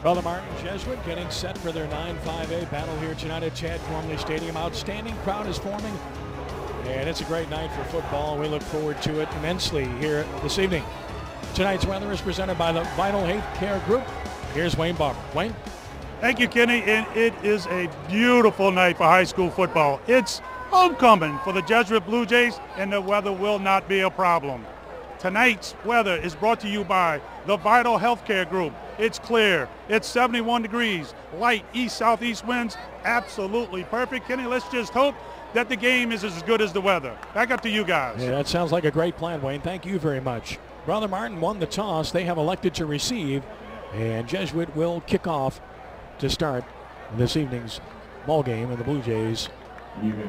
Brother Martin Jesuit getting set for their 9-5A battle here tonight at Chad Gormley Stadium. Outstanding crowd is forming, and it's a great night for football. We look forward to it immensely here this evening. Tonight's weather is presented by the Vital Health Care Group. Here's Wayne Barber. Wayne? Thank you, Kenny, and it is a beautiful night for high school football. It's homecoming for the Jesuit Blue Jays, and the weather will not be a problem. Tonight's weather is brought to you by the Vital Health Care Group. It's clear. It's 71 degrees. Light east-southeast winds. Absolutely perfect. Kenny, let's just hope that the game is as good as the weather. Back up to you guys. Yeah, that sounds like a great plan, Wayne. Thank you very much. Brother Martin won the toss. They have elected to receive, and Jesuit will kick off to start this evening's ball game, and the Blue Jays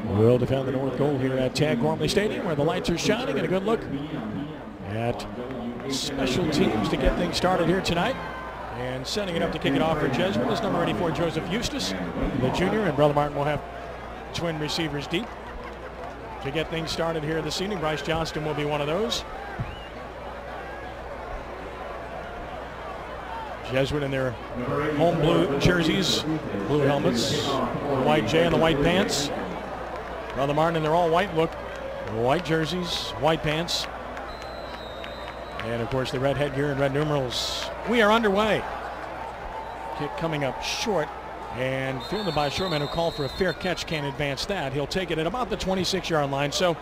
will defend the north goal here at Chad Gormley Stadium, where the lights are shining, and a good look at special teams to get things started here tonight. And setting it up to kick it off for Jesuit is number 84, Joseph Eustace, the junior, and Brother Martin will have twin receivers deep to get things started here this evening. Bryce Johnston will be one of those. Jesuit in their home blue jerseys, blue helmets, the white J and the white pants. Brother Martin in their all white look, white jerseys, white pants, and of course the red headgear and red numerals. We are underway. Kick coming up short and fielded by Sherman, who called for a fair catch, can't advance that. He'll take it at about the 26-yard line. So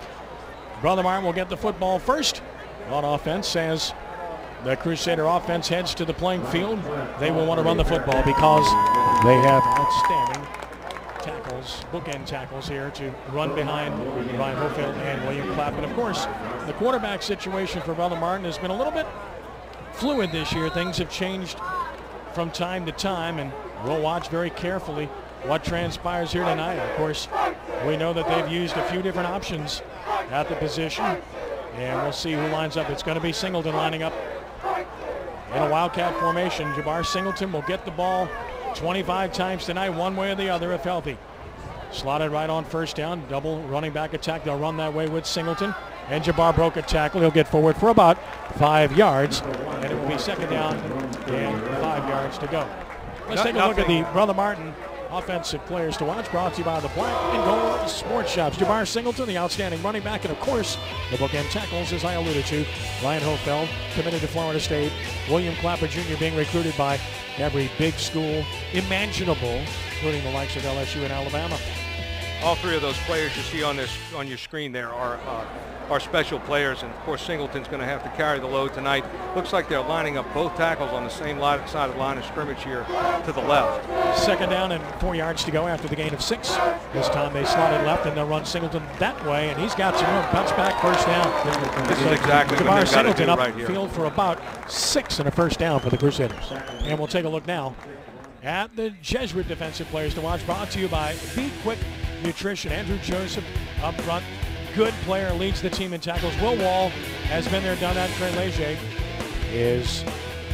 Brother Martin will get the football first on offense as the Crusader offense heads to the playing field. They will want to run the football because they have outstanding tackles, bookend tackles here to run behind Ryan Hofield and William Clapp. And of course, the quarterback situation for Brother Martin has been a little bit fluid this year. Things have changed from time to time, and we'll watch very carefully what transpires here tonight. Of course, we know that they've used a few different options at the position, and we'll see who lines up. It's going to be Singleton lining up in a Wildcat formation. Jabbar Singleton will get the ball 25 times tonight, one way or the other if healthy. Slotted right on first down, double running back attack. They'll run that way with Singleton. And Jabbar broke a tackle. He'll get forward for about 5 yards, and it will be second down and 5 yards to go. Let's take a look at the Brother Martin offensive players to watch, brought to you by the Black and Gold Sports Shops. Jabbar Singleton, the outstanding running back, and of course, the bookend tackles, as I alluded to. Ryan Hofeld, committed to Florida State. William Clapper Jr. being recruited by every big school imaginable, including the likes of LSU and Alabama. All three of those players you see on your screen there are special players, and of course Singleton's going to have to carry the load tonight. Looks like they're lining up both tackles on the same side of the line of scrimmage here to the left. Second down and 4 yards to go after the gain of 6. This time they slotted left, and they'll run Singleton that way, and he's got some room. Cuts back, first down. This is exactly what Jabbar they've got to Singleton do up right here. field for about 6 and a first down for the Crusaders. And we'll take a look now at the Jesuit defensive players to watch, brought to you by Be Quick Nutrition. Andrew Joseph up front, good player, leads the team in tackles. Will Wall has been there, done that. Trey Leger is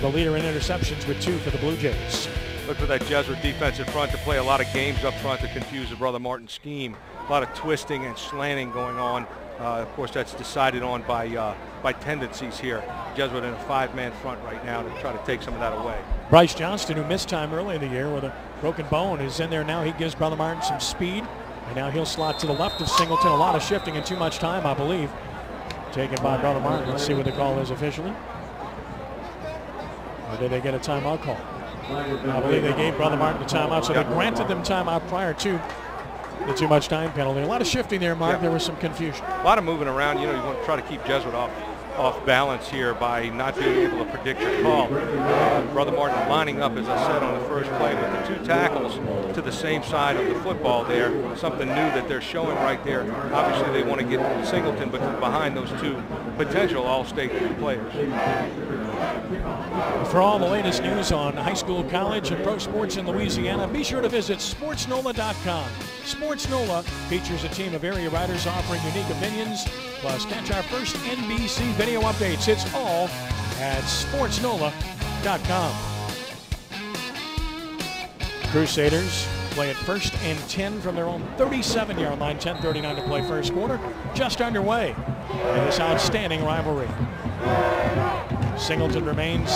the leader in interceptions with 2 for the Blue Jays. Look for that Jesuit defensive front to play a lot of games up front to confuse the Brother Martin scheme. A lot of twisting and slanting going on. Of course, that's decided on by tendencies here. Jesuit in a 5-man front right now to try to take some of that away. Bryce Johnston, who missed time early in the year with a broken bone, is in there now. He gives Brother Martin some speed. And now he'll slot to the left of Singleton. A lot of shifting and too much time, I believe, taken by Brother Martin. Let's see what the call is officially. Or did they get a timeout call? I believe they gave Brother Martin a timeout, so they granted them timeout prior to the too much time penalty. A lot of shifting there, Mark. Yeah. There was some confusion. A lot of moving around. You know, you want to try to keep Jesuit off balance here by not being able to predict your call. Brother Martin lining up, as I said, on the first play with the 2 tackles to the same side of the football there. Something new that they're showing right there. Obviously, they want to get Singleton behind those 2 potential All-State players. For all the latest news on high school, college, and pro sports in Louisiana, be sure to visit SportsNola.com. SportsNola features a team of area writers offering unique opinions. Plus, catch our first NBC video updates. It's all at SportsNola.com. Crusaders play at 1st and 10 from their own 37-yard line. 10:39 to play first quarter. Just underway in this outstanding rivalry. Singleton remains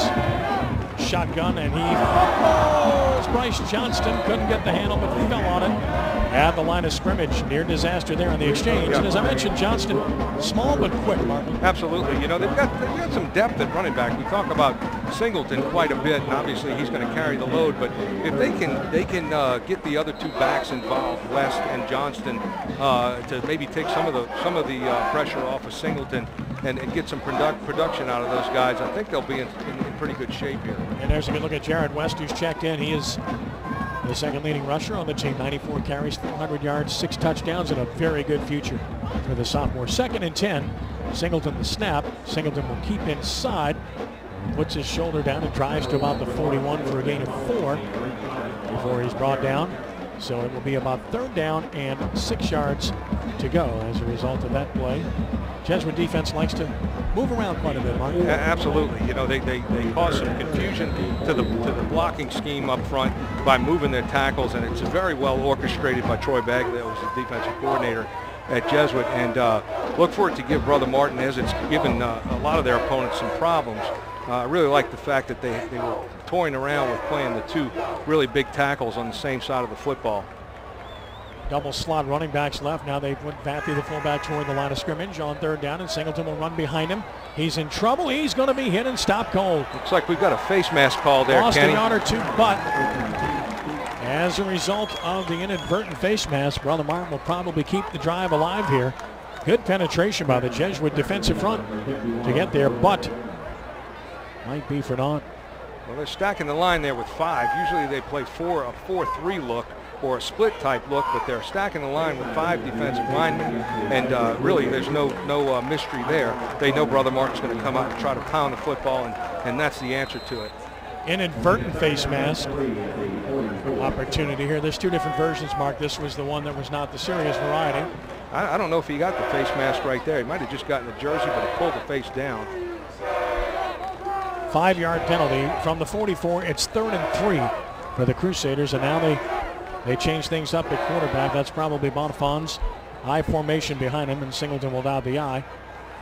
shotgun, and he fumbles. Bryce Johnston couldn't get the handle, but fell on it at the line of scrimmage. Near disaster there on the exchange. Yeah. And as I mentioned, Johnston, small but quick, Martin. Absolutely. You know, they've got some depth at running back. We talk about Singleton quite a bit, and obviously he's going to carry the load. But if they can get the other two backs involved, West and Johnston, to maybe take some of the pressure off of Singleton and get some production out of those guys, I think they'll be in pretty good shape here. And there's a good look at Jared West, who's checked in. He is the second leading rusher on the team. 94 carries, 400 yards, 6 touchdowns, and a very good future for the sophomore. 2nd and 10. Singleton the snap. Singleton will keep inside. Puts his shoulder down and drives to about the 41 for a gain of 4 before he's brought down. So it will be about 3rd down and 6 yards to go as a result of that play. Jesuit defense likes to move around quite a bit, Mark. Absolutely. You know, they cause some confusion to the blocking scheme up front by moving their tackles, and it's very well orchestrated by Troy Bagley, who was the defensive coordinator at Jesuit, and look for it to give Brother Martin, as it's given a lot of their opponents some problems. I really like the fact that they were toying around with playing the two really big tackles on the same side of the football. Double slot running backs left. Now they put Bathy, the fullback, toward the line of scrimmage on 3rd down, and Singleton will run behind him. He's in trouble. He's going to be hit and stopped cold. Looks like we've got a face mask call there, Lost Kenny. a yard or two, but as a result of the inadvertent face mask, Brother Martin will probably keep the drive alive here. Good penetration by the Jesuit defensive front to get there, but might be for naught. Well, they're stacking the line there with 5. Usually they play a 4-3 look or a split type look, but they're stacking the line with 5 defensive linemen, and really there's no mystery there. They know Brother Martin's going to come out and try to pound the football, and that's the answer to it. Inadvertent face mask opportunity here. There's 2 different versions, Mark. This was the one that was not the serious variety. I don't know if he got the face mask right there. He might have just gotten the jersey, but he pulled the face down. 5-yard penalty from the 44. It's 3rd and 3 for the Crusaders, and now they change things up at quarterback. That's probably Bonifant's I formation behind him, and Singleton will dial the I.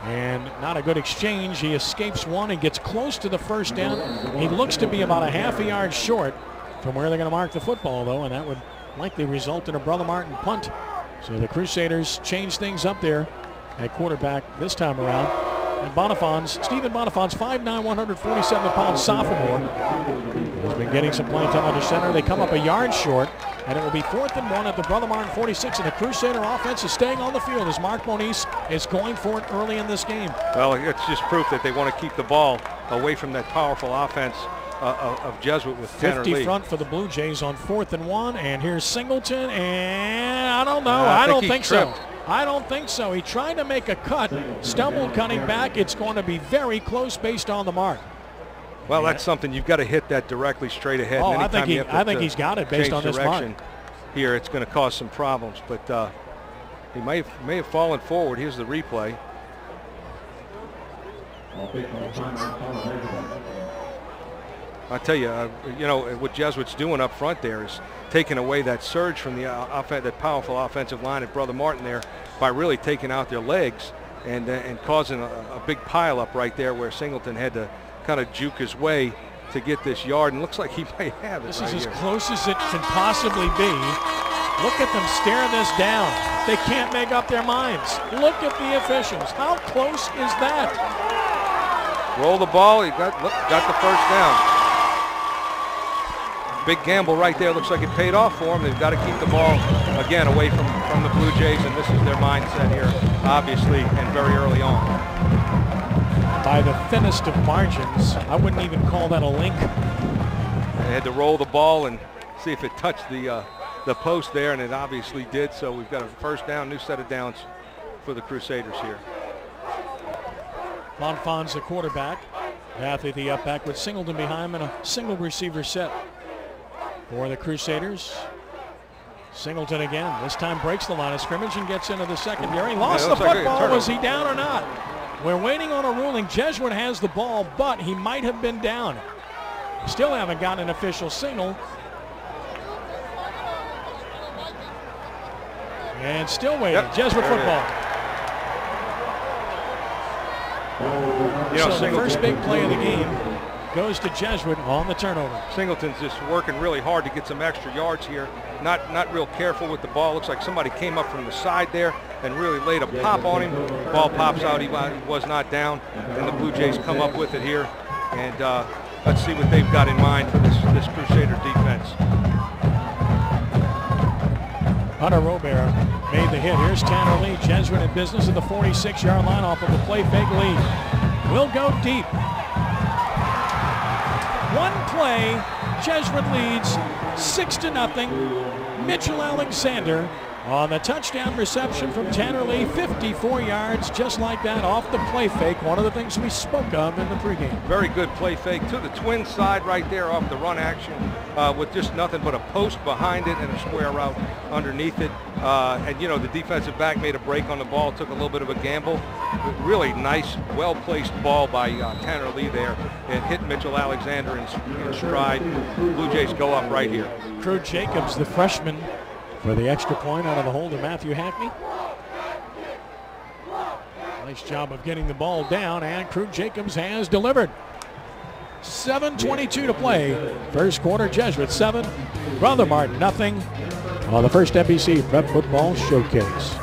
And not a good exchange. He escapes one and gets close to the 1st down. He looks to be about a half a yard short from where they're going to mark the football, though, and that would likely result in a Brother Martin punt. So the Crusaders change things up there at quarterback this time around. And Stephen Bonifant's 5'9", 147-pound sophomore has been getting some playing time under center. They come up a yard short, and it will be 4th and 1 at the Brother Martin 46, and the Crusader offense is staying on the field as Mark Moniz is going for it early in this game. Well, it's just proof that they want to keep the ball away from that powerful offense of Jesuit with 10 or 50 lead. front for the Blue Jays on 4th and 1, and here's Singleton, and I don't know. I don't think so. I don't think so. He tried to make a cut, stumbled cutting back. It's going to be very close based on the mark. Well, that's something you've got to hit that directly straight ahead. Oh, and I think he's got it based on this mark. Here, it's going to cause some problems, but he may have fallen forward. Here's the replay. I tell you, you know, what Jesuit's doing up front there is taking away that surge from the that powerful offensive line at Brother Martin there by really taking out their legs and causing a big pile up right there where Singleton had to kind of juke his way to get this yard, and looks like he may have it. This right is as here. close as it can possibly be. Look at them staring this down. They can't make up their minds. Look at the officials. How close is that? Roll the ball. He got the 1st down. Big gamble right there. Looks like it paid off for them. They've got to keep the ball, again, away from the Blue Jays, and this is their mindset here, obviously, and very early on. By the thinnest of margins. I wouldn't even call that a link. They had to roll the ball and see if it touched the post there, and it obviously did, so we've got a 1st down, new set of downs for the Crusaders here. Bonfant's the quarterback. Bathy the up back with Singleton behind him and a single receiver set for the Crusaders. Singleton again. This time breaks the line of scrimmage and gets into the secondary. Lost the football. Was he down or not? We're waiting on a ruling. Jesuit has the ball, but he might have been down. Still haven't gotten an official signal. And still waiting. Yep, Jesuit football. You know, So the first big play of the game goes to Jesuit on the turnover. Singleton's just working really hard to get some extra yards here. Not real careful with the ball. Looks like somebody came up from the side there and really laid a pop on him. The ball pops out. He was not down, and the Blue Jays come up with it here. And let's see what they've got in mind for this Crusader defense. Hunter Robert made the hit. Here's Tanner Lee. Jesuit in business at the 46-yard line off of a play fake lead. Will go deep. One play, Jesuit leads 6-0. Mitchell Alexander on the touchdown reception from Tanner Lee, 54 yards, just like that, off the play fake. One of the things we spoke of in the pregame. Very good play fake to the twin side right there off the run action with just nothing but a post behind it and a square route underneath it. And, you know, the defensive back made a break on the ball, took a little bit of a gamble. Really nice, well-placed ball by Tanner Lee there. It hit Mitchell Alexander in stride. Blue Jays go up right here. Crew Jacobs, the freshman, for the extra point out of the hold of Matthew Hackney. Nice job of getting the ball down, and Crew Jacobs has delivered. 7:22 to play. First quarter, Jesuit 7, Brother Martin nothing on the first NBC Prep Football Showcase.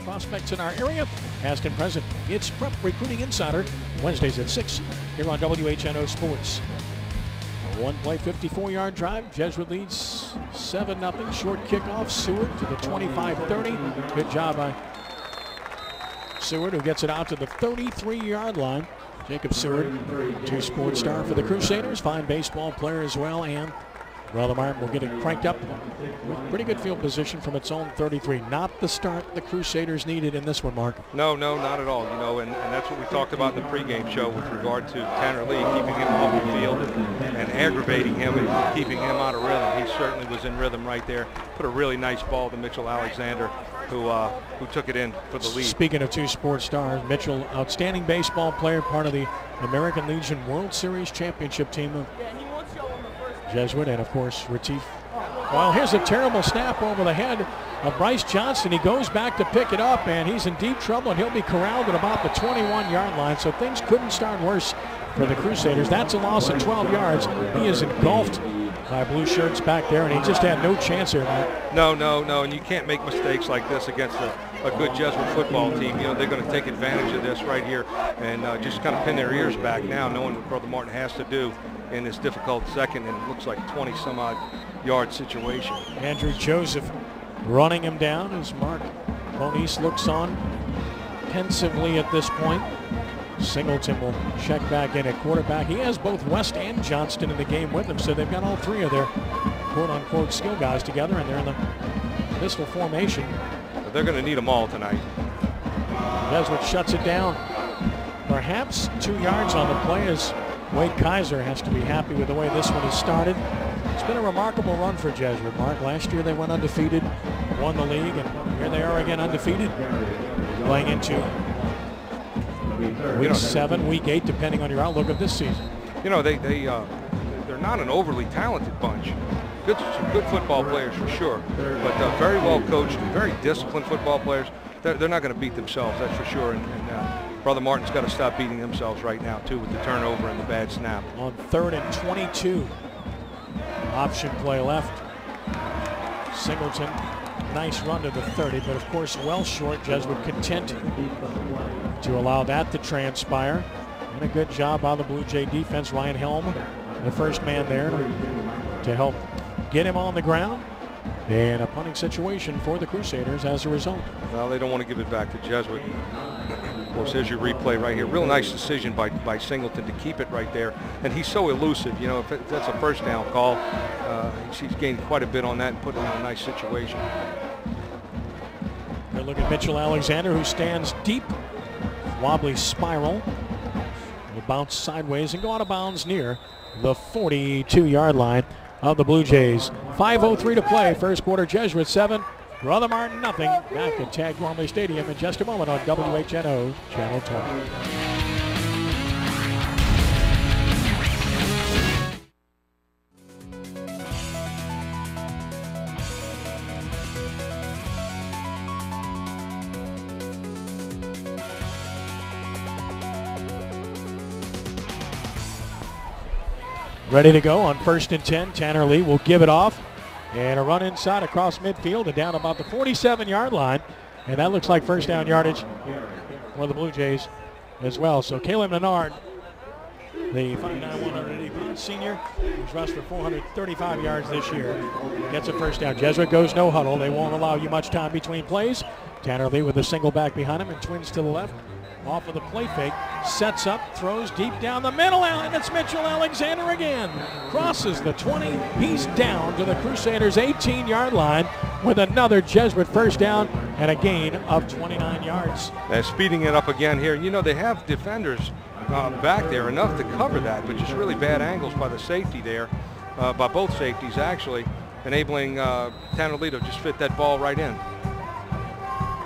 Prospects in our area, past and present. It's Prep Recruiting Insider, Wednesdays at 6 here on WHNO Sports. A one-play 54-yard drive. Jesuit leads 7-0. Short kickoff. Seward to the 25-30. Good job by Seward, who gets it out to the 33-yard line. Jacob Seward, two-sport star for the Crusaders. Fine baseball player as well, and Brother Martin will get it cranked up with pretty good field position from its own 33. Not the start the Crusaders needed in this one, Mark. No, not at all. You know, and that's what we talked about in the pregame show with regard to Tanner Lee, keeping him off the field and aggravating him and keeping him out of rhythm. He certainly was in rhythm right there. Put a really nice ball to Mitchell Alexander, who took it in for the lead. Speaking of two-sport stars, Mitchell, outstanding baseball player, part of the American Legion World Series championship team of Jesuit, and of course Retief. Well, here's a terrible snap over the head of Bryce Johnson. He goes back to pick it up, and he's in deep trouble, and he'll be corralled at about the 21-yard line, so things couldn't start worse for the Crusaders. That's a loss of 12 yards. He is engulfed by blue shirts back there, and he just had no chance here. No, and you can't make mistakes like this against a good Jesuit football team. You know, they're going to take advantage of this right here and just kind of pin their ears back now, knowing what Brother Martin has to do in this difficult second, and it looks like 20-some-odd yard situation. Andrew Joseph running him down as Mark Moniz looks on pensively at this point. Singleton will check back in at quarterback. He has both West and Johnston in the game with him, so they've got all three of their quote-unquote skill guys together, and they're in the pistol formation. They're going to need them all tonight. Jesuit shuts it down. Perhaps 2 yards on the play as Wade Kaiser has to be happy with the way this one has started. It's been a remarkable run for Jesuit, Mark. Last year they went undefeated, won the league, and here they are again undefeated, playing into week 7, week 8, depending on your outlook of this season. You know, they're not an overly talented bunch. Some good football players for sure, but very well coached, very disciplined football players. They're not going to beat themselves, that's for sure. And Brother Martin's got to stop beating themselves right now too, with the turnover and the bad snap. On 3rd and 22, option play left. Singleton nice run to the 30, but of course well short. Jesuit content to allow that to transpire. And a good job by the Blue Jay defense. Ryan Helm, the first man there to help get him on the ground. And a punting situation for the Crusaders as a result. Well, they don't want to give it back to Jesuit. Of course, here's your replay right here. Real nice decision by Singleton to keep it right there. And he's so elusive. You know, if that's a first down call, he's gained quite a bit on that and put it in a nice situation. They're looking at Mitchell Alexander, who stands deep. Wobbly spiral. Will bounce sideways and go out of bounds near the 42-yard line of the Blue Jays. 5:03 to play. First quarter. Jesuit 7. Brother Martin nothing. Back at Tag Gormley Stadium in just a moment on WHNO Channel 20. Ready to go on 1st and 10. Tanner Lee will give it off. And a run inside across midfield and down about the 47-yard line. And that looks like first down yardage for the Blue Jays as well. So Caleb Menard, the 5'9", 180-pound senior, who's rushed for 435 yards this year, gets a first down. Jesuit goes no huddle. They won't allow you much time between plays. Tanner Lee with a single back behind him and twins to the left. Off of the play fake, sets up, throws deep down the middle, and it's Mitchell Alexander again. Crosses the 20, he's down to the Crusaders' 18-yard line with another Jesuit first down and a gain of 29 yards. They're speeding it up again here. You know, they have defenders back there enough to cover that, but just really bad angles by the safety there, by both safeties actually, enabling Tanner Lee to just fit that ball right in.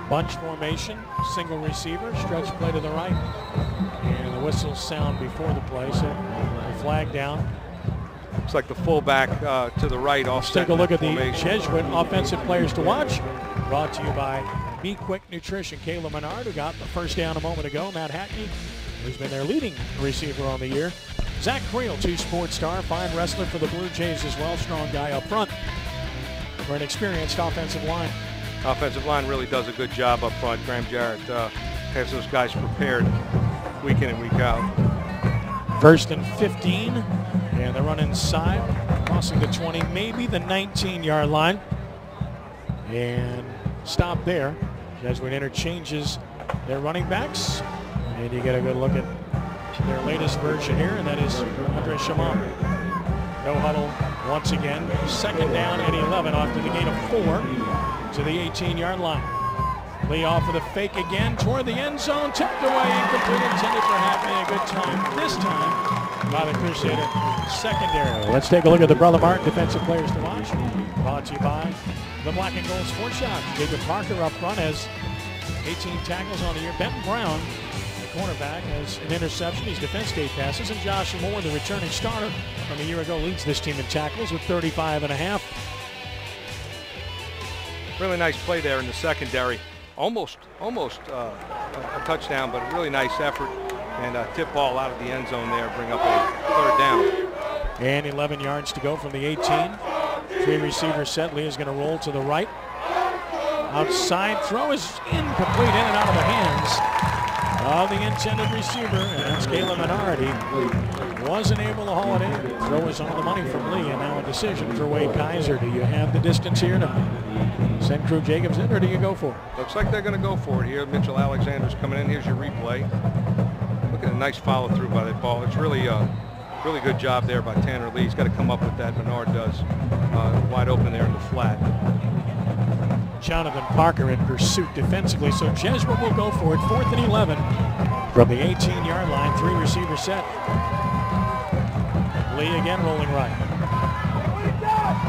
Bunch formation, single receiver, stretch play to the right, and the whistles sound before the play, so the flag down. Looks like the fullback to the right. Let's take a look at the Jesuit offensive players to watch. Brought to you by Be Quick Nutrition. Caleb Menard, who got the first down a moment ago. Matt Hackney, who's been their leading receiver on the year. Zach Creel, 2 sports star, fine wrestler for the Blue Jays as well. Strong guy up front for an experienced offensive line. Offensive line really does a good job up front. Graham Jarrett has those guys prepared week in and week out. 1st and 15, and they run inside, crossing the 20, maybe the 19-yard line, and stop there. Jesuit interchanges their running backs, and you get a good look at their latest version here, and that is Andre Chamon. No huddle once again. 2nd down and 11 off to the gain of 4. To the 18-yard line. Lee off of the fake again toward the end zone, tipped away, incomplete, intended for Hackney. A good time this time by the Crusader secondary. Let's take a look at the Brother Martin defensive players to watch. Brought to you by the Black and Gold Sports Shop. Jacob Parker up front has 18 tackles on the year. Benton Brown, the cornerback, has an interception. He's defensed 8 passes. And Josh Moore, the returning starter from a year ago, leads this team in tackles with 35.5. Really nice play there in the secondary. Almost a touchdown, but a really nice effort. And a tip ball out of the end zone there, bring up a 3rd down. And 11 yards to go from the 18. 3 receiver set. Lee is going to roll to the right. Outside throw is incomplete, in and out of the hands of the intended receiver. And that's Caleb Menard. He wasn't able to haul it in. Throw is on the money from Lee, and now a decision for Wade Kaiser. Do you have the distance here to send Crew Jacobs in, or do you go for it? Looks like they're going to go for it here. Mitchell Alexander's coming in. Here's your replay. Look at a nice follow through by that ball. It's really good job there by Tanner Lee. He's got to come up with that. Menard does. Wide open there in the flat. Jonathan Parker in pursuit defensively, so Jesuit will go for it. 4th and 11 from the 18-yard line. 3 receiver set. Lee again rolling right.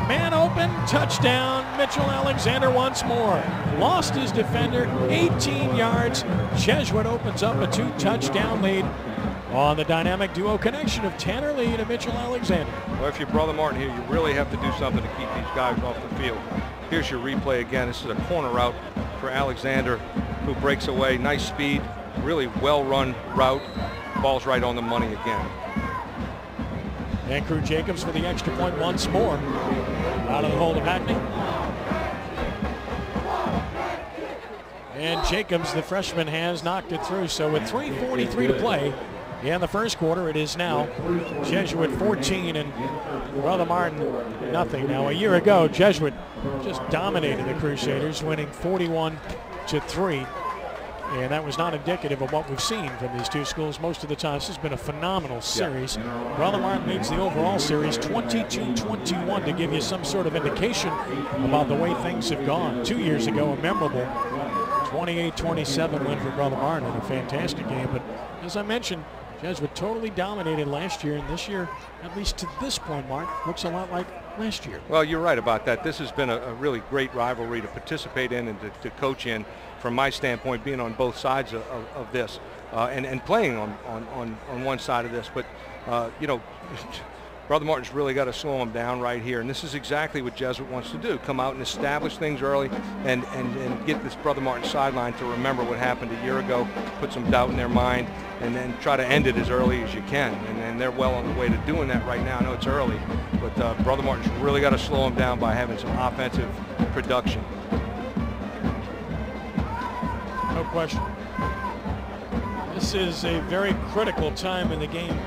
Man open, touchdown, Mitchell Alexander once more. Lost his defender, 18 yards. Jesuit opens up a 2-touchdown lead on the dynamic duo connection of Tanner Lee to Mitchell Alexander. Well, if you're Brother Martin here, you really have to do something to keep these guys off the field. Here's your replay again. This is a corner route for Alexander, who breaks away. Nice speed, really well-run route. Ball's right on the money again. And Crew Jacobs for the extra point once more. Out of the hold of Hackney. And Jacobs, the freshman, has knocked it through. So with 3:43 to play in the first quarter, it is now Jesuit 14 and Brother Martin nothing. Now, a year ago, Jesuit just dominated the Crusaders, winning 41-3. And that was not indicative of what we've seen from these two schools most of the time. This has been a phenomenal series. Brother Martin leads the overall series 22-21 to give you some sort of indication about the way things have gone. 2 years ago, a memorable 28-27 win for Brother Martin in a fantastic game. But as I mentioned, Jesuit totally dominated last year, and this year, at least to this point, Mark, looks a lot like last year. Well, you're right about that. This has been a really great rivalry to participate in and to coach in. From my standpoint, being on both sides of this and playing on one side of this. But, you know, Brother Martin's really got to slow him down right here. And this is exactly what Jesuit wants to do. Come out and establish things early and get this Brother Martin sideline to remember what happened a year ago, put some doubt in their mind, and then try to end it as early as you can. And they're well on the way to doing that right now. I know it's early, but Brother Martin's really got to slow him down by having some offensive production. No question. This is a very critical time in the game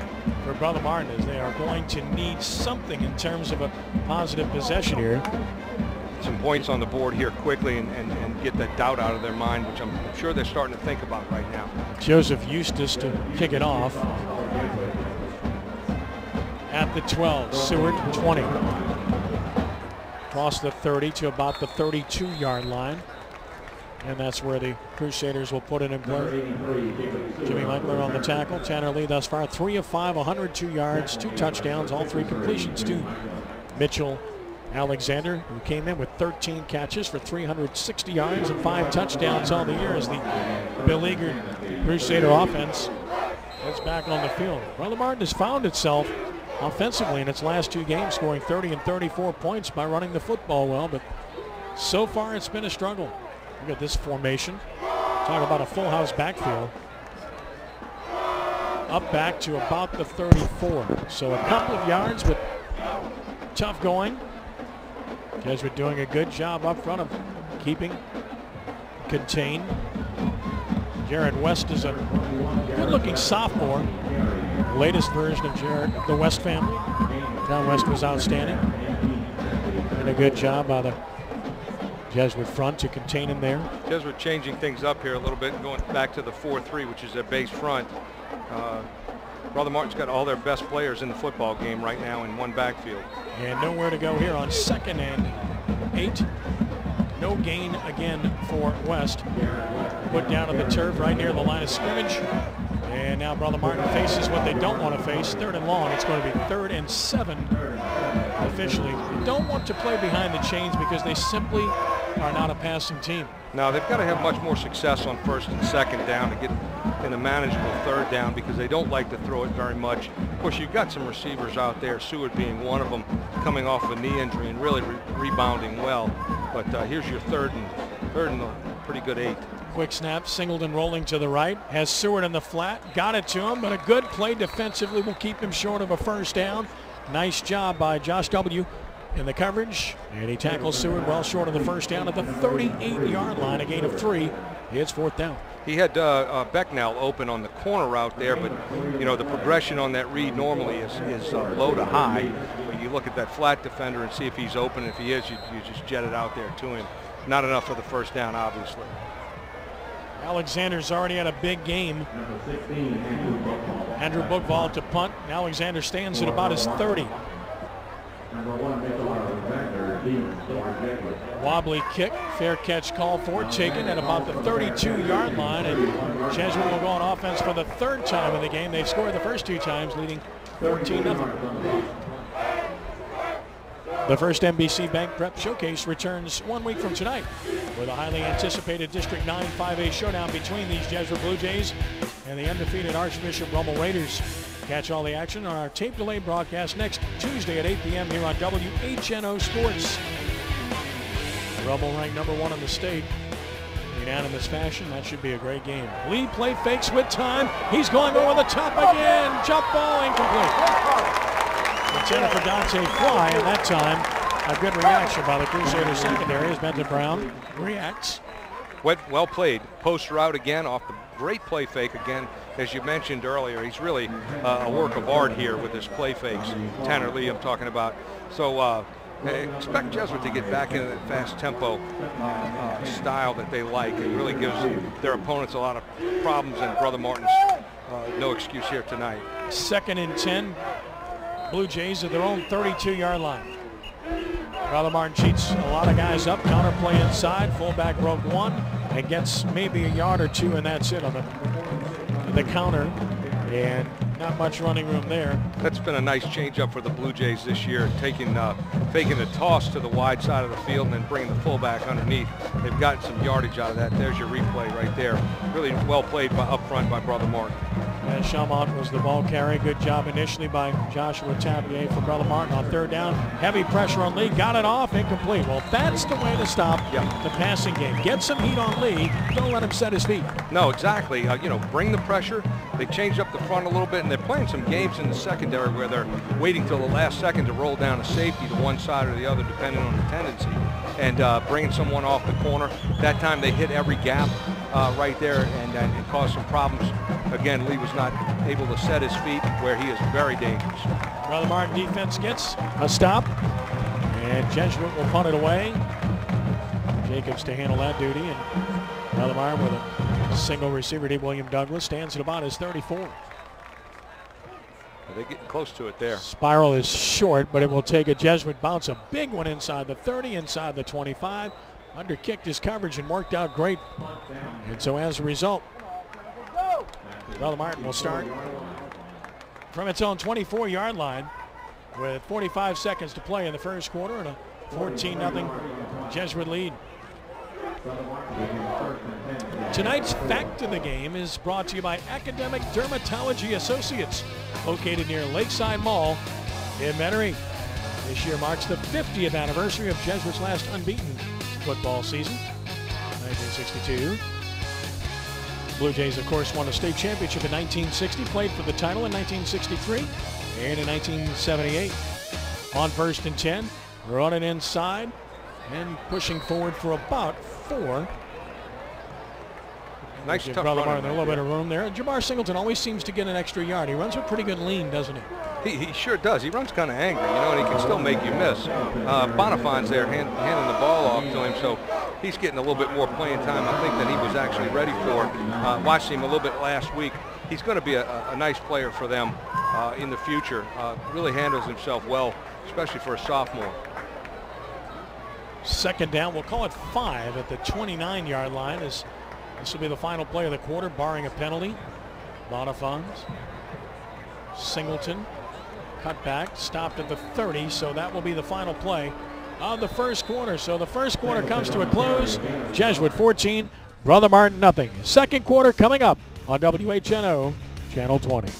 for Brother Martin, as they are going to need something in terms of a positive possession here. Some points on the board here quickly and get that doubt out of their mind, which I'm sure they're starting to think about right now. Joseph Eustace to kick it off. At the 12, Seward 20. Across the 30 to about the 32-yard line. And that's where the Crusaders will put it in play. Jimmy Leckler on the tackle. Tanner Lee thus far 3 of 5, 102 yards, 2 touchdowns, all 3 completions to Mitchell Alexander, who came in with 13 catches for 360 yards and 5 touchdowns all the year as the beleaguered Crusader offense is back on the field. Brother Martin has found itself offensively in its last 2 games, scoring 30 and 34 points by running the football well, but so far it's been a struggle. Look at this formation. Talk about a full house backfield. Up back to about the 34. So a couple of yards, but tough going. Jesuit doing a good job up front of keeping contained. Jared West is a good-looking sophomore. Latest version of Jared, the West family. John West was outstanding. And a good job by the Jesuit front to contain him there. Jesuit changing things up here a little bit and going back to the 4-3, which is their base front. Brother Martin's got all their best players in the football game right now in one backfield. And nowhere to go here on 2nd and 8. No gain again for West. Put down on the turf right near the line of scrimmage. And now Brother Martin faces what they don't want to face. 3rd and long. It's going to be 3rd and 7 officially. They don't want to play behind the chains because they simply are not a passing team. Now they've got to have much more success on 1st and 2nd down to get in a manageable 3rd down, because they don't like to throw it very much. Of course, you've got some receivers out there, Seward being one of them, coming off of a knee injury and really rebounding well. But here's your 3rd and a pretty good 8. Quick snap, Singleton rolling to the right, has Seward in the flat, got it to him, but a good play defensively will keep him short of a 1st down. Nice job by Josh W. in the coverage, and he tackles Seward well short of the 1st down at the 38-yard line, a gain of 3. It's 4th down. He had Becknell open on the corner route there, but you know the progression on that read normally is low to high. But you look at that flat defender and see if he's open. If he is, you just jet it out there to him. Not enough for the 1st down, obviously. Alexander's already had a big game. Andrew Bookvall to punt. Alexander stands at about his 30. Wobbly kick, fair catch call for it, taken at about the 32-yard line, and Jesuit will go on offense for the 3rd time in the game. They've scored the first 2 times, leading 14-0. The first NBC Bank Prep Showcase returns 1 week from tonight with a highly anticipated District 9 5A showdown between these Jesuit Blue Jays and the undefeated Archbishop Rummel Raiders. Catch all the action on our tape delay broadcast next Tuesday at 8 p.m. here on WHNO Sports. Rummel ranked #1 in the state. Unanimous fashion, that should be a great game. Lee play fakes with time. He's going over the top again. Jump ball incomplete. Intended for Dante Fly, and that time a good reaction by the Crusader secondary as Benton Brown reacts well played. Post route again off the great play fake again. As you mentioned earlier, he's really a work of art here with his play fakes. Tanner Lee, I'm talking about. So expect Jesuit to get back into that fast tempo style that they like. It really gives their opponents a lot of problems, and Brother Martin's no excuse here tonight. 2nd and 10. Blue Jays at their own 32-yard line. Brother Martin cheats a lot of guys up, counter play inside, fullback broke one, and gets maybe a yard or two, and that's it on the counter, and not much running room there. That's been a nice change up for the Blue Jays this year, faking the toss to the wide side of the field and then bringing the fullback underneath. They've gotten some yardage out of that. There's your replay right there. Really well played up front by Brother Martin. And Shamont was the ball carrier. Good job initially by Joshua Tabier for Brother Martin on 3rd down. Heavy pressure on Lee. Got it off. Incomplete. Well, that's the way to stop the passing game. Get some heat on Lee. Don't let him set his feet. No, exactly. Bring the pressure. They changed up the front a little bit, and they're playing some games in the secondary where they're waiting till the last second to roll down a safety to one side or the other, depending on the tendency, and bringing someone off the corner. That time they hit every gap right there and caused some problems. Again, Lee was not able to set his feet where he is very dangerous. Brother Martin defense gets a stop, and Jesuit will punt it away. Jacobs to handle that duty, and Brother Martin with a single receiver. D. William Douglas stands at about his 34. They're getting close to it there. Spiral is short, but it will take a Jesuit bounce. A big one inside the 30, inside the 25. Underkicked his coverage and worked out great. And so as a result, Brother Martin will start from its own 24-yard line with 45 seconds to play in the first quarter and a 14-0 Jesuit lead. Tonight's fact of the game is brought to you by Academic Dermatology Associates, located near Lakeside Mall in Metairie. This year marks the 50th anniversary of Jesuit's last unbeaten football season, 1962. Blue Jays, of course, won a state championship in 1960, played for the title in 1963 and in 1978. On 1st and 10, running inside and pushing forward for about 4. Nice tough Brother running. Martin, a little bit of room there. Jabbar Singleton always seems to get an extra yard. He runs with pretty good lean, doesn't he? He sure does. He runs kind of angry, and he can still make you miss. Bonafon's there handing the ball off to him, so he's getting a little bit more playing time, I think, than he was actually ready for. Watched him a little bit last week. He's going to be a nice player for them in the future. Really handles himself well, especially for a sophomore. 2nd down, we'll call it 5 at the 29-yard line, as this will be the final play of the quarter, barring a penalty. Bonifons, Singleton, cut back, stopped at the 30, so that will be the final play of the first quarter. So the first quarter comes to a close. Jesuit 14, Brother Martin nothing. Second quarter coming up on WHNO Channel 20.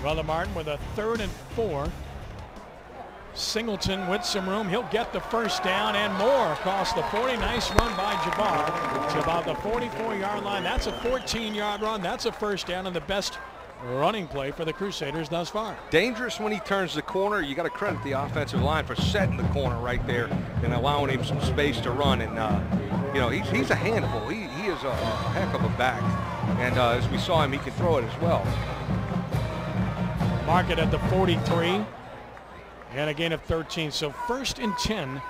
Brother Martin with a 3rd and 4. Singleton with some room. He'll get the first down and more across the 40. Nice run by Jabbar to about the 44-yard line. That's a 14-yard run. That's a first down and the best running play for the Crusaders thus far. Dangerous when he turns the corner. You got to credit the offensive line for setting the corner right there and allowing him some space to run. And he's a handful. He is a heck of a back. And as we saw him, he can throw it as well. Mark it at the 43. And a gain of 13. So 1st and 10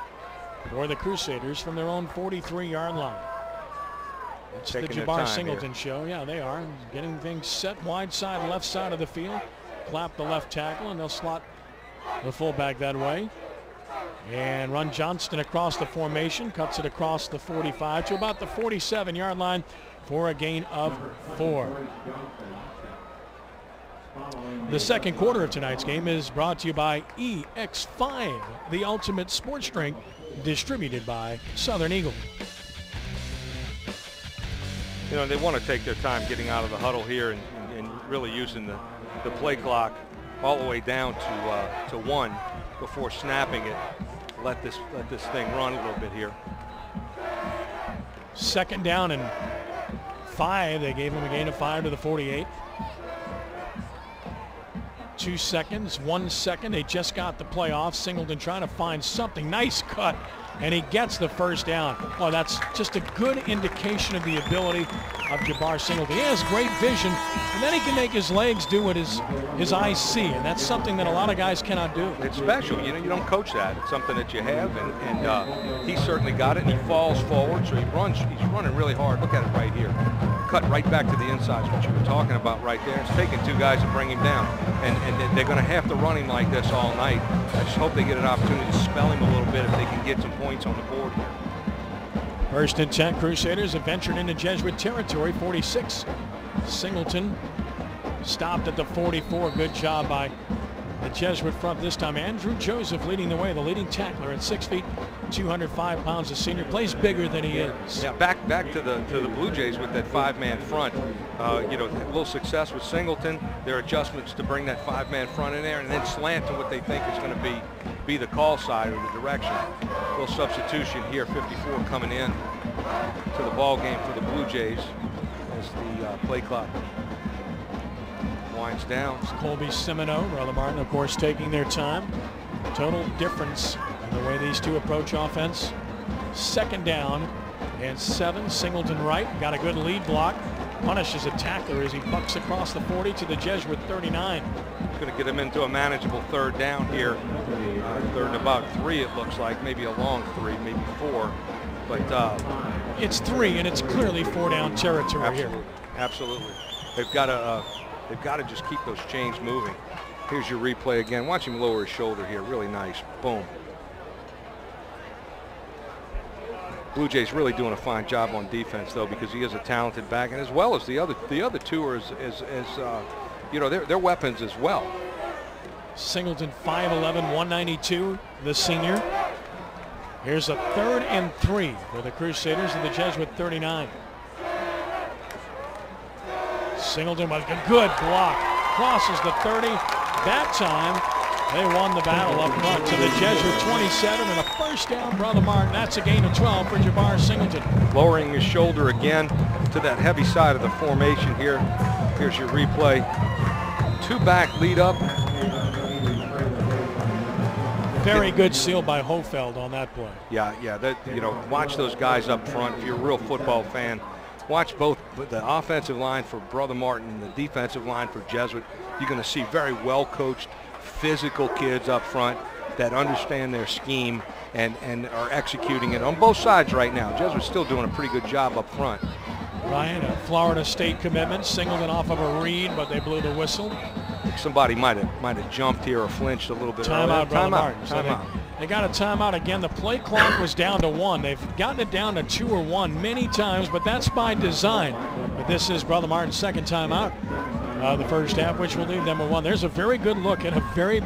for the Crusaders from their own 43-yard line. It's the Jabbar Singleton show. Yeah, they are. Getting things set wide side, left side of the field. Clap the left tackle, and they'll slot the fullback that way. And run Johnston across the formation, cuts it across the 45 to about the 47-yard line for a gain of 4. The second quarter of tonight's game is brought to you by EX5, the ultimate sports drink, distributed by Southern Eagle. You know, they want to take their time getting out of the huddle here and really using the play clock all the way down to 1 before snapping it. Let this thing run a little bit here. 2nd down and 5. They gave him a gain of 5 to the 48. 2 seconds, 1 second. They just got the play off. Singleton trying to find something. Nice cut, and he gets the 1st down. Oh, that's just a good indication of the ability of Jabbar Singleton. He has great vision, and then he can make his legs do what his eyes see, and that's something that a lot of guys cannot do. It's special. You know, you don't coach that. It's something that you have, and he certainly got it, and he falls forward, so he runs. He's running really hard. Look at it right here. Cut right back to the inside, what you were talking about right there. It's taking 2 guys to bring him down, and they're going to have to run him like this all night. I just hope they get an opportunity to spell him a little bit if they can get some points on the board here. 1st and 10. Crusaders have ventured into Jesuit territory. 46. Singleton stopped at the 44. Good job by the Jesuit front this time. Andrew Joseph leading the way, the leading tackler at 6 feet, 205 pounds. The senior plays bigger than he is. Yeah, back to the Blue Jays with that 5-man front. You know, a little success with Singleton. Their adjustments to bring that 5-man front in there, and then slant to what they think is going to be the call side or the direction. A little substitution here. 54 coming in to the ball game for the Blue Jays as the play clock winds down. It's Colby Semino, Brother Martin, of course, taking their time. Total difference in the way these two approach offense. 2nd down and 7. Singleton right, got a good lead block. Punishes a tackler as he bucks across the 40 to the Jesuit 39. Going to get him into a manageable 3rd down here. 3rd and about 3, it looks like. Maybe a long 3, maybe 4. But it's 3, and it's clearly 4-down territory here. Absolutely. They've got to just keep those chains moving. Here's your replay again. Watch him lower his shoulder here. Really nice. Boom. Blue Jays really doing a fine job on defense, though, because he is a talented back, and as well as the other two are you know, they're weapons as well. Singleton 5'11", 192, the senior. Here's a 3rd and 3 for the Crusaders of the Jesuit 39. Singleton with a good block, crosses the 30. That time they won the battle up front to the Jesuit 27 and a 1st down, Brother Martin. That's a gain of 12 for Jabbar Singleton. Lowering his shoulder again to that heavy side of the formation here. Here's your replay. 2-back lead up. Very good seal by Hofeld on that play. Yeah. That, you know, watch those guys up front. If you're a real football fan, watch both the offensive line for Brother Martin and the defensive line for Jesuit. You're going to see very well coached, physical kids up front that understand their scheme and are executing it on both sides right now. Jesuit's still doing a pretty good job up front. Ryan, a Florida State commitment, Singleton off of a read, but they blew the whistle. Somebody might have jumped here or flinched a little bit. Timeout, Brother Martin. Timeout. They got a timeout again. The play clock was down to 1. They've gotten it down to 2 or 1 many times, but that's by design. But this is Brother Martin's 2nd timeout the 1st half, which will leave them with 1. There's a very good look at a very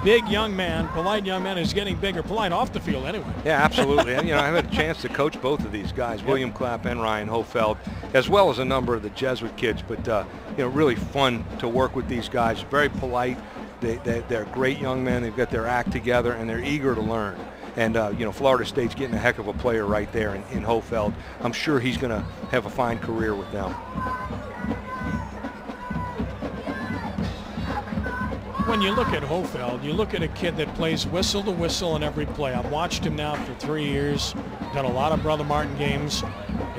big young man, polite young man who's getting bigger, polite off the field anyway. Yeah, absolutely. And, you know, I had a chance to coach both of these guys, William Clapp and Ryan Hofeld, as well as a number of the Jesuit kids. But, you know, really fun to work with these guys. Very polite. They're great young men. They've got their act together, and they're eager to learn. And, you know, Florida State's getting a heck of a player right there in Hofeld. I'm sure he's going to have a fine career with them. When you look at Hofeld, you look at a kid that plays whistle to whistle in every play. I've watched him now for 3 years, done a lot of Brother Martin games,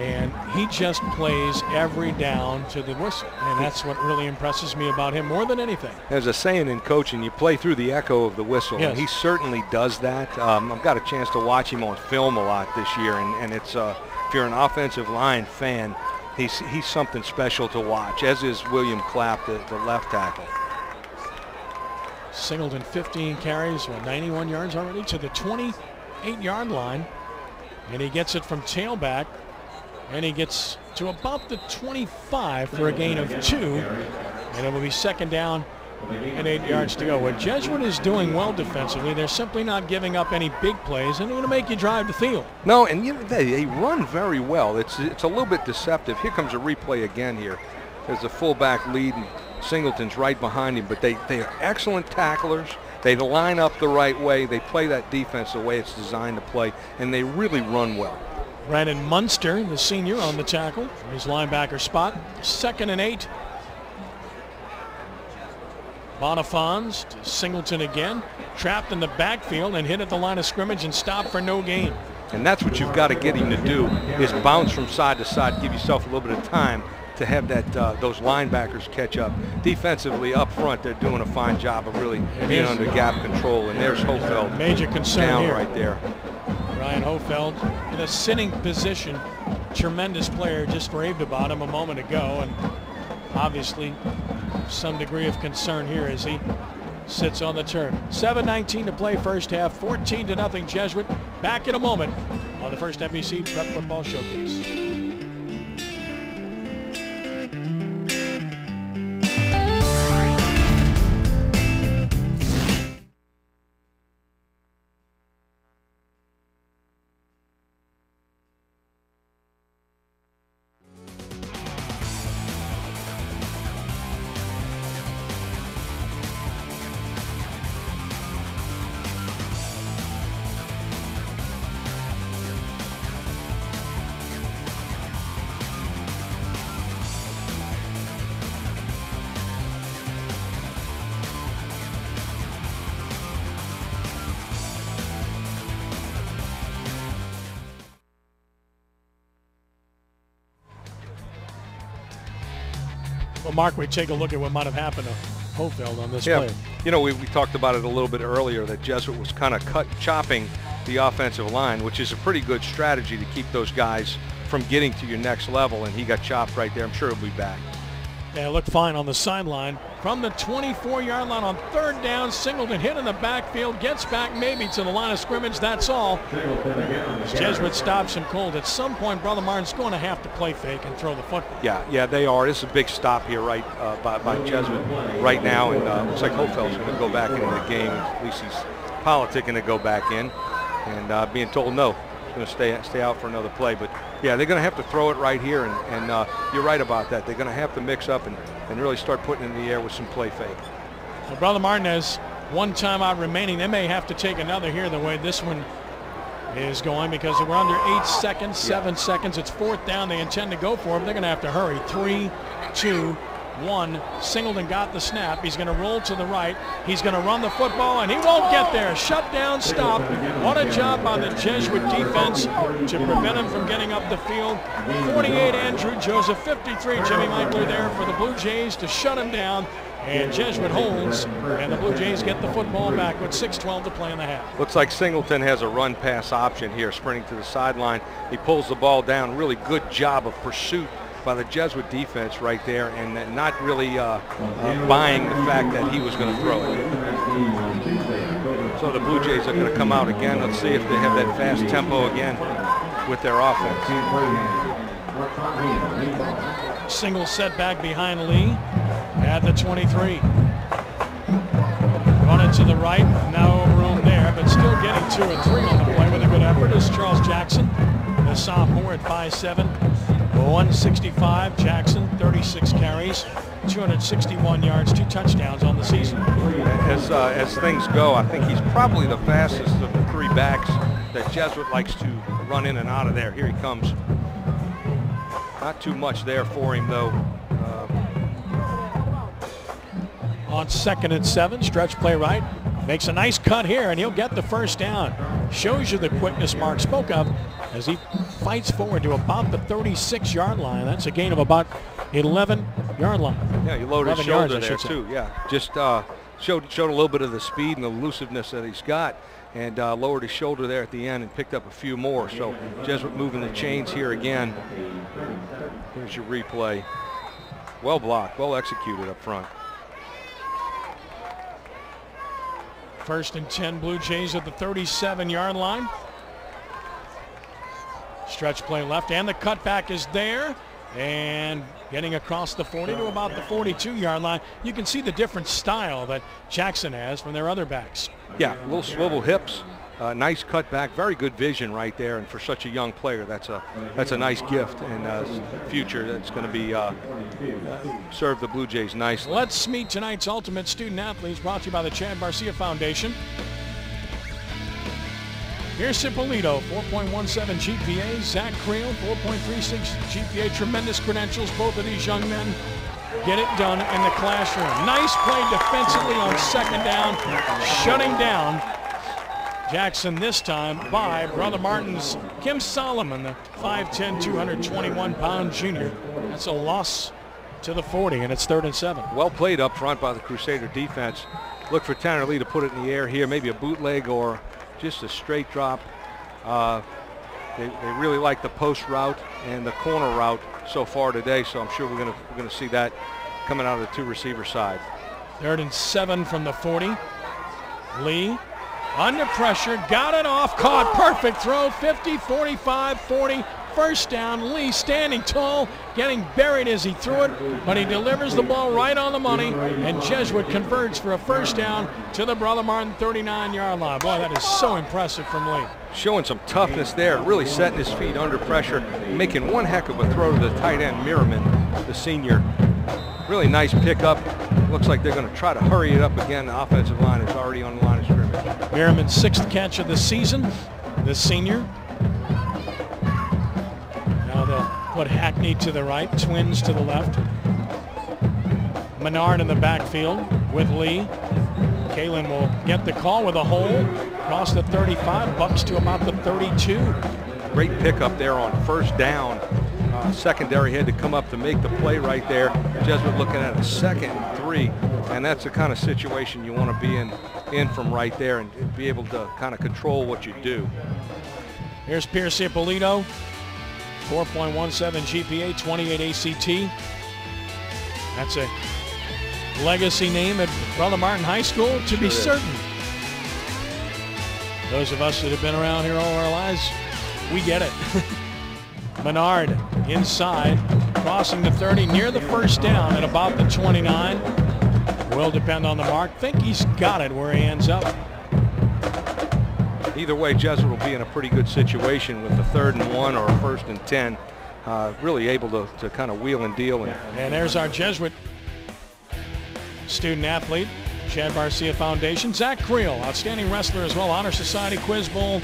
And he just plays every down to the whistle. And that's what really impresses me about him more than anything. There's a saying in coaching, you play through the echo of the whistle. Yes. And he certainly does that. I've got a chance to watch him on film a lot this year. And it's, if you're an offensive line fan, he's something special to watch, as is William Clapp, the left tackle. Singleton 15 carries, 91 yards already to the 28-yard line. And he gets it from tailback. And he gets to about the 25 for a gain of 2. And it will be second down and 8 yards to go. What Jesuit is doing well defensively, they're simply not giving up any big plays, and they're going to make you drive the field. No, and they run very well. It's a little bit deceptive. Here comes a replay again here. There's a fullback lead, and Singleton's right behind him, but they are excellent tacklers. They line up the right way. They play that defense the way it's designed to play, and they really run well. Brandon Munster, the senior, on the tackle, his linebacker spot. 2nd and 8. Bonifons to Singleton again, trapped in the backfield and hit at the line of scrimmage and stopped for no gain. And that's what you've got to get him to do, is bounce from side to side, give yourself a little bit of time to have that those linebackers catch up. Defensively up front, they're doing a fine job of really being under gap control. And there's Hofeld, major concern down here. Right there. Ryan Hofeld in a sitting position. Tremendous player, just raved about him a moment ago, and obviously some degree of concern here as he sits on the turf. 7:19 to play first half, 14-0 Jesuit. Back in a moment on the first NBC Prep Football Showcase. Well, Mark, we take a look at what might have happened to Hofeld on this play. You know, we talked about it a little bit earlier, that Jesuit was kind of chopping the offensive line, which is a pretty good strategy to keep those guys from getting to your next level, and he got chopped right there. I'm sure he'll be back. Yeah, looked fine on the sideline. From the 24-yard line on 3rd down, Singleton hit in the backfield, gets back maybe to the line of scrimmage, that's all. Jesuit stops him cold. At some point, Brother Martin's going to have to play fake and throw the football. Yeah, they are. This is a big stop here by Jesuit right now, and looks like Hofeld's going to go back into the game. At least he's politicking to go back in, and being told no. Going to stay out for another play. But yeah, they're going to have to throw it right here, and you're right about that. They're going to have to mix up and really start putting it in the air with some play fake. Well, Brother Martin has one timeout remaining. They may have to take another here the way this one is going, because we're under 8 seconds, 7 seconds. It's 4th down. They intend to go for it. They're going to have to hurry. 3, 2, 1. Singleton got the snap. He's going to roll to the right. He's going to run the football, and he won't get there. Shut down, stop. What a job by the Jesuit defense to prevent him from getting up the field. 48, Andrew Joseph. 53, Jimmy Michler there for the Blue Jays to shut him down. And Jesuit holds, and the Blue Jays get the football back with 6:12 to play in the half. Looks like Singleton has a run-pass option here, sprinting to the sideline. He pulls the ball down. Really good job of pursuit by the Jesuit defense right there, and not really buying the fact that he was going to throw it. So the Blue Jays are going to come out again. Let's see if they have that fast tempo again with their offense. Single setback behind Lee at the 23. Run it to the right, no room there, but still getting 2 and 3 on the play with a good effort is Charles Jackson, the sophomore at 5'7". 165. Jackson, 36 carries, 261 yards, 2 touchdowns on the season. As things go, I think he's probably the fastest of the 3 backs that Jesuit likes to run in and out of there. Here he comes. Not too much there for him, though. On 2nd and 7, stretch play right. Makes a nice cut here, and he'll get the first down. Shows you the quickness Mark spoke of as he fights forward to about the 36-yard line. That's a gain of about 11-yard line. Yeah, you lowered his shoulder there say. too. Yeah, just showed a little bit of the speed and the elusiveness that he's got, and lowered his shoulder there at the end and picked up a few more. So Jesuit moving the chains here again. Here's your replay. Well blocked, well executed up front. 1st and 10, Blue Jays at the 37-yard line. Stretch play left, and the cutback is there. And getting across the 40 to about the 42-yard line. You can see the different style that Jackson has from their other backs. Yeah, little swivel hips. Nice cutback, very good vision right there, and for such a young player, that's a nice gift and future that's going to be serve the Blue Jays nicely. Let's meet tonight's Ultimate Student Athletes, brought to you by the Chad Barcia Foundation. Here's Cipolito, 4.17 GPA. Zach Creel, 4.36 GPA. Tremendous credentials. Both of these young men get it done in the classroom. Nice play defensively on 2nd down, shutting down Jackson this time by Brother Martin's Kim Solomon, the 5'10", 221-pound junior. That's a loss to the 40, and it's 3rd and 7. Well played up front by the Crusader defense. Look for Tanner Lee to put it in the air here, maybe a bootleg or just a straight drop. They really like the post route and the corner route so far today, so I'm sure we're gonna see that coming out of the 2 receiver side. 3rd and 7 from the 40. Lee under pressure, got it off, caught, perfect throw, 50, 45, 40, 1st down. Lee standing tall, getting buried as he threw it, but he delivers the ball right on the money, and Jesuit converts for a 1st down to the Brother Martin 39-yard line. Boy, that is so impressive from Lee. Showing some toughness there, really setting his feet under pressure, making one heck of a throw to the tight end, Merriman, the senior. Really nice pickup. Looks like they're going to try to hurry it up again. The offensive line is already on the line of scrimmage. Merriman's 6th catch of the season, the senior. Now they'll put Hackney to the right, Twins to the left. Menard in the backfield with Lee. Kalen will get the call with a hole. Across the 35, bucks to about the 32. Great pickup there on 1st down. Secondary had to come up to make the play right there. Jesuit looking at a 2nd and 3, and that's the kind of situation you want to be in from right there and be able to kind of control what you do. Here's Pierce Cipolito, 4.17 GPA, 28 ACT. That's a legacy name at Brother Martin High School, to be certain. Those of us that have been around here all our lives, we get it. Menard inside, crossing the 30, near the 1st down at about the 29. Will depend on the mark. Think he's got it where he ends up. Either way, Jesuit will be in a pretty good situation with the 3rd and 1 or a 1st and 10. Really able to kind of wheel and deal. And there's our Jesuit student athlete, Chad Barcia Foundation, Zach Creel, outstanding wrestler as well, Honor Society Quiz Bowl.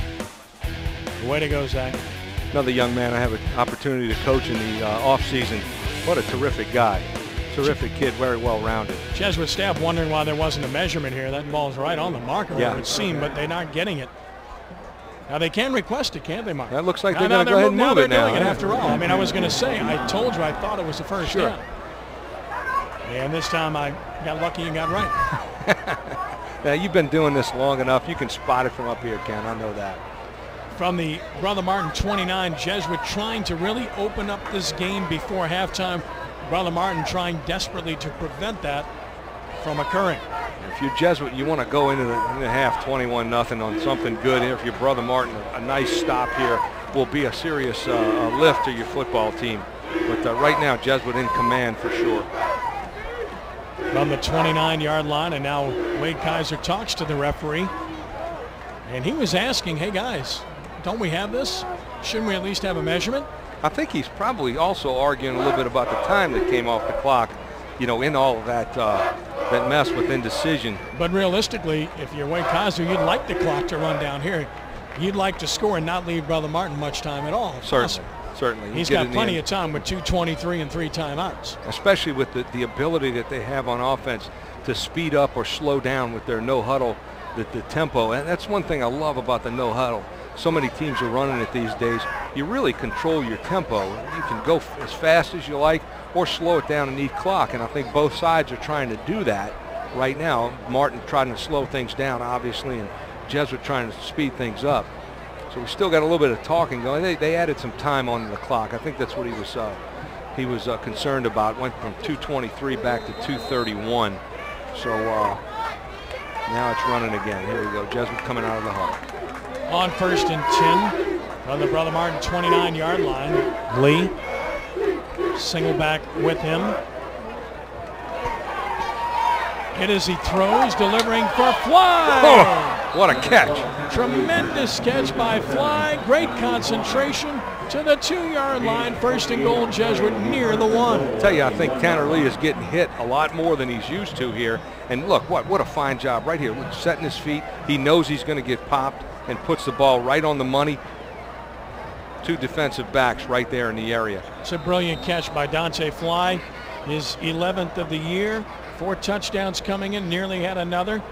Way to go, Zach. Another young man I have an opportunity to coach in the off-season. What a terrific guy. Terrific kid, very well-rounded. Jesuit staff wondering why there wasn't a measurement here. That ball's right on the marker, it would seem, but they're not getting it. Now they can request it, can't they, Mark? That looks like they're going to go ahead and move it now. They're doing it after all. I mean, I was going to say, I told you I thought it was the 1st down. And this time I got lucky and got right. Now, you've been doing this long enough. You can spot it from up here, Ken. I know that. From the Brother Martin 29, Jesuit trying to really open up this game before halftime. Brother Martin trying desperately to prevent that from occurring. If you're Jesuit, you want to go into the half 21-0 on something good. If you're Brother Martin, a nice stop here will be a serious lift to your football team. But right now, Jesuit in command for sure. From the 29-yard line, and now Wade Kaiser talks to the referee. And he was asking, hey guys, don't we have this? Shouldn't we at least have a measurement? I think he's probably also arguing a little bit about the time that came off the clock, you know, in all of that that mess with indecision. But realistically, if you're Wade Kaiser, you'd like the clock to run down here. You'd like to score and not leave Brother Martin much time at all. Certainly. He's got plenty of time with 2:23 and 3 timeouts. Especially with the ability that they have on offense to speed up or slow down with their no huddle, the tempo. And that's one thing I love about the no huddle. so many teams are running it these days, you really control your tempo. You can go as fast as you like or slow it down and eat clock, and I think both sides are trying to do that right now. Martin trying to slow things down, obviously, and Jesuit trying to speed things up. So we still got a little bit of talking going. They added some time on the clock. I think that's what he was concerned about. Went from 2:23 back to 2:31. So now it's running again. Here we go. Jesuit coming out of the huddle. On 1st and 10 on the Brother Martin 29-yard line. Lee, single back with him. It is he throws, delivering for Fly. Oh, what a catch. Tremendous catch by Fly. Great concentration to the 2-yard line. 1st and goal, Jesuit near the 1. I tell you, I think Tanner Lee is getting hit a lot more than he's used to here. And look, what a fine job right here. Look, setting his feet. He knows he's going to get popped and puts the ball right on the money. 2 defensive backs right there in the area. It's a brilliant catch by Dante Fly. His 11th of the year. 4 touchdowns coming in, nearly had another.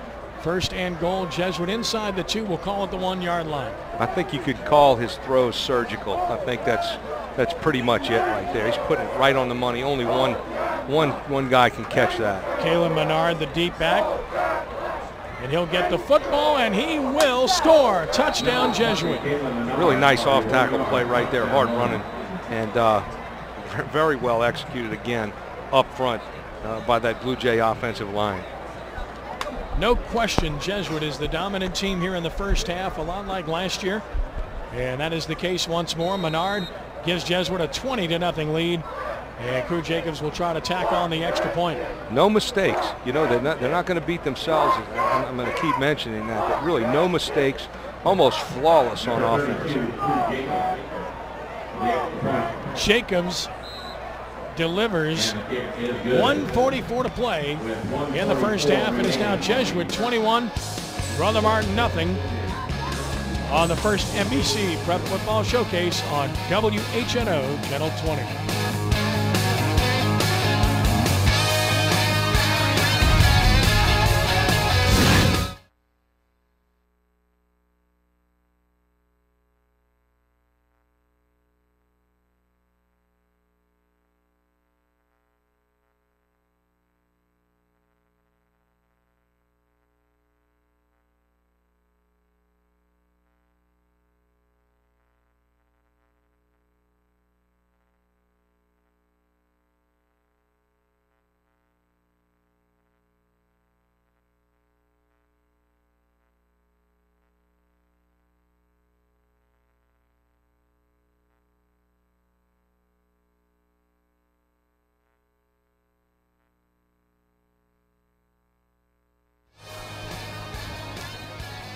1st and goal, Jesuit inside the 2. We'll call it the 1-yard line. I think you could call his throws surgical. I think that's pretty much it right there. He's putting it right on the money. Only one guy can catch that. Kalen Menard, the deep back. And he'll get the football, and he will score. Touchdown, Jesuit. Really nice off-tackle play right there. Hard running. And very well executed again up front by that Blue Jay offensive line. No question, Jesuit is the dominant team here in the first half, a lot like last year. And that is the case once more. Menard gives Jesuit a 20-0 lead. And Crew Jacobs will try to tack on the extra point. No mistakes. You know, they're not going to beat themselves. I'm going to keep mentioning that. But really, no mistakes. Almost flawless on offense. Jacobs delivers. 1:44 to play in the first half. It is now Jesuit 21, Brother Martin nothing on the first NBC Prep Football Showcase on WHNO Channel 20.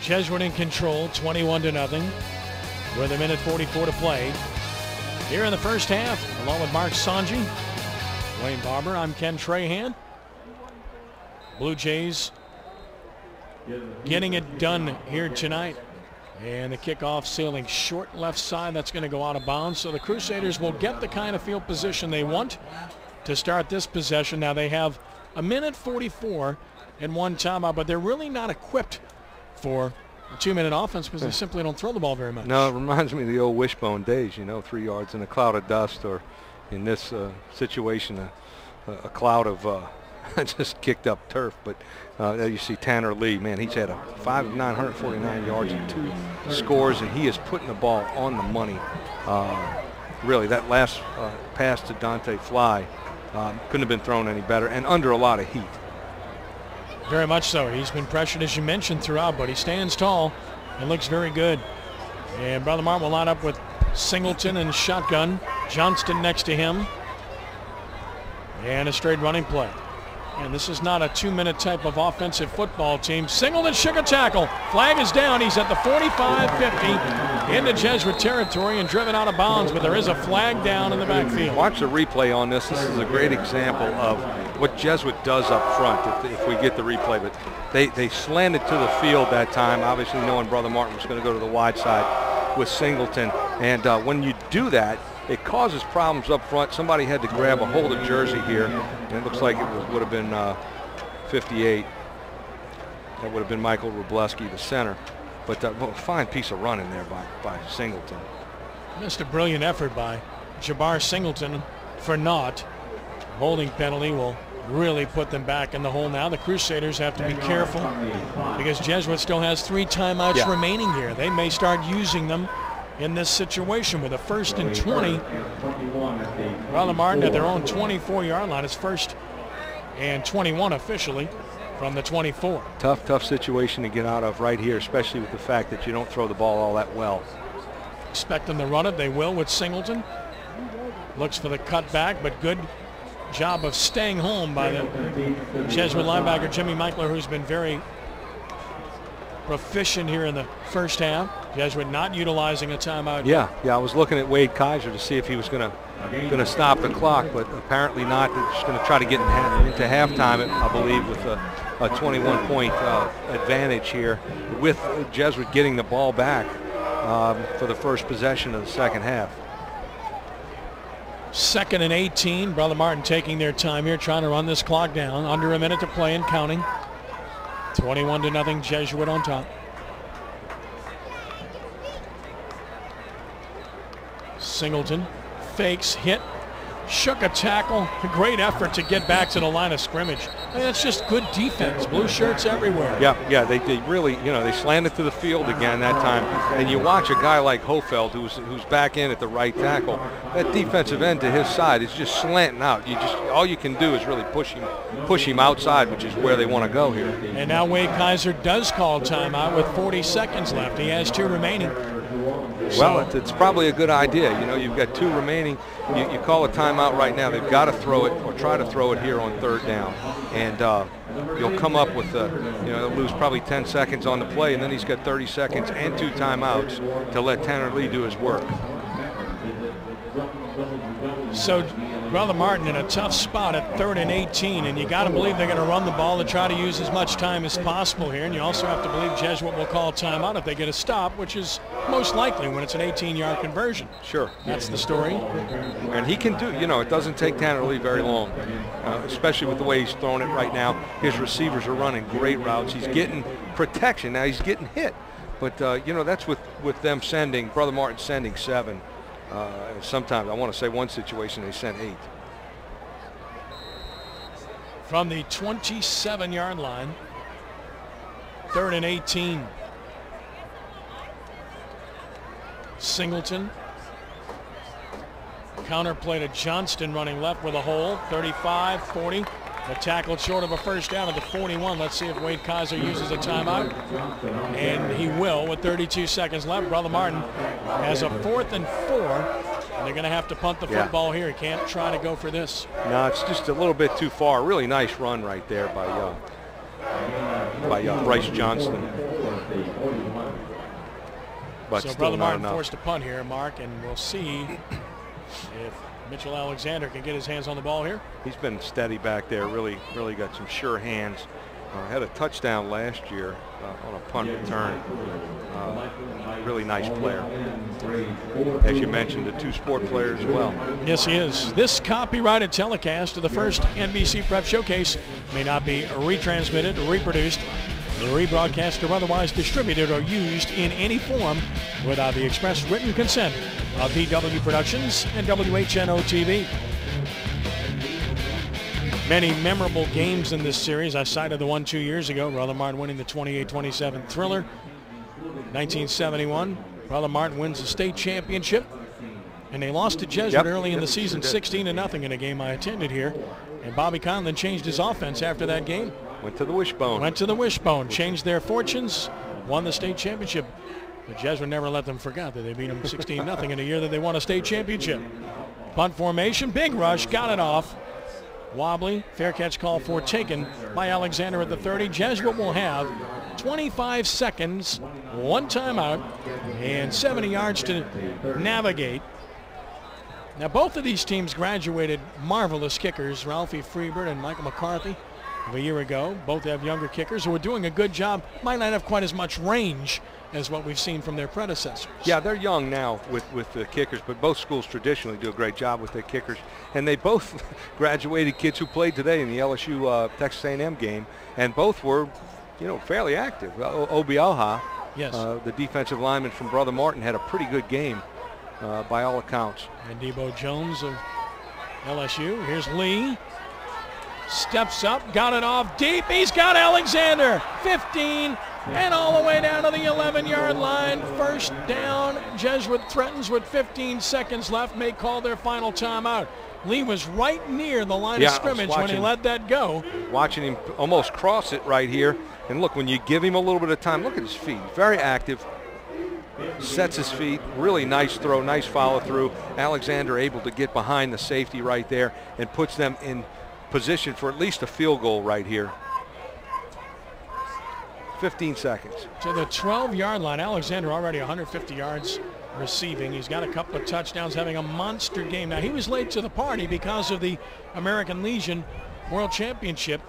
Jesuit in control, 21-0, with 1:44 to play. Here in the first half, along with Mark Sanji, Wayne Barber, I'm Ken Trahan. Blue Jays getting it done here tonight. And the kickoff sailing short left side, that's going to go out of bounds. So the Crusaders will get the kind of field position they want to start this possession. Now they have 1:44 and 1 timeout, but they're really not equipped for a 2-minute offense because they simply don't throw the ball very much. No, it reminds me of the old Wishbone days, you know, 3 yards in a cloud of dust, or in this situation, a cloud of just kicked up turf. But there you see Tanner Lee, man, he's had 949 yards and 2 scores, and he is putting the ball on the money. Really, that last pass to Dante Fly couldn't have been thrown any better, and under a lot of heat. Very much so. He's been pressured, as you mentioned, throughout, but he stands tall and looks very good. And Brother Martin will line up with Singleton and shotgun. Johnston next to him. And a straight running play. And this is not a 2-minute type of offensive football team. Singleton shook a tackle. Flag is down. He's at the 45-50 into Jesuit territory and driven out of bounds, but there is a flag down in the backfield. Watch the replay on this. This is a great example of what Jesuit does up front if we get the replay. But they slanted to the field that time, obviously knowing Brother Martin was going to go to the wide side with Singleton. And when you do that, it causes problems up front. Somebody had to grab a hold of jersey here, and it looks like it would have been 58. That would have been Michael Wroblewski, the center. But well, fine piece of running there by Singleton. Just a brilliant effort by Jabbar Singleton for naught. Holding penalty will really put them back in the hole now. The Crusaders have to be careful because Jesuit still has 3 timeouts remaining here. They may start using them in this situation with a 1st and 20. Brother Martin at their own 24-yard line. It's 1st and 21 officially from the 24. Tough situation to get out of right here, especially with the fact that you don't throw the ball all that well. Expect them to run it. They will with Singleton. Looks for the cutback, but good job of staying home by the Jesuit linebacker Jimmy Michler, who's been very proficient here in the first half. Jesuit not utilizing a timeout. Yeah, I was looking at Wade Kaiser to see if he was going to stop the clock, but apparently not. They're just going to try to get into halftime, I believe, with a 21-point advantage here, with Jesuit getting the ball back for the first possession of the second half. 2nd and 18. Brother Martin taking their time here, trying to run this clock down. Under a minute to play and counting. 21-0 Jesuit on top. Singleton fakes, hit, shook a tackle. A great effort to get back to the line of scrimmage. I mean, that's just good defense. Blue shirts everywhere. Yeah, they really, they slanted to the field again that time. And you watch a guy like Hofeld, who's back in at the right tackle. That defensive end to his side is just slanting out. All you can do is really push him outside, which is where they want to go here. And now Wade Kaiser does call timeout with 40 seconds left. He has 2 remaining. Well, it's probably a good idea. You've got 2 remaining. You call a timeout right now. They've got to throw it or try to throw it here on 3rd down. And you'll come up with, they'll lose probably 10 seconds on the play, and then he's got 30 seconds and 2 timeouts to let Tanner Lee do his work. So Brother Martin in a tough spot at 3rd and 18, and you got to believe they're going to run the ball to try to use as much time as possible here. And you also have to believe Jesuit will call timeout if they get a stop, which is most likely when it's an 18-yard conversion. Sure. That's the story. And he can do, it doesn't take Tanner Lee very long, especially with the way he's throwing it right now. His receivers are running great routes. He's getting protection. Now he's getting hit. But, that's with them Brother Martin sending 7. Sometimes, I want to say one situation, they sent 8. From the 27-yard line, 3rd and 18. Singleton. Counter play to Johnston running left with a hole. 35, 40. The tackle short of a first down at the 41. Let's see if Wade Kaiser uses a timeout. And he will with 32 seconds left. Brother Martin has a 4th and 4. And they're going to have to punt the football here. He can't try to go for this. No, it's just a little bit too far. Really nice run right there by Bryce Johnston. But so Brother Martin forced to punt here, Mark, and we'll see if Mitchell Alexander can get his hands on the ball here. He's been steady back there, really got some sure hands. Had a touchdown last year on a punt return. Really nice player. As you mentioned, a 2-sport player as well. Yes, he is. This copyrighted telecast of the first NBC Prep Showcase may not be retransmitted, reproduced, rebroadcast, or otherwise distributed or used in any form without the express written consent of DW Productions and WHNO TV. Many memorable games in this series. I cited the one 2 years ago, Brother Martin winning the 28-27 thriller. 1971, Brother Martin wins the state championship, and they lost to Jesuit early in the season, 16-0 in a game I attended here. And Bobby Conlon changed his offense after that game. Went to the wishbone. Changed their fortunes, won the state championship. The Jesuit never let them forget that they beat them 16-0 in a year that they won a state championship. Punt formation, big rush, got it off. Wobbly, fair catch call for taken by Alexander at the 30. Jesuit will have 25 seconds, 1 timeout, and 70 yards to navigate. Now both of these teams graduated marvelous kickers, Ralphie Freebird and Michael McCarthy, of a year ago. Both have younger kickers who are doing a good job. Might not have quite as much range as what we've seen from their predecessors. Yeah, they're young now with the kickers, but both schools traditionally do a great job with their kickers. And they both graduated kids who played today in the LSU Texas A&M game, and both were, fairly active. Obiaha Yes. The defensive lineman from Brother Martin had a pretty good game by all accounts. And Debo Jones of LSU. Here's Lee. Steps up, got it off deep. He's got Alexander. 15 and all the way down to the 11-yard line. First down. Jesuit threatens with 15 seconds left. May call their final timeout. Lee was right near the line of scrimmage when he let that go. Watching him almost cross it right here. And look, when you give him a little bit of time, look at his feet. Very active. Sets his feet. Really nice throw, nice follow through. Alexander able to get behind the safety right there and puts them in position for at least a field goal right here. 15 seconds. To the 12-yard line. Alexander already 150 yards receiving. He's got a couple of touchdowns, having a monster game. Now, he was late to the party because of the American Legion World Championship,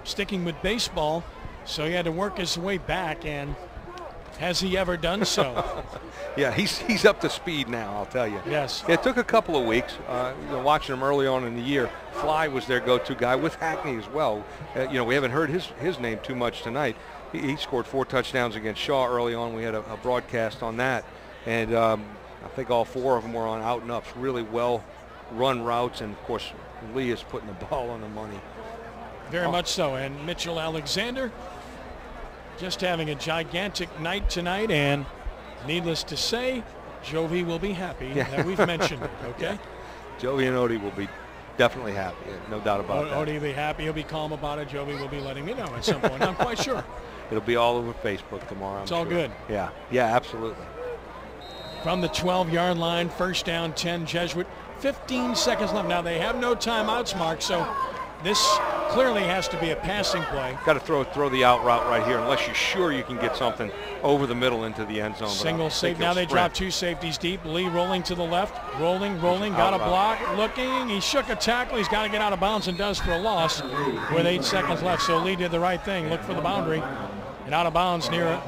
sticking with baseball, so he had to work his way back, and has he ever done so? Yeah, he's up to speed now, I'll tell you. Yes. It took a couple of weeks. Watching him early on in the year, Fly was their go-to guy with Hackney as well. We haven't heard his name too much tonight. He scored 4 touchdowns against Shaw early on. We had a broadcast on that. And I think all 4 of them were on out and ups, really well run routes. And of course, Lee is putting the ball on the money. Very much so. And Mitchell Alexander just having a gigantic night tonight. And needless to say, Jovi will be happy that we've mentioned it, okay? Jovi and Odie will be definitely happy, no doubt about that. Odie will be happy. He'll be calm about it. Jovi will be letting me know at some point. I'm quite sure. It'll be all over Facebook tomorrow. It's all good. Yeah, absolutely. From the 12-yard line, first down, 10 Jesuit, 15 seconds left. Now, they have no timeouts, Mark, so this clearly has to be a passing play. Got to throw the out route right here, unless you're sure you can get something over the middle into the end zone. Single safety. Now they drop 2 safeties deep. Lee rolling to the left, rolling, got a block, looking. He shook a tackle. He's got to get out of bounds and does for a loss with 8 seconds left. So Lee did the right thing, looked for the boundary, and out of bounds near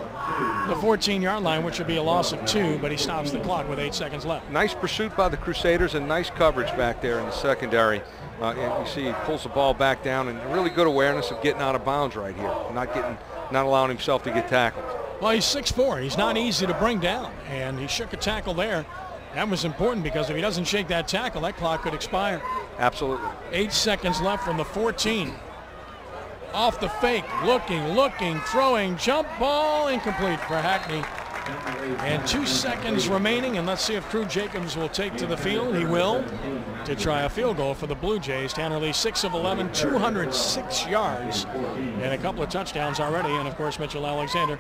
the 14-yard line, which would be a loss of 2, but he stops the clock with 8 seconds left. Nice pursuit by the Crusaders and nice coverage back there in the secondary. And you see he pulls the ball back down, and really good awareness of getting out of bounds right here, not allowing himself to get tackled. Well, he's 6'4". He's not easy to bring down, and he shook a tackle there. That was important because if he doesn't shake that tackle, that clock could expire. Absolutely. 8 seconds left from the 14. Off the fake, looking, throwing, jump ball, incomplete for Hackney. And 2 seconds remaining, and let's see if Crew Jacobs will take to the field. He will, to try a field goal for the Blue Jays. Tanner Lee, 6 of 11, 206 yards, and a couple of touchdowns already. And of course, Mitchell Alexander,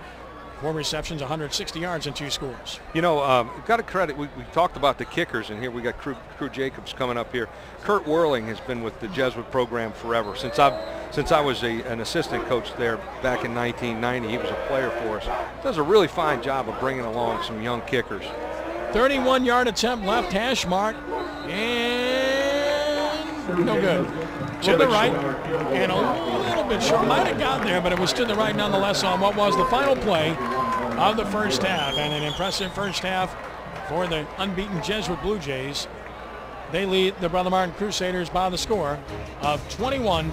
4 receptions, 160 yards, and 2 scores. Got to credit. We talked about the kickers, and here we got Crew Jacobs coming up here. Kurt Whirling has been with the Jesuit program forever. Since I was an assistant coach there back in 1990, he was a player for us. Does a really fine job of bringing along some young kickers. 31-yard attempt left hash mark, and no good. To the right, and a little bit short. Might have got there, but it was to the right nonetheless on what was the final play of the first half. And an impressive first half for the unbeaten Jesuit Blue Jays. They lead the Brother Martin Crusaders by the score of 21-0.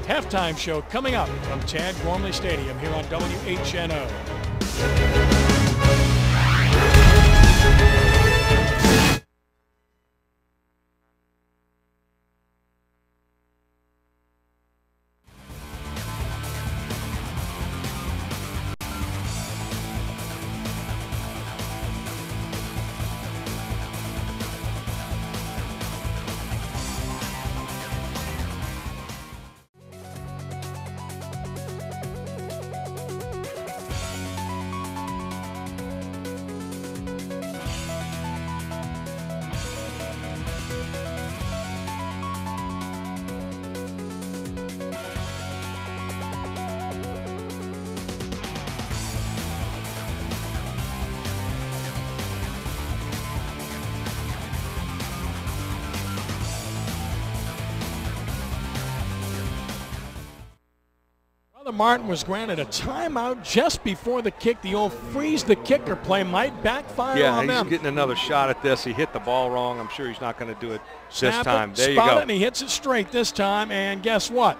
Halftime show coming up from Tad Gormley Stadium here on WHNO. Martin was granted a timeout just before the kick. The old freeze the kicker play might backfire on them. Yeah, he's getting another shot at this. He hit the ball wrong. I'm sure he's not going to do it this time. There you Spot go. it, and he hits it straight this time, and guess what?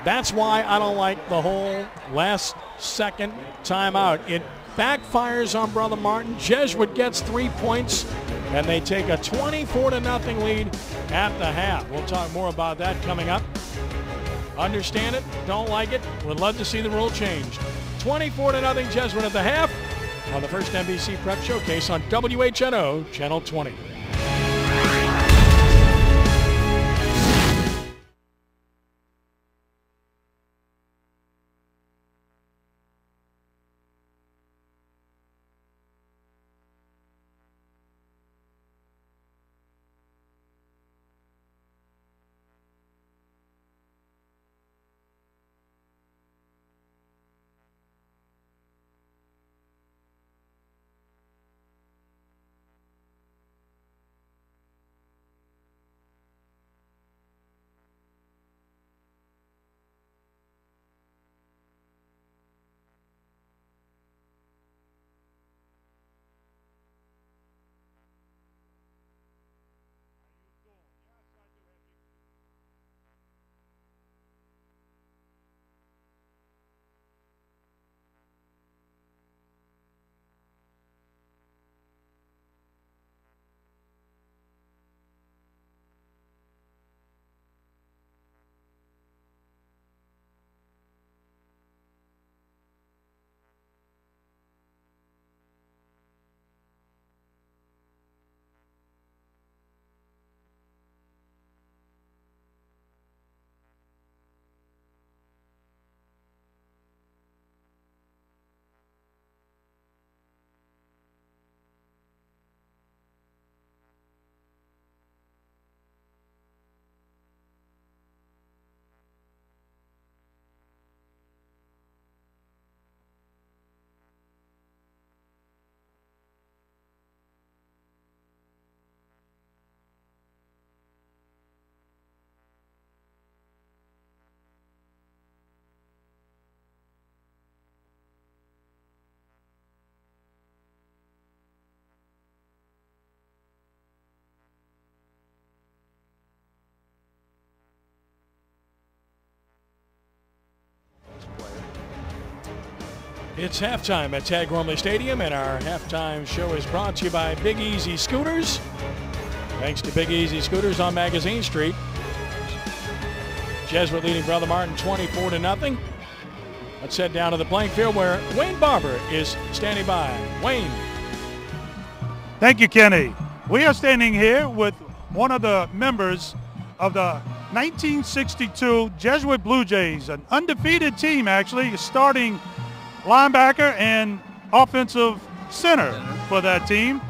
That's why I don't like the whole last second timeout. It backfires on Brother Martin. Jesuit gets 3 points, and they take a 24-0 lead at the half. We'll talk more about that coming up. Understand it, don't like it, would love to see the rule changed. 24-0 Jesuit at the half on the first NBC Prep Showcase on WHNO Channel 20. It's halftime at Tad Gormley Stadium, and our halftime show is brought to you by Big Easy Scooters. Thanks to Big Easy Scooters on Magazine Street. Jesuit leading Brother Martin 24-0. Let's head down to the playing field where Wayne Barber is standing by. Wayne. Thank you, Kenny. We are standing here with one of the members of the 1962 Jesuit Blue Jays, an undefeated team actually, starting linebacker and offensive center for that team.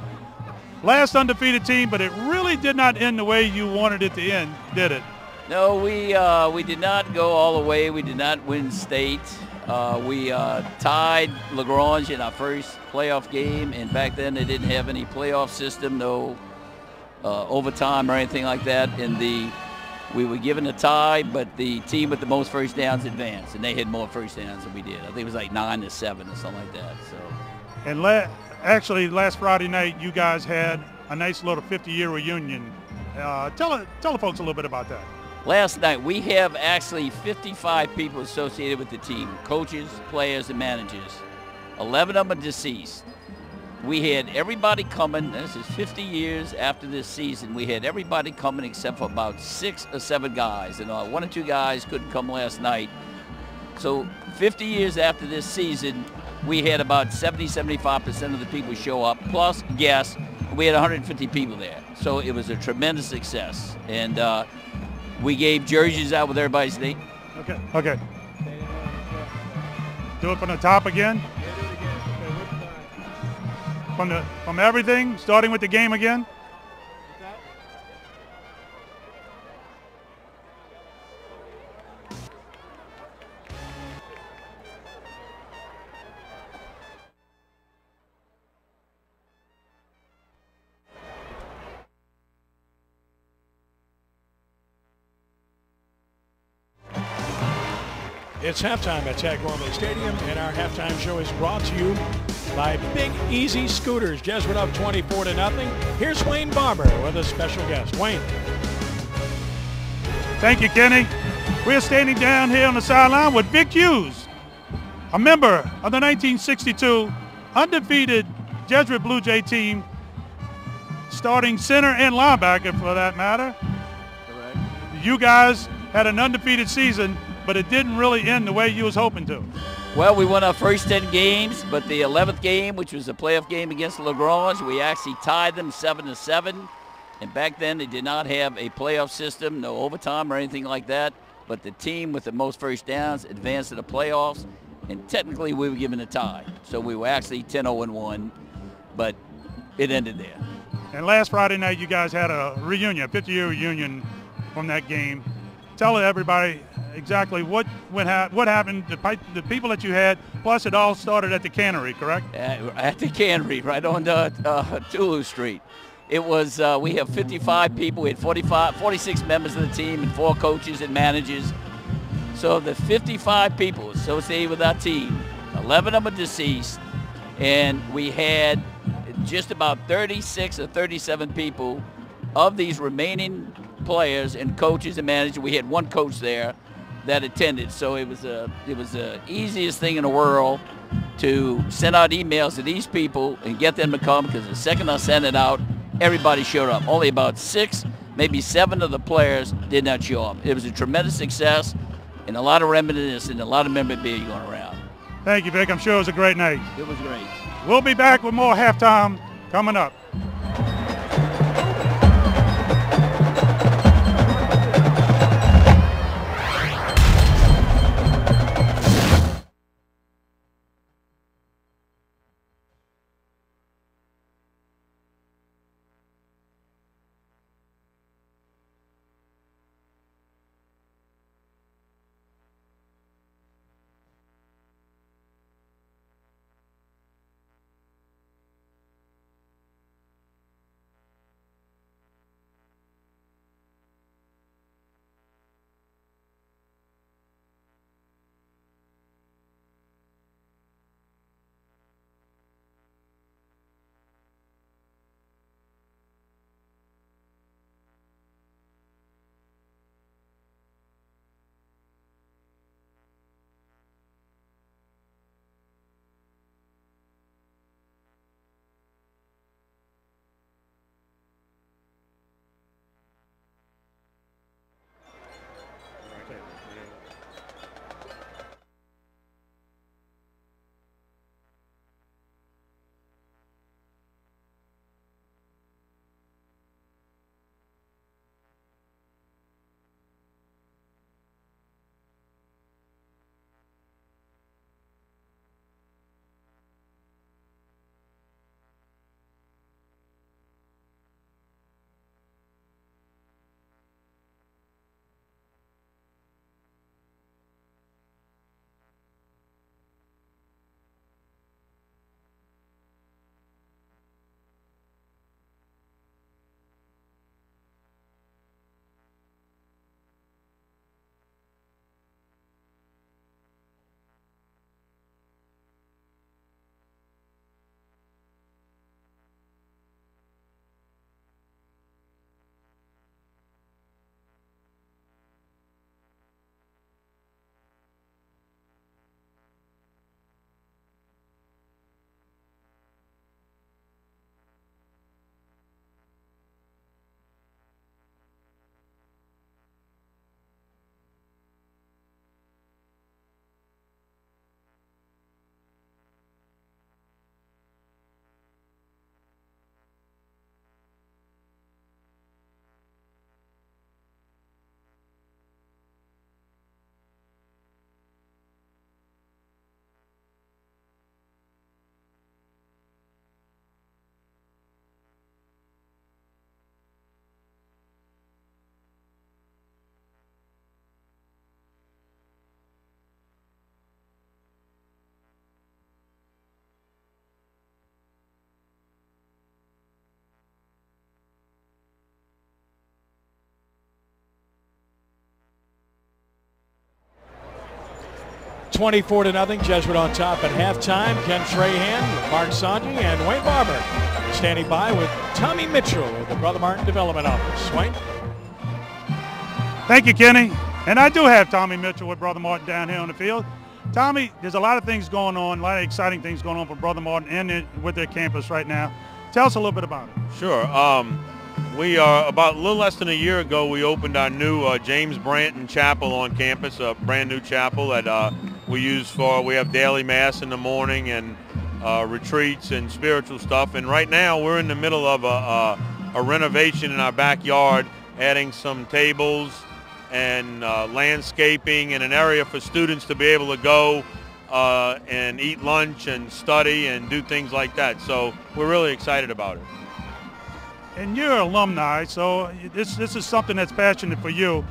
Last undefeated team, but it really did not end the way you wanted it to end, did it? No, we did not go all the way. We did not win state. We tied LaGrange in our first playoff game, and back then they didn't have any playoff system, no overtime or anything like that. And we were given a tie, but the team with the most first downs advanced, and they had more first downs than we did. I think it was like 9-7 or something like that. So. And actually, last Friday night, you guys had a nice little 50-year reunion. Tell the folks a little bit about that. Last night, we have actually 55 people associated with the team, coaches, players, and managers. 11 of them are deceased. We had everybody coming. This is 50 years after this season. We had everybody coming except for about 6 or 7 guys. And 1 or 2 guys couldn't come last night. So 50 years after this season, we had about 70-75% of the people show up, plus guests. We had 150 people there. So it was a tremendous success. And we gave jerseys out with everybody's name. Okay. Do it from the top again. From everything, starting with the game again. It's halftime at Tad Gormley Stadium, and our halftime show is brought to you by Big Easy Scooters. Jesuit up 24-0. Here's Wayne Barber with a special guest. Wayne. Thank you, Kenny. We are standing down here on the sideline with Vic Hughes, a member of the 1962 undefeated Jesuit Blue Jay team, starting center and linebacker for that matter. Correct. You guys had an undefeated season, but it didn't really end the way you was hoping to. Well, we won our first 10 games, but the 11th game, which was a playoff game against LaGrange, we actually tied them 7-7. And back then, they did not have a playoff system, no overtime or anything like that. But the team with the most first downs advanced to the playoffs, and technically we were given a tie. So we were actually 10-0-1, but it ended there. And last Friday night, you guys had a reunion, a 50-year reunion from that game. Tell everybody exactly what happened, the people that you had, plus it all started at the cannery, correct? At the cannery, right on Tulu Street. It was, we have 55 people. We had 46 members of the team and 4 coaches and managers. So the 55 people associated with our team, 11 of them are deceased, and we had just about 36 or 37 people of these remaining players and coaches and managers. We had 1 coach there that attended. So it was the easiest thing in the world to send out emails to these people and get them to come, because the second I sent it out, everybody showed up. Only about 6, maybe 7 of the players did not show up. It was a tremendous success, and a lot of reminiscence and a lot of memorabilia going around. Thank you, Vic. I'm sure it was a great night. It was great. We'll be back with more halftime coming up. 24-0, Jesuit on top at halftime. Ken Trahan, Mark Sanji, and Wayne Barber standing by with Tommy Mitchell of the Brother Martin Development Office. Wayne? Thank you, Kenny. And I do have Tommy Mitchell with Brother Martin down here on the field. Tommy, there's a lot of things going on, a lot of exciting things going on for Brother Martin and with their campus right now. Tell us a little bit about it. Sure. We are about a little less than a year ago, we opened our new James Branton Chapel on campus, a brand new chapel that we have daily mass in the morning and retreats and spiritual stuff. And right now we're in the middle of a renovation in our backyard, adding some tables and landscaping and an area for students to be able to go and eat lunch and study and do things like that. So we're really excited about it. And you're alumni, so this is something that's passionate for you.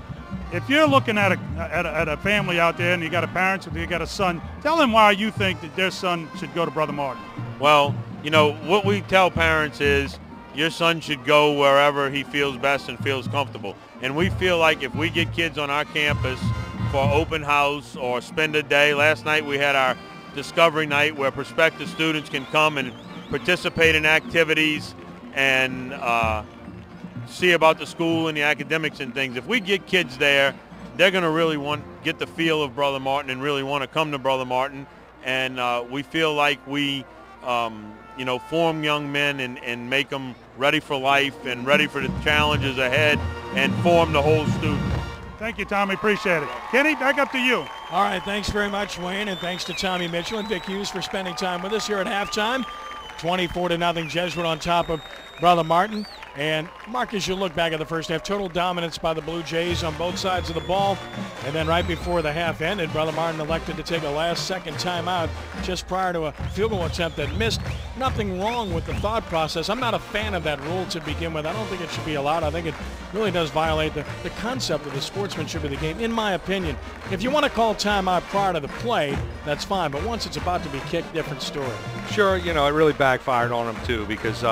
If you're looking at a family out there and you got a parent or you got a son, tell them why you think that their son should go to Brother Martin. Well, you know, what we tell parents is your son should go wherever he feels best and feels comfortable. And we feel like if we get kids on our campus for open house or spend a day, last night we had our Discovery Night where prospective students can come and participate in activities and see about the school and the academics and things. If we get kids there, they're going to really get the feel of Brother Martin and really want to come to Brother Martin. And we feel like we, you know, form young men and make them ready for life and ready for the challenges ahead and form the whole student. Thank you, Tommy. Appreciate it. Kenny, back up to you. All right, thanks very much, Wayne, and thanks to Tommy Mitchell and Vic Hughes for spending time with us here at halftime. 24-0 Jesuit on top of Brother Martin. And Mark, as you look back at the first half, total dominance by the Blue Jays on both sides of the ball. And then right before the half ended, Brother Martin elected to take a last-second timeout just prior to a field goal attempt that missed. Nothing wrong with the thought process. I'm not a fan of that rule to begin with. I don't think it should be allowed. I think it really does violate the concept of the sportsmanship of the game, in my opinion. If you want to call timeout prior to the play, that's fine. But once it's about to be kicked, different story. Sure, you know, it really backfired on them too because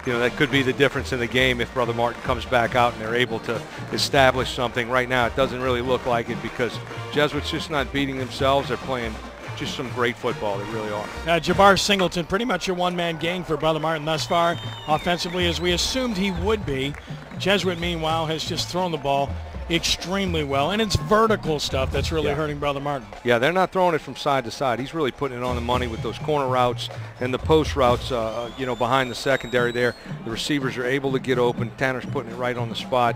you know, that could be the difference in the game if Brother Martin comes back out and they're able to establish something. Right now it doesn't really look like it because Jesuit's just not beating themselves. They're playing just some great football. They really are. Jabbar Singleton, pretty much a one-man gang for Brother Martin thus far, offensively, as we assumed he would be. Jesuit, meanwhile, has just thrown the ball extremely well, and it's vertical stuff that's really hurting Brother Martin. Yeah, they're not throwing it from side to side. He's really putting it on the money with those corner routes and the post routes, you know, behind the secondary there. The receivers are able to get open. Tanner's putting it right on the spot.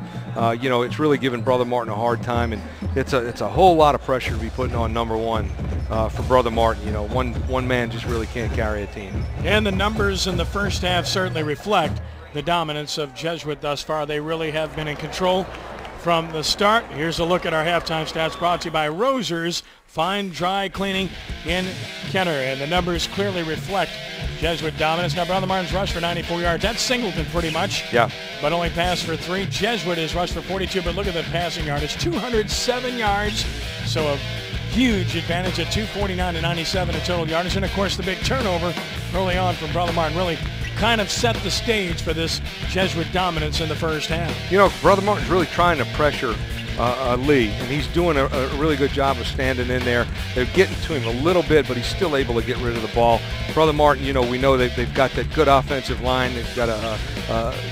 You know, it's really giving Brother Martin a hard time, and it's a whole lot of pressure to be putting on number one for Brother Martin. You know, one man just really can't carry a team. And the numbers in the first half certainly reflect the dominance of Jesuit thus far. They really have been in control from the start. Here's a look at our halftime stats brought to you by Roser's Fine Dry Cleaning in Kenner. And the numbers clearly reflect Jesuit dominance. Now, Brother Martin's rushed for 94 yards. That's Singleton pretty much. Yeah. But only passed for 3. Jesuit is rushed for 42, but look at the passing yardage. 207 yards. So a huge advantage at 249 to 97 in total yardage. And, of course, the big turnover early on from Brother Martin really kind of set the stage for this Jesuit dominance in the first half. You know, Brother Martin's really trying to pressure Lee, and he's doing a really good job of standing in there. They're getting to him a little bit, but he's still able to get rid of the ball. Brother Martin, you know, we know they've got that good offensive line. They've got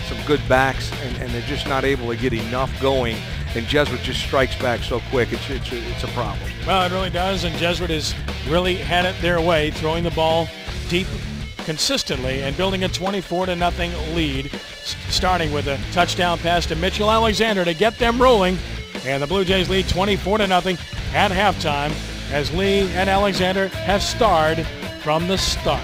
some good backs, and they're just not able to get enough going. And Jesuit just strikes back so quick. It's a problem. Well, it really does, and Jesuit has really had it their way, throwing the ball deep consistently and building a 24-0 lead, starting with a touchdown pass to Mitchell Alexander to get them rolling. And the Blue Jays lead 24-0 at halftime as Lee and Alexander have starred from the start.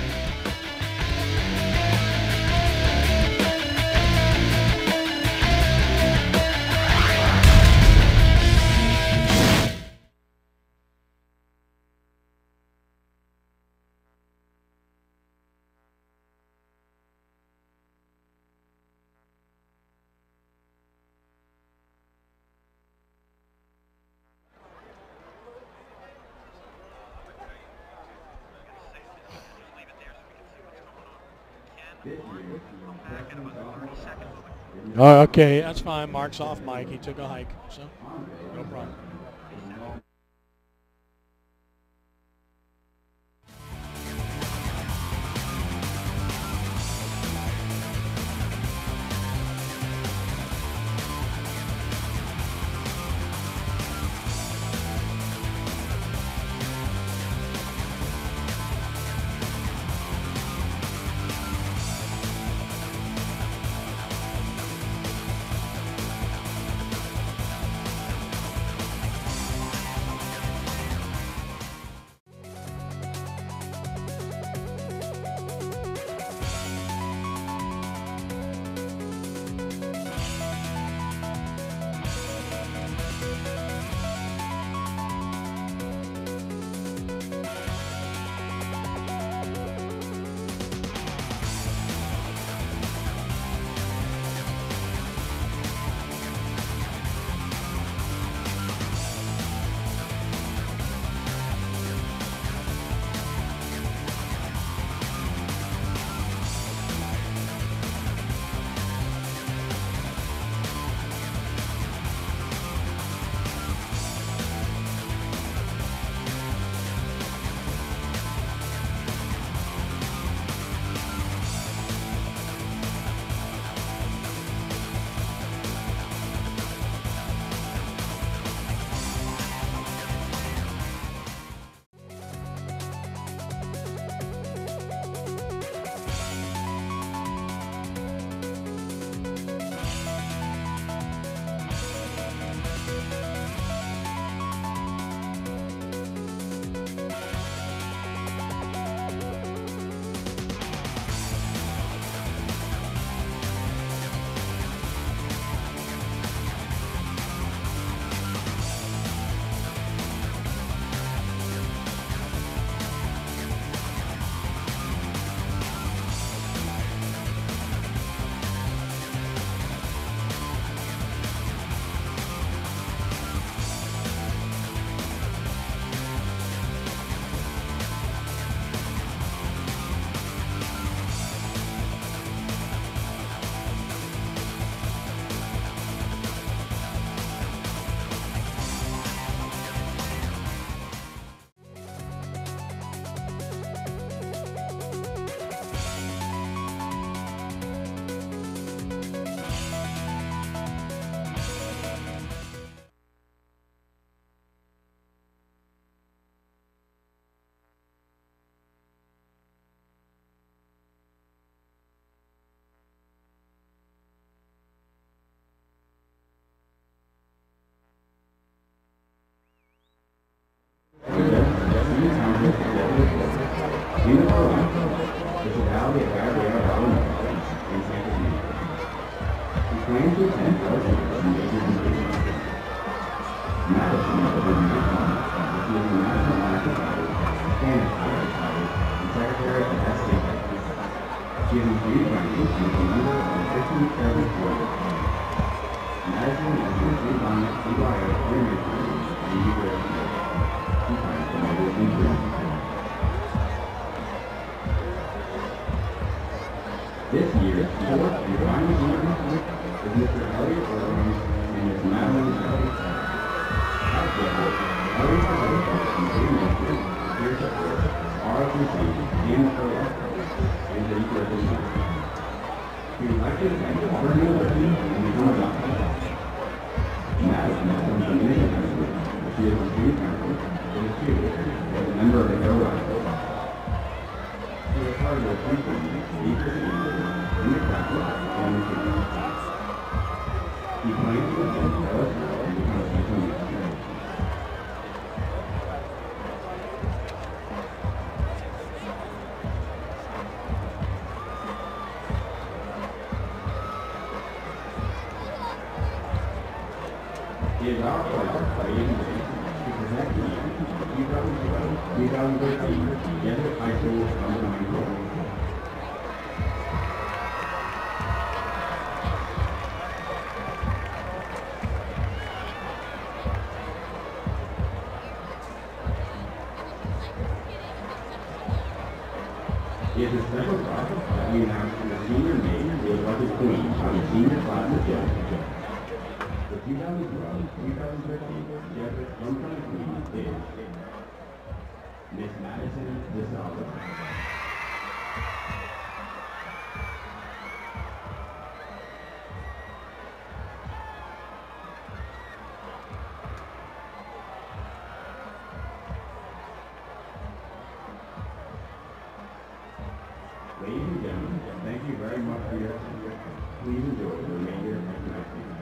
Oh, okay, that's fine. Mark's off mic. He took a hike, so no problem. He is engaged by and is a member of the Jesuit Service Board. Madison is a St. Bonnet, CYO, Freemasonry, and University. He finds the members in prison. This year's fourth and final senior is Mr. Elliot Orleans and Ms. Madeline Elliott. Elliot Orleans from Freemasonry, peer support, ROTC, and Pro-Esco, and the Equalization. We would like to thank Auburn University and become a doctor. Madison is from Dominican High School. She is a student council, and a student, as a member of the Carolina. She was part of the frequent speakers and in the practice and the team. He plans to attend LSU and become a special needs teacher. It is our pleasure, ladies and gentlemen, to present to you the 2012-2013 Jesuit High School Homecoming Program. It is a special process that we announce the senior name will elected queen on the senior class of Jesuit. The 2012-2013 Jesuit Homecoming Queen is Miss Madison DeSalvo. Ladies and gentlemen, thank you very much for your attention. Please enjoy the remainder of tonight's meeting.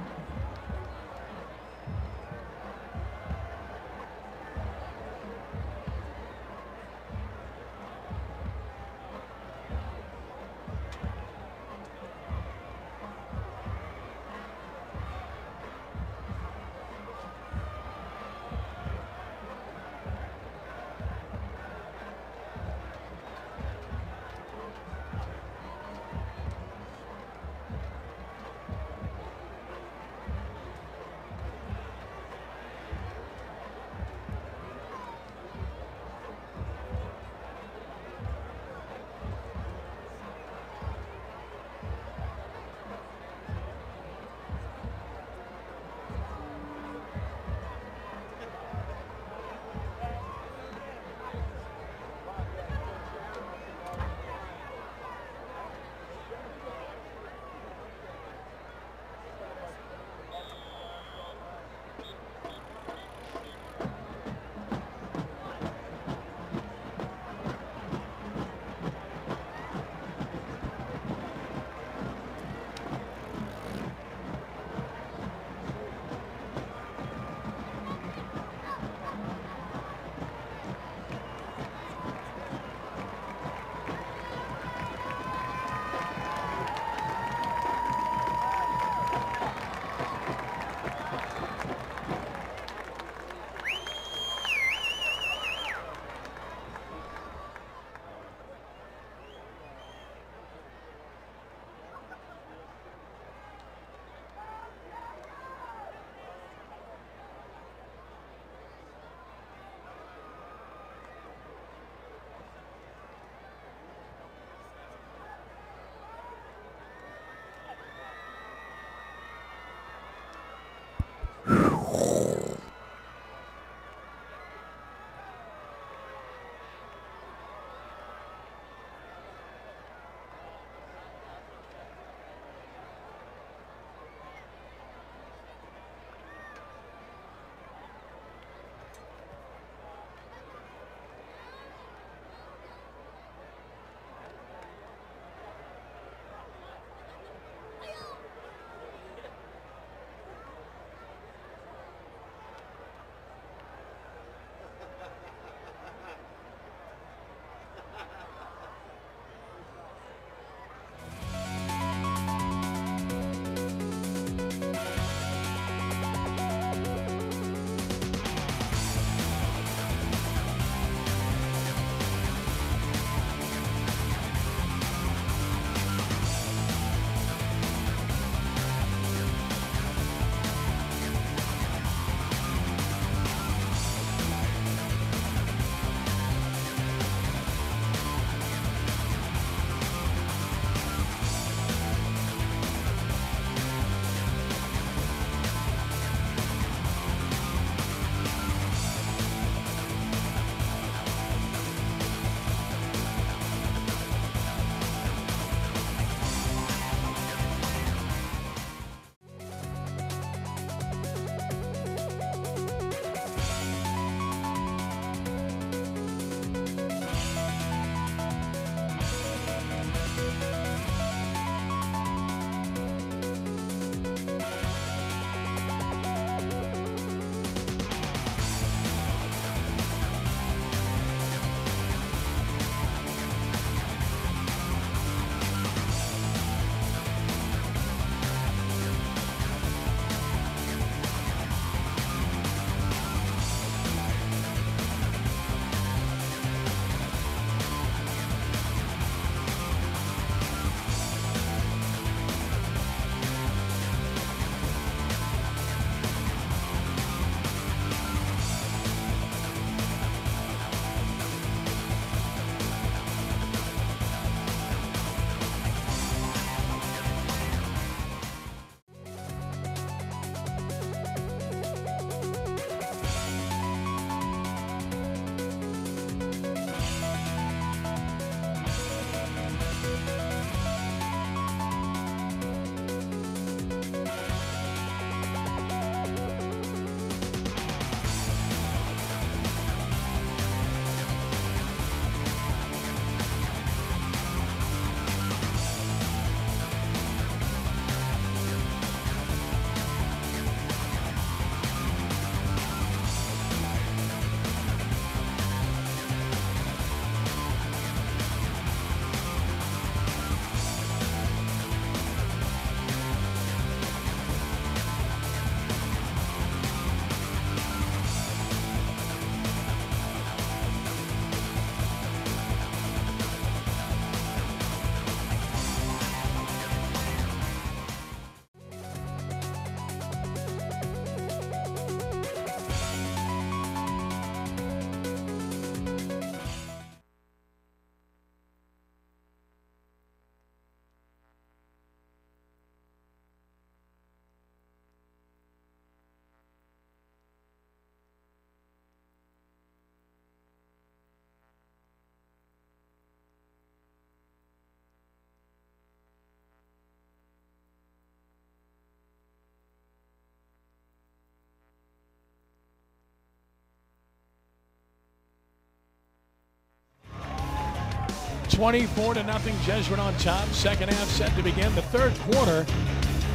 24-0, Jesuit on top. Second half set to begin. The third quarter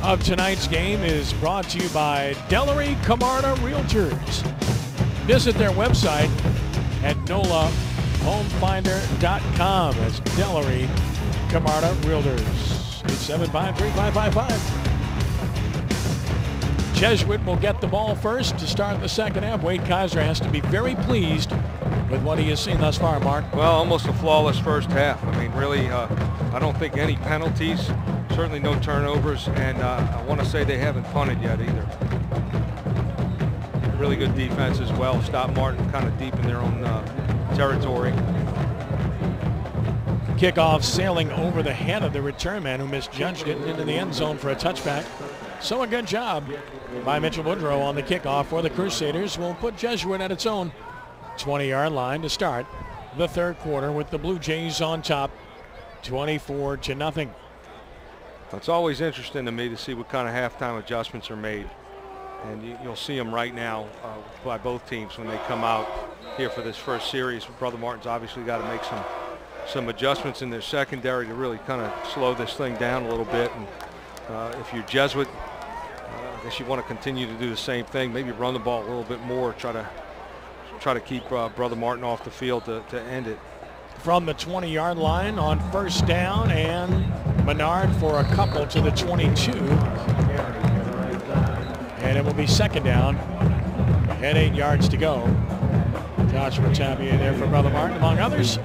of tonight's game is brought to you by Delary Camarda Realtors. Visit their website at nolahomefinder.com. That's Delary Camarda Realtors. 875-3555. Jesuit will get the ball first to start the second half. Wade Kaiser has to be very pleased with what he has seen thus far, Mark. Well, almost a flawless first half. I mean, really, I don't think any penalties, certainly no turnovers, and I want to say they haven't punted yet either. Really good defense as well. Stop Martin kind of deep in their own territory. Kickoff sailing over the head of the return man who misjudged it into the end zone for a touchback. So a good job by Mitchell Woodrow on the kickoff for the Crusaders. Will put Jesuit at its own 20-yard line to start the third quarter with the Blue Jays on top, 24-0. It's always interesting to me to see what kind of halftime adjustments are made. And you'll see them right now by both teams when they come out here for this first series. Brother Martin's obviously got to make some adjustments in their secondary to really kind of slow this thing down a little bit. And if you're Jesuit, I guess you want to continue to do the same thing. Maybe run the ball a little bit more. Try to keep Brother Martin off the field to end it. From the 20-yard line on first down, and Menard for a couple to the 22. And it will be second down and 8 yards to go. Joshua Tabier there for Brother Martin, among others.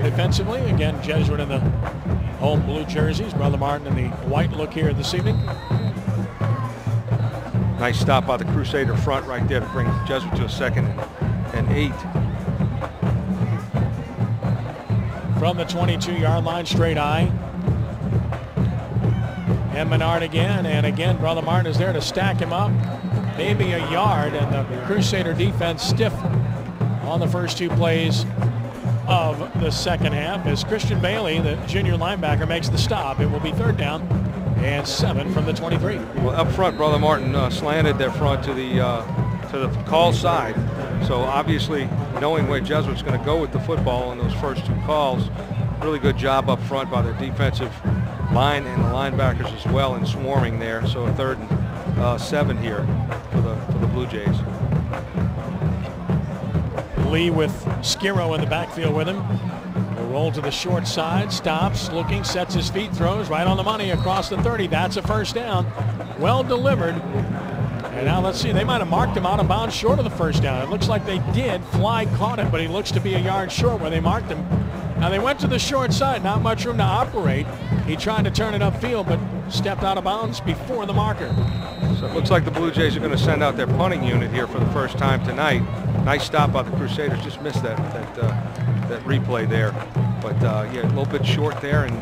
Defensively, again, Jesuit in the home blue jerseys. Brother Martin in the white look here this evening. Nice stop by the Crusader front right there to bring Jesuit to a 2nd and 8. From the 22-yard line, straight eye. And Menard again, and again, Brother Martin is there to stack him up. Maybe a yard, and the Crusader defense stiff on the first 2 plays of the second half as Christian Bailey, the junior linebacker, makes the stop. It will be third down and 7 from the 23. Well, up front, Brother Martin slanted their front to the call side. So obviously, knowing where Jesuit's going to go with the football on those first 2 calls, really good job up front by their defensive line and the linebackers as well in swarming there. So a 3rd and 7 here for the Blue Jays. Lee with Skiro in the backfield with him. A roll to the short side, stops, looking, sets his feet, throws right on the money across the 30. That's a first down. Well delivered. And now let's see, they might have marked him out of bounds short of the first down. It looks like they did. Fly caught it, but he looks to be a yard short where they marked him. Now they went to the short side, not much room to operate. He tried to turn it upfield, but stepped out of bounds before the marker. So it looks like the Blue Jays are going to send out their punting unit here for the first time tonight. Nice stop by the Crusaders. Just missed that replay there. But yeah, a little bit short there, and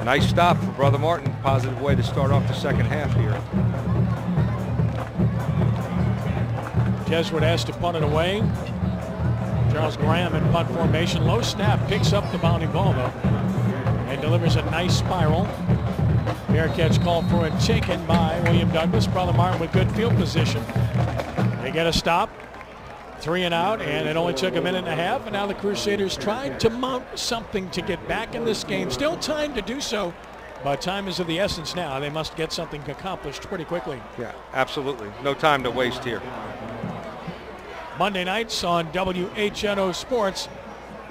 nice stop for Brother Martin. Positive way to start off the second half here. Jesuit has to punt it away. Charles Graham in punt formation. Low snap, picks up the bounding ball though, and delivers a nice spiral. Fair catch called for and taken by William Douglas. Brother Martin with good field position. They get a stop. 3 and out, and it only took a minute and a half, and now the Crusaders tried to mount something to get back in this game. Still time to do so, but time is of the essence now. They must get something accomplished pretty quickly. Yeah, absolutely. No time to waste here. Monday nights on WHNO Sports.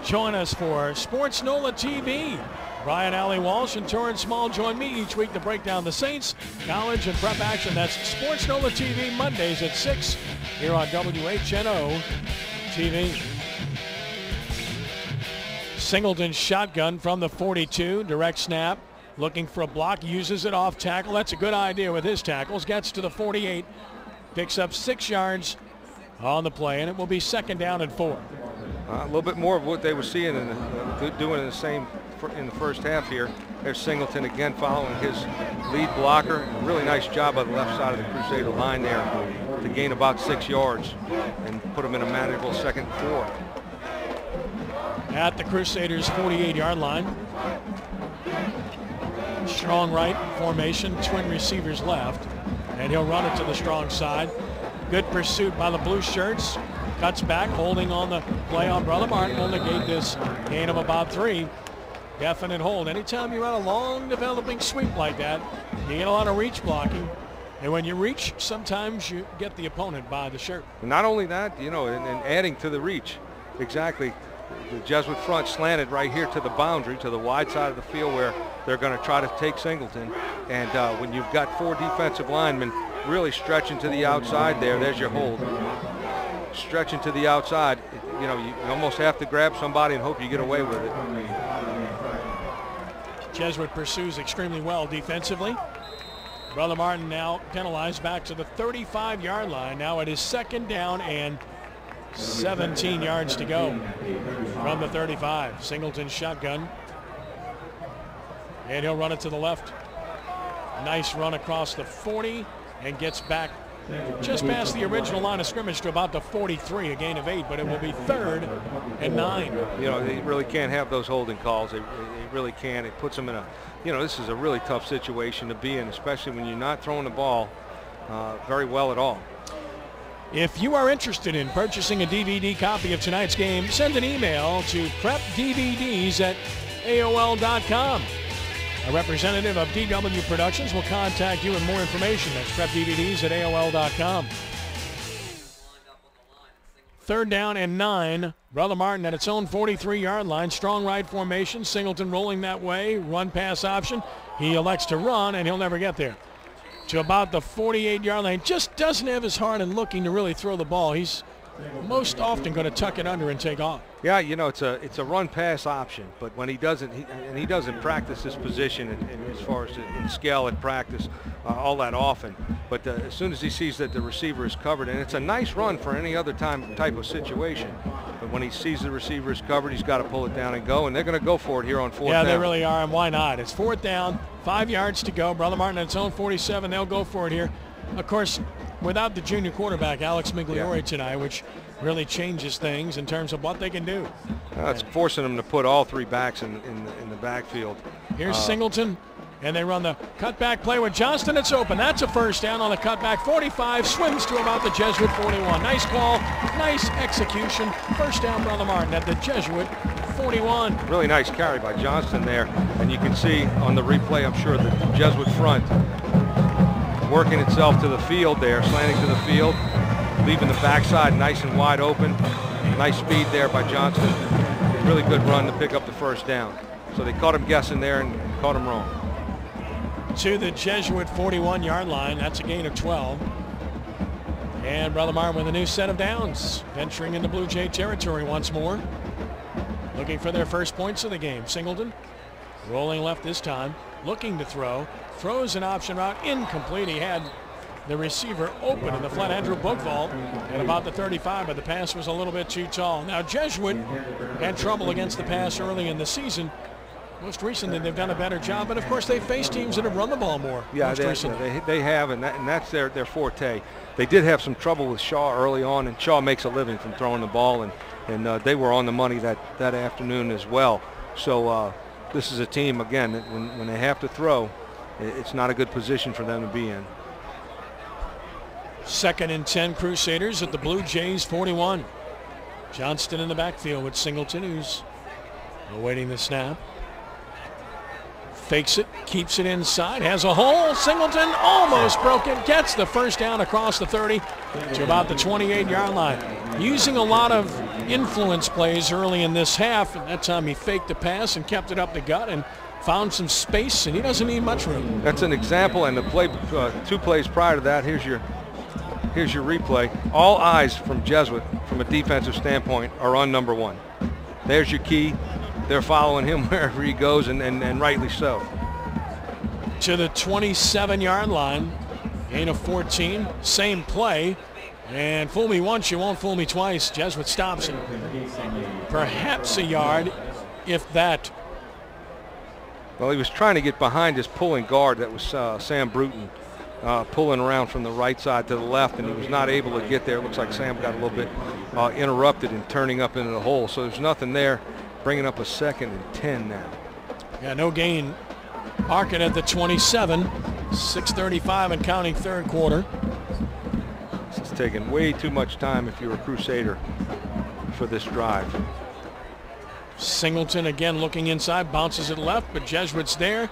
Join us for Sports NOLA TV. Brian Alley Walsh and Torrance Small join me each week to break down the Saints, college, and prep action. That's Sports NOLA TV Mondays at 6 here on WHNO TV. Singleton shotgun from the 42, direct snap, looking for a block, uses it off tackle. That's a good idea with his tackles. Gets to the 48, picks up 6 yards on the play, and it will be second down and 4. A little bit more of what they were seeing and doing in the first half here. There's Singleton again following his lead blocker. A really nice job by the left side of the Crusader line there to gain about 6 yards and put them in a manageable 2nd and 4. At the Crusaders' 48-yard line. Strong right formation, twin receivers left, and he'll run it to the strong side. Good pursuit by the blue shirts. cuts back, holding on the play on Brother Martin will negate this gain of about 3. Definite hold. Anytime you run a long developing sweep like that, you get a lot of reach blocking. And when you reach, sometimes you get the opponent by the shirt. Not only that, you know, and adding to the reach. Exactly. The Jesuit front slanted right here to the boundary, to the wide side of the field where they're going to try to take Singleton. And when you've got 4 defensive linemen really stretching to the outside there's your hold. Stretching to the outside, you know, you almost have to grab somebody and hope you get away with it. Jesuit pursues extremely well defensively. Brother Martin now penalized back to the 35-yard line. Now it is 2nd down and 17 yards to go from the 35. Singleton shotgun. And he'll run it to the left. Nice run across the 40 and gets back just past the original line of scrimmage to about the 43, a gain of 8, but it will be 3rd and 9. You know, they really can't have those holding calls. They really can't. It puts them in a, you know, this is a really tough situation to be in, especially when you're not throwing the ball very well at all. If you are interested in purchasing a DVD copy of tonight's game, send an email to prepdvds@aol.com. A representative of DW Productions will contact you with more information. That's prepdvds@aol.com. 3rd down and 9. Brother Martin at its own 43-yard line. Strong right formation. Singleton rolling that way. Run pass option. He elects to run, and he'll never get there. To about the 48-yard line. Just doesn't have his heart in looking to really throw the ball. He's most often going to tuck it under and take off. Yeah, you know, it's a run pass option, but when he doesn't, he doesn't practice this position as far as in scale at practice all that often. But as soon as he sees that the receiver is covered, and it's a nice run for any other type of situation, but when he sees the receiver is covered, he's got to pull it down and go, and they're going to go for it here on 4th down. Yeah, they really are, and why not? It's 4th down, 5 yards to go. Brother Martin at its own 47, they'll go for it here. Of course, without the junior quarterback, Alex Migliore, tonight, which really changes things in terms of what they can do. It's forcing them to put all 3 backs in the backfield. Here's Singleton, and they run the cutback play with Johnston. It's open. That's a 1st down on the cutback. 45, swims to about the Jesuit 41. Nice call, nice execution. 1st down, Brother Martin at the Jesuit 41. Really nice carry by Johnston there, and you can see on the replay, I'm sure, the Jesuit front working itself to the field there, slanting to the field, leaving the backside nice and wide open. Nice speed there by Johnston. Really good run to pick up the 1st down. So they caught him guessing there and caught him wrong. To the Jesuit 41-yard line. That's a gain of 12. And Brother Martin with a new set of downs, venturing into Blue Jay territory once more. Looking for their first points of the game. Singleton rolling left this time, looking to throw. Throws an option route, incomplete. He had the receiver open in the flat. Andrew Bookvault at about the 35, but the pass was a little bit too tall. Now Jesuit had trouble against the pass early in the season. Most recently they've done a better job, but of course they face teams that have run the ball more. Yeah, they have, and that's their forte. They did have some trouble with Shaw early on, and Shaw makes a living from throwing the ball, and they were on the money that afternoon as well. So this is a team, again, that when they have to throw, it's not a good position for them to be in. 2nd and 10 Crusaders at the Blue Jays 41. Johnston in the backfield with Singleton, who's awaiting the snap. Fakes it, keeps it inside, has a hole. Singleton almost broke it, gets the 1st down across the 30 to about the 28-yard line. Using a lot of influence plays early in this half, and that time he faked the pass and kept it up the gut and found some space, and he doesn't need much room. That's an example, and the play, 2 plays prior to that, here's your replay. All eyes from Jesuit, from a defensive standpoint, are on number 1. There's your key. They're following him wherever he goes, and rightly so. To the 27-yard line, gain of 14, same play, and fool me once, you won't fool me twice. Jesuit stops it. Perhaps a yard, if that. Well, he was trying to get behind his pulling guard. That was Sam Bruton, pulling around from the right side to the left, and he was not able to get there. It looks like Sam got a little bit interrupted in turning up into the hole, so there's nothing there. Bringing up a 2nd and 10 now. Yeah, no gain. Parkin at the 27. 6:35 and counting 3rd quarter. taken way too much time if you're a Crusader for this drive. Singleton again looking inside, bounces it left, but Jesuit's there.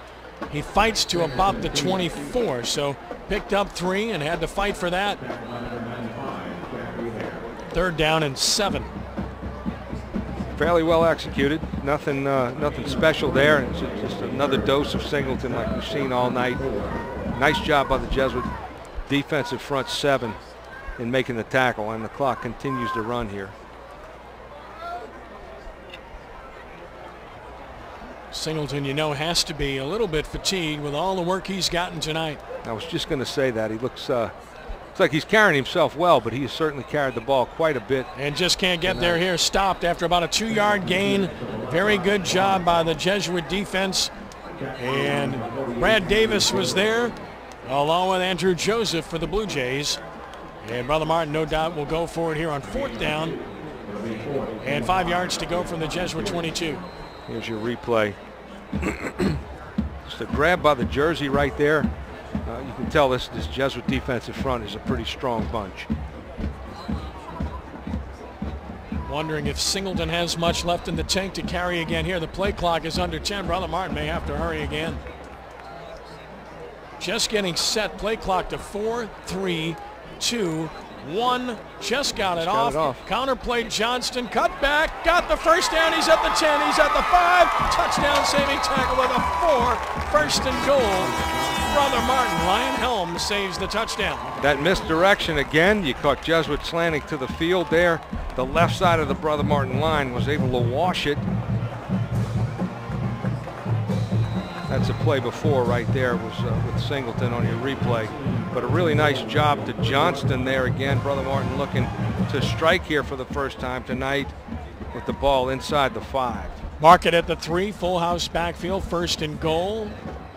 He fights to about the 24, so picked up 3 and had to fight for that. 3rd down and 7. Fairly well executed. Nothing special there. It's just another dose of Singleton like we've seen all night. Nice job by the Jesuit defensive front 7 in making the tackle, and the clock continues to run here. Singleton, you know, has to be a little bit fatigued with all the work he's gotten tonight. I was just going to say that. He looks like he's carrying himself well, but he has certainly carried the ball quite a bit. And just can't get there here. Stopped after about a 2-yard gain. Very good job by the Jesuit defense. And Brad Davis was there, along with Andrew Joseph for the Blue Jays. And Brother Martin, no doubt, will go for it here on 4th down. And 5 yards to go from the Jesuit 22. Here's your replay. Just a grab by the jersey right there. You can tell this Jesuit defensive front is a pretty strong bunch. Wondering if Singleton has much left in the tank to carry again here. The play clock is under 10. Brother Martin may have to hurry again. Just getting set. Play clock to 4, 3, 2, 1. Just got it off. Counter play Johnston. Cut back. Got the first down. He's at the 10. He's at the 5. Touchdown saving tackle with a 4. 1st and goal. Brother Martin. Ryan Helms saves the touchdown. That misdirection again. You caught Jesuit slanting to the field there. The left side of the Brother Martin line was able to wash it. That's a play before right there was with Singleton on your replay. But a really nice job to Johnston there again. Brother Martin looking to strike here for the first time tonight with the ball inside the 5. Mark it at the 3. Full house backfield. 1st and goal.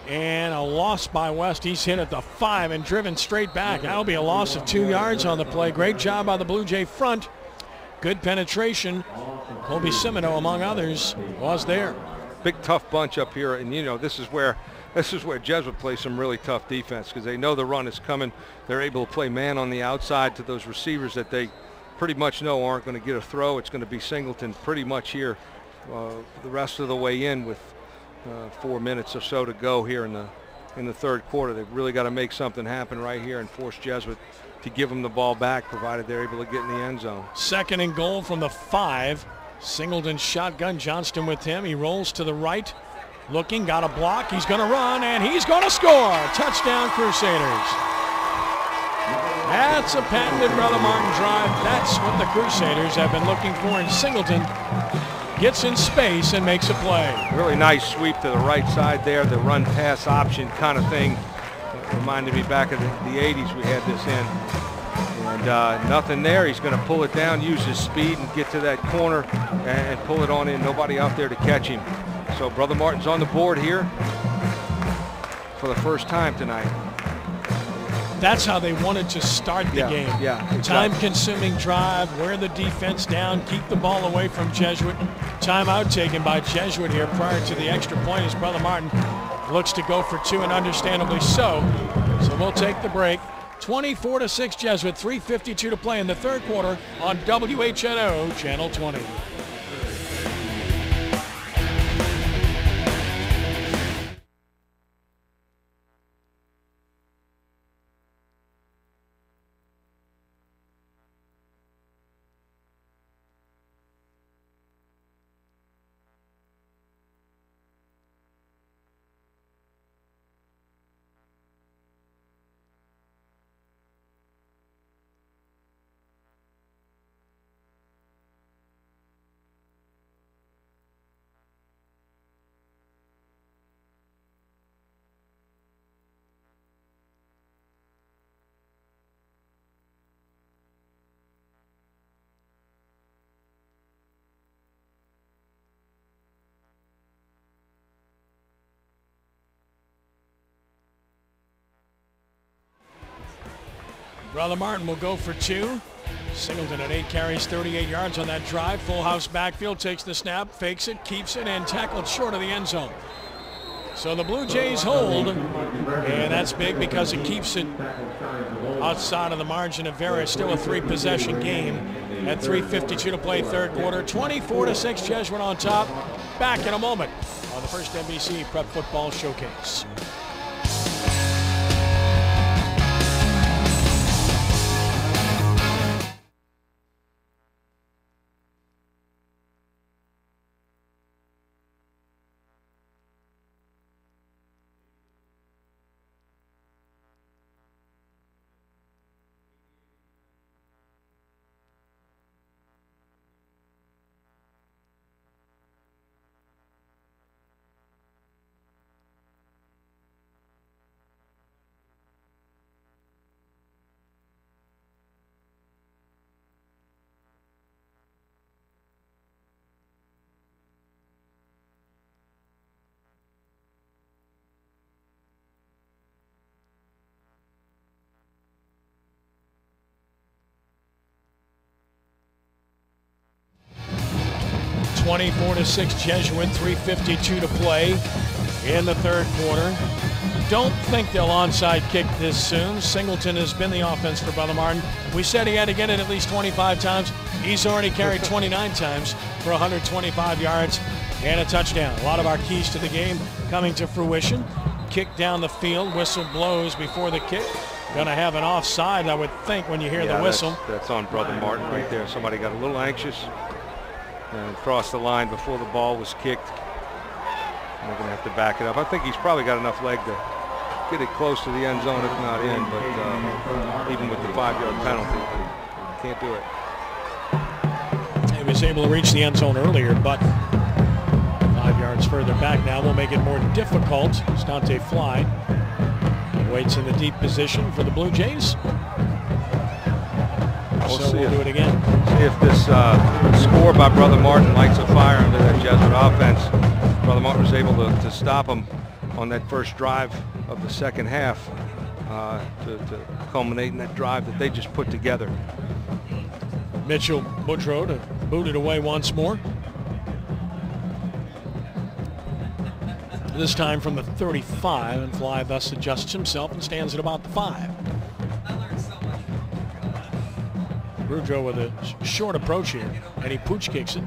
And a loss by West. He's hit at the 5 and driven straight back. That'll be a loss of 2 yards on the play. Great job by the Blue Jay front. Good penetration. Colby Cimino, among others, was there. Big tough bunch up here, and you know this is where Jesuit plays some really tough defense because they know the run is coming. They're able to play man on the outside to those receivers that they pretty much know aren't going to get a throw. It's going to be Singleton pretty much here the rest of the way in with 4 minutes or so to go here in the 3rd quarter. They've really got to make something happen right here and force Jesuit to give them the ball back, provided they're able to get in the end zone. 2nd and goal from the 5. Singleton shotgun, Johnston with him. He rolls to the right, looking, got a block. He's going to run, and he's going to score. Touchdown, Crusaders. That's a patented Brother Martin drive. That's what the Crusaders have been looking for, and Singleton gets in space and makes a play. Really nice sweep to the right side there, the run-pass option kind of thing. Reminded me back of the 80s we had this in. And nothing there. He's going to pull it down, use his speed, and get to that corner and pull it on in. Nobody out there to catch him. So Brother Martin's on the board here for the first time tonight. That's how they wanted to start the game. Yeah, exactly. Time-consuming drive, wear the defense down, keep the ball away from Jesuit. Timeout taken by Jesuit here prior to the extra point as Brother Martin looks to go for 2, and understandably so. So we'll take the break. 24-6 Jesuit, 3:52 to play in the 3rd quarter on WHNO Channel 20. Brother Martin will go for 2. Singleton at 8 carries, 38 yards on that drive. Full house backfield, takes the snap, fakes it, keeps it, and tackled short of the end zone. So the Blue Jays hold, and that's big because it keeps it outside of the margin of error. It's still a 3-possession game at 3:52 to play third quarter. 24-6 Jesuit on top. Back in a moment on the first NBC Prep Football Showcase. (24-6) Jesuit, 3:52 to play in the third quarter. Don't think they'll onside kick this soon. Singleton has been the offense for Brother Martin. We said he had to get it at least 25 times. He's already carried 29 times for 125 yards and a touchdown. A lot of our keys to the game coming to fruition. Kick down the field, whistle blows before the kick. Going to have an offside, I would think, when you hear the whistle. That's on Brother Martin right there. Somebody got a little anxious and crossed the line before the ball was kicked. They're going to have to back it up. I think he's probably got enough leg to get it close to the end zone, if not in, but even with the 5-yard penalty, can't do it. He was able to reach the end zone earlier, but 5 yards further back now will make it more difficult. It's Dante Fly. He waits in the deep position for the Blue Jays. So we'll do it again. See if this score by Brother Martin lights a fire under that Jesuit offense. Brother Martin was able to stop him on that first drive of the second half to culminate in that drive that they just put together. Mitchell Boudreau to boot it away once more. This time from the 35, and Fly thus adjusts himself and stands at about the 5. Boudreau with a short approach here, and he pooch kicks it.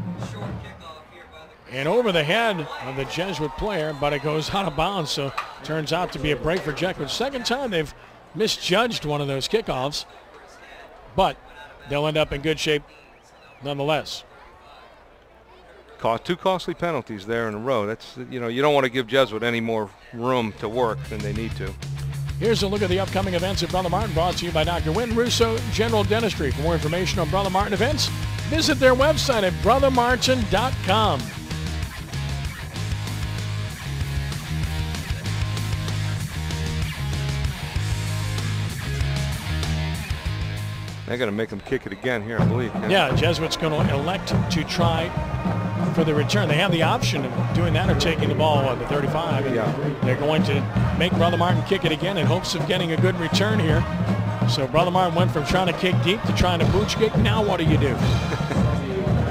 And over the head of the Jesuit player, but it goes out of bounds, so turns out to be a break for Jesuit. Second time they've misjudged one of those kickoffs, but they'll end up in good shape nonetheless. Caught 2 costly penalties there in a row. That's, you know, you don't want to give Jesuit any more room to work than they need to. Here's a look at the upcoming events at Brother Martin, brought to you by Dr. Wynn Russo General Dentistry. For more information on Brother Martin events, visit their website at brothermartin.com. They're going to make them kick it again here, I believe. Yeah, Jesuit's going to elect to try for the return. They have the option of doing that or taking the ball at the 35. And they're going to make Brother Martin kick it again in hopes of getting a good return here. So Brother Martin went from trying to kick deep to trying to pooch kick. Now what do you do?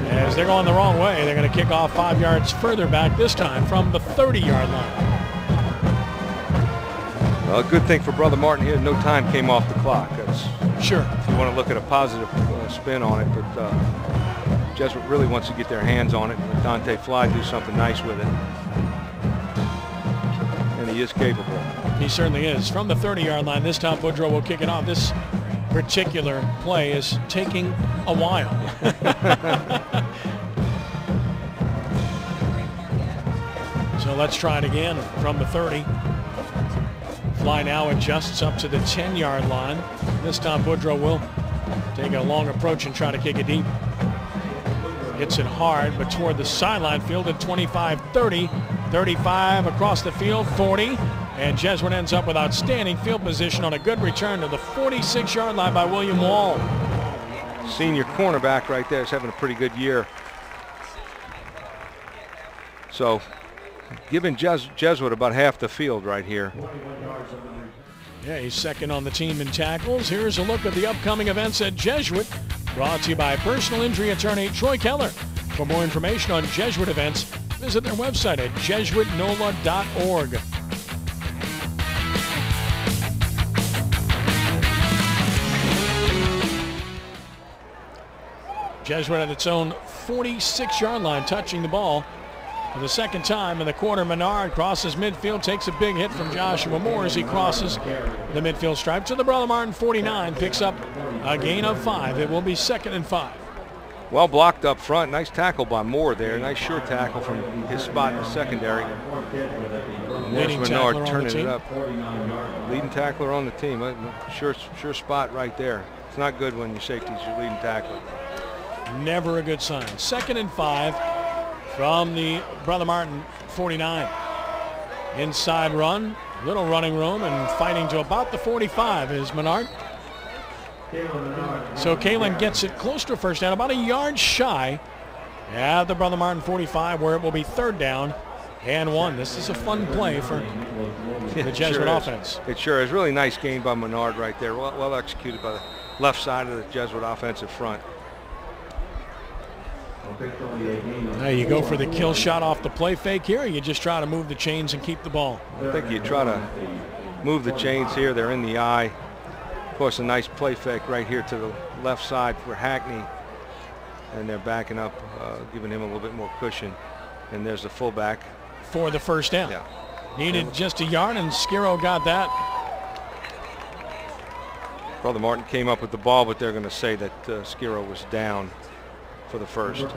As they're going the wrong way, they're going to kick off 5 yards further back, this time from the 30-yard line. Well, a good thing for Brother Martin here, no time came off the clock. That's sure. If you want to look at a positive spin on it, but Jesuit really wants to get their hands on it and let Dante Fly do something nice with it. And he is capable. He certainly is. From the 30-yard line, this time Boudreau will kick it off. This particular play is taking a while. So let's try it again from the 30. Fly now adjusts up to the 10-yard line. This time Boudreau will take a long approach and try to kick it deep. Hits it hard, but toward the sideline, fielded 25-30, 35 across the field, 40, and Jesuit ends up with outstanding field position on a good return to the 46-yard line by William Wall. Senior cornerback right there is having a pretty good year. So giving Jesuit about half the field right here. Yeah, he's second on the team in tackles. Here's a look at the upcoming events at Jesuit, brought to you by personal injury attorney Troy Keller. For more information on Jesuit events, visit their website at jesuitnola.org. Jesuit at its own 46-yard line, touching the ball for the second time in the quarter. Menard crosses midfield, takes a big hit from Joshua Moore as he crosses the midfield stripe to the Brother Martin 49, picks up a gain of 5. It will be 2nd and 5. Well blocked up front. Nice tackle by Moore there. Nice sure tackle from his spot in the secondary. And there's Menard turning it up. Leading tackler on the team. Sure spot right there. It's not good when your safety's your leading tackler. Never a good sign. 2nd and 5 from the Brother Martin 49. Inside run, little running room, and fighting to about the 45 is Menard. So Kalen gets it close to a first down, about a yard shy at the Brother Martin 45, where it will be 3rd down and 1. This is a fun play for the Jesuit offense. It sure is. Really nice gain by Menard right there. Well executed by the left side of the Jesuit offensive front. Now you go for the kill shot off the play fake here, or you just try to move the chains and keep the ball? I think you try to move the chains here. They're in the eye. Of course, a nice play fake right here to the left side for Hackney. And they're backing up, giving him a little bit more cushion. And there's the fullback. For the first down. Yeah. Needed just a yard, and Skiro got that. Brother Martin came up with the ball, but they're going to say that Skiro was down for the first.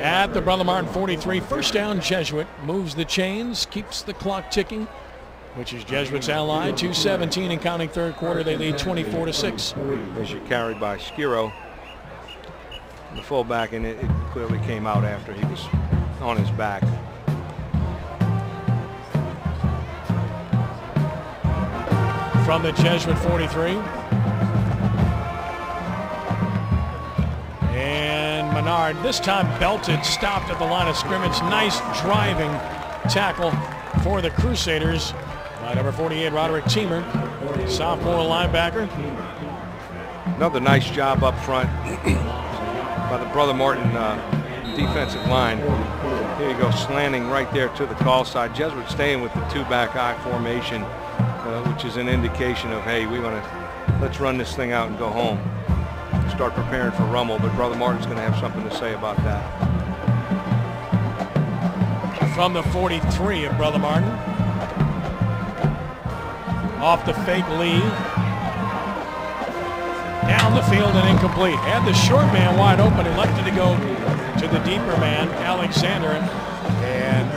At the Brother Martin 43, first down. Jesuit moves the chains, keeps the clock ticking, which is Jesuit's ally. 2:17 and counting, 3rd quarter. They lead 24-6. As you carried by Skiro, the fullback, and it clearly came out after he was on his back. From the Jesuit 43. And Menard, this time belted, stopped at the line of scrimmage. Nice driving tackle for the Crusaders by number 48, Roderick Teemer, sophomore linebacker. Another nice job up front by the Brother Martin defensive line. Here you go, slanting right there to the call side. Jesuit staying with the 2-back eye formation, which is an indication of, hey, let's run this thing out and go home. Start preparing for Rummel, but Brother Martin's going to have something to say about that. From the 43 of Brother Martin. Off the fake lead. Down the field and incomplete. Had the short man wide open, elected to go to the deeper man, Alexander, and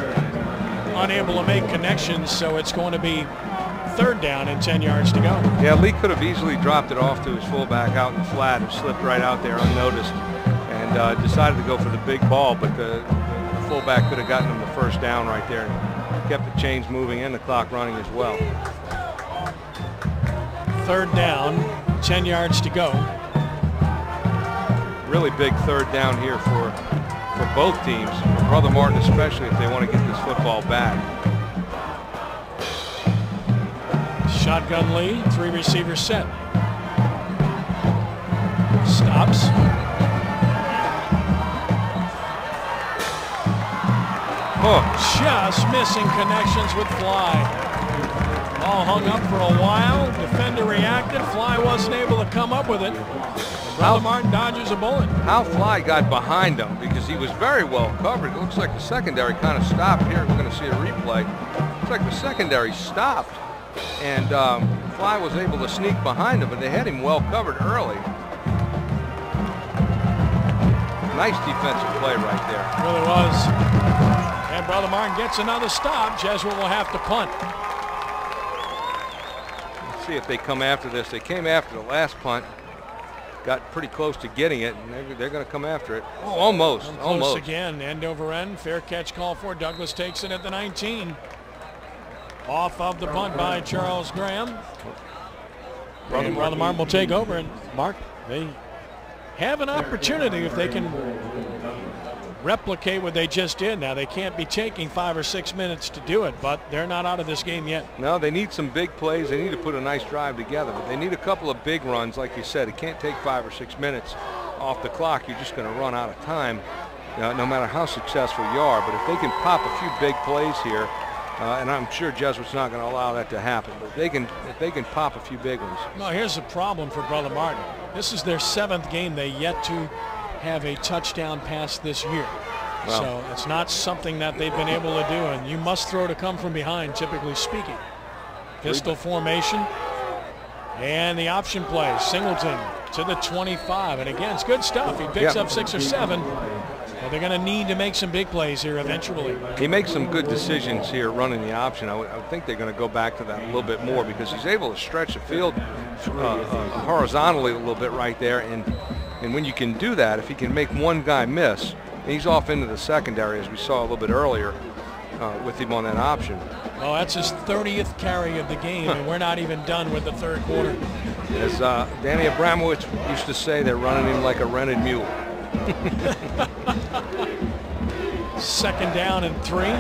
unable to make connections, so it's going to be 3rd down and 10 yards to go. Yeah, Lee could have easily dropped it off to his fullback out in the flat and slipped right out there unnoticed, and decided to go for the big ball, but the fullback could have gotten him the first down right there and kept the chains moving and the clock running as well. 3rd down, 10 yards to go. Really big 3rd down here for both teams, for Brother Martin especially, if they want to get this football back. Shotgun Lee, 3 receivers set. Stops. Oh, just missing connections with Fly. All hung up for a while. Defender reacted. Fly wasn't able to come up with it. Brother Martin dodges a bullet. How Fly got behind him, because he was very well covered. It looks like the secondary kind of stopped here. We're going to see a replay. Looks like the secondary stopped. And Fly was able to sneak behind him, but they had him well covered early. Nice defensive play right there. Really was. And Brother Martin gets another stop. Jesuit will have to punt. Let's see if they come after this. They came after the last punt. Got pretty close to getting it, and they're going to come after it. Oh, almost. Close again. End over end. Fair catch call for. Douglas takes it at the 19. Off of the punt by Charles Graham. Brother Martin will take over, and Mark, they have an opportunity if they can replicate what they just did. Now, they can't be taking 5 or 6 minutes to do it, but they're not out of this game yet. No, they need some big plays. They need to put a nice drive together, but they need a couple of big runs. Like you said, it can't take 5 or 6 minutes off the clock. You're just going to run out of time. no matter how successful you are. But if they can pop a few big plays here, and I'm sure Jesuit's not going to allow that to happen, but if they can pop a few big ones. No, here's the problem for Brother Martin. This is their 7th game. They yet to have a touchdown pass this year. Wow. So it's not something that they've been able to do, and you must throw to come from behind, typically speaking. Pistol formation, and the option play. Singleton to the 25, and again, it's good stuff. He picks up 6 or 7. But they're going to need to make some big plays here eventually. He makes some good decisions here running the option. I would think they're going to go back to that a little bit more because he's able to stretch the field horizontally a little bit right there. And when you can do that, if he can make one guy miss, and he's off into the secondary as we saw a little bit earlier with him on that option. Oh, that's his 30th carry of the game, and we're not even done with the 3rd quarter. As Danny Abramowitz used to say, they're running him like a rented mule. 2nd down and 3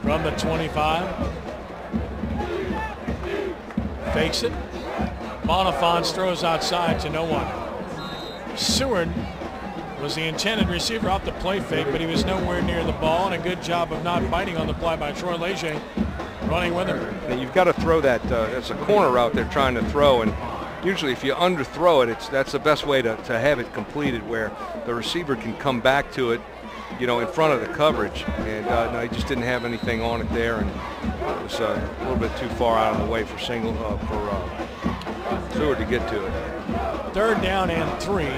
from the 25. Fakes it. Bonifants throws outside to no one. Seward was the intended receiver off the play fake, but he was nowhere near the ball, and a good job of not biting on the play by Troy Leger, running with him. Now you've got to throw that. It's a corner route they're trying to throw, and usually if you underthrow it, that's the best way to have it completed, where the receiver can come back to it, in front of the coverage. And no, he just didn't have anything on it there, and it was a little bit too far out of the way for Seward to get to it. 3rd down and 3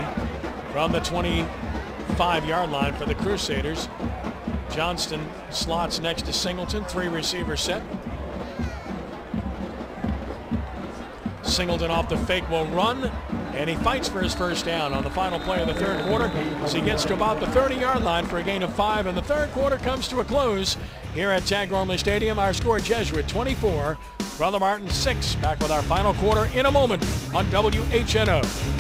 from the 25-yard line for the Crusaders. Johnston slots next to Singleton, 3 receiver set. Singleton off the fake will run, and he fights for his 1st down on the final play of the 3rd quarter as he gets to about the 30-yard line for a gain of 5, and the 3rd quarter comes to a close here at Tag Gormley Stadium. Our score: Jesuit 24, Brother Martin 6. Back with our final quarter in a moment on WHNO.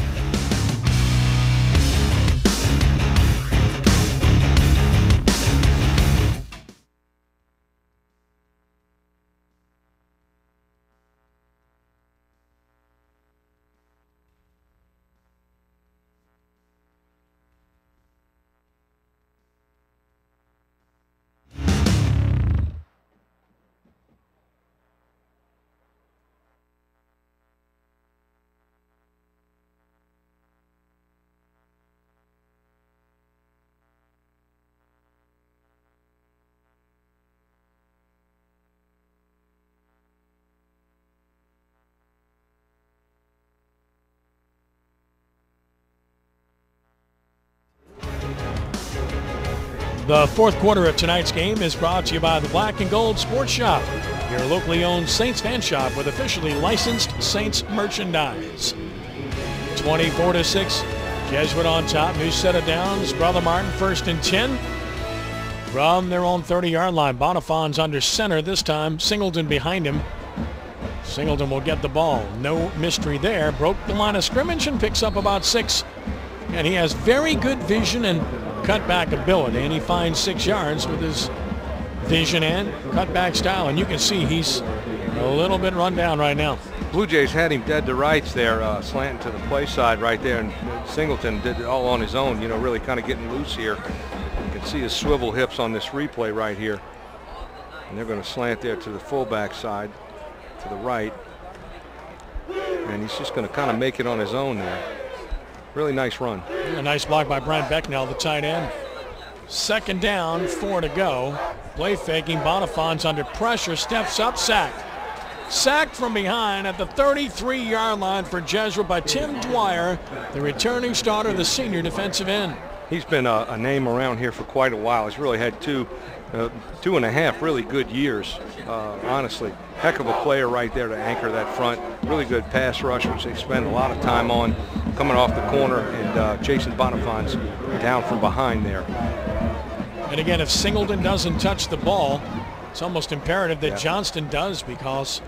The 4th quarter of tonight's game is brought to you by the Black and Gold Sports Shop, your locally owned Saints fan shop with officially licensed Saints merchandise. 24-6, Jesuit on top. New set of downs. Brother Martin 1st and 10 from their own 30-yard line. Bonifants under center this time. Singleton behind him. Singleton will get the ball. No mystery there. Broke the line of scrimmage and picks up about 6. And he has very good vision and cutback ability, and he finds 6 yards with his vision and cutback style, and you can see he's a little bit run down right now. Blue Jays had him dead to rights there, slanting to the play side right there, and Singleton did it all on his own, really kind of getting loose here. You can see his swivel hips on this replay right here, and they're going to slant there to the fullback side to the right, and he's just going to kind of make it on his own there. Really nice run. A nice block by Brian Becknell, the tight end. 2nd down, 4 to go. Play faking. Bonifants under pressure, steps up, sacked. Sacked from behind at the 33-yard line for Jesuit by Tim Dwyer, the returning starter, the senior defensive end. He's been a name around here for quite a while. He's really had 2.5 really good years, honestly. Heck of a player right there to anchor that front. Really good pass rush, which they spend a lot of time on, coming off the corner and chasing Bonifants down from behind there. And again, if Singleton doesn't touch the ball, it's almost imperative that Johnston does, because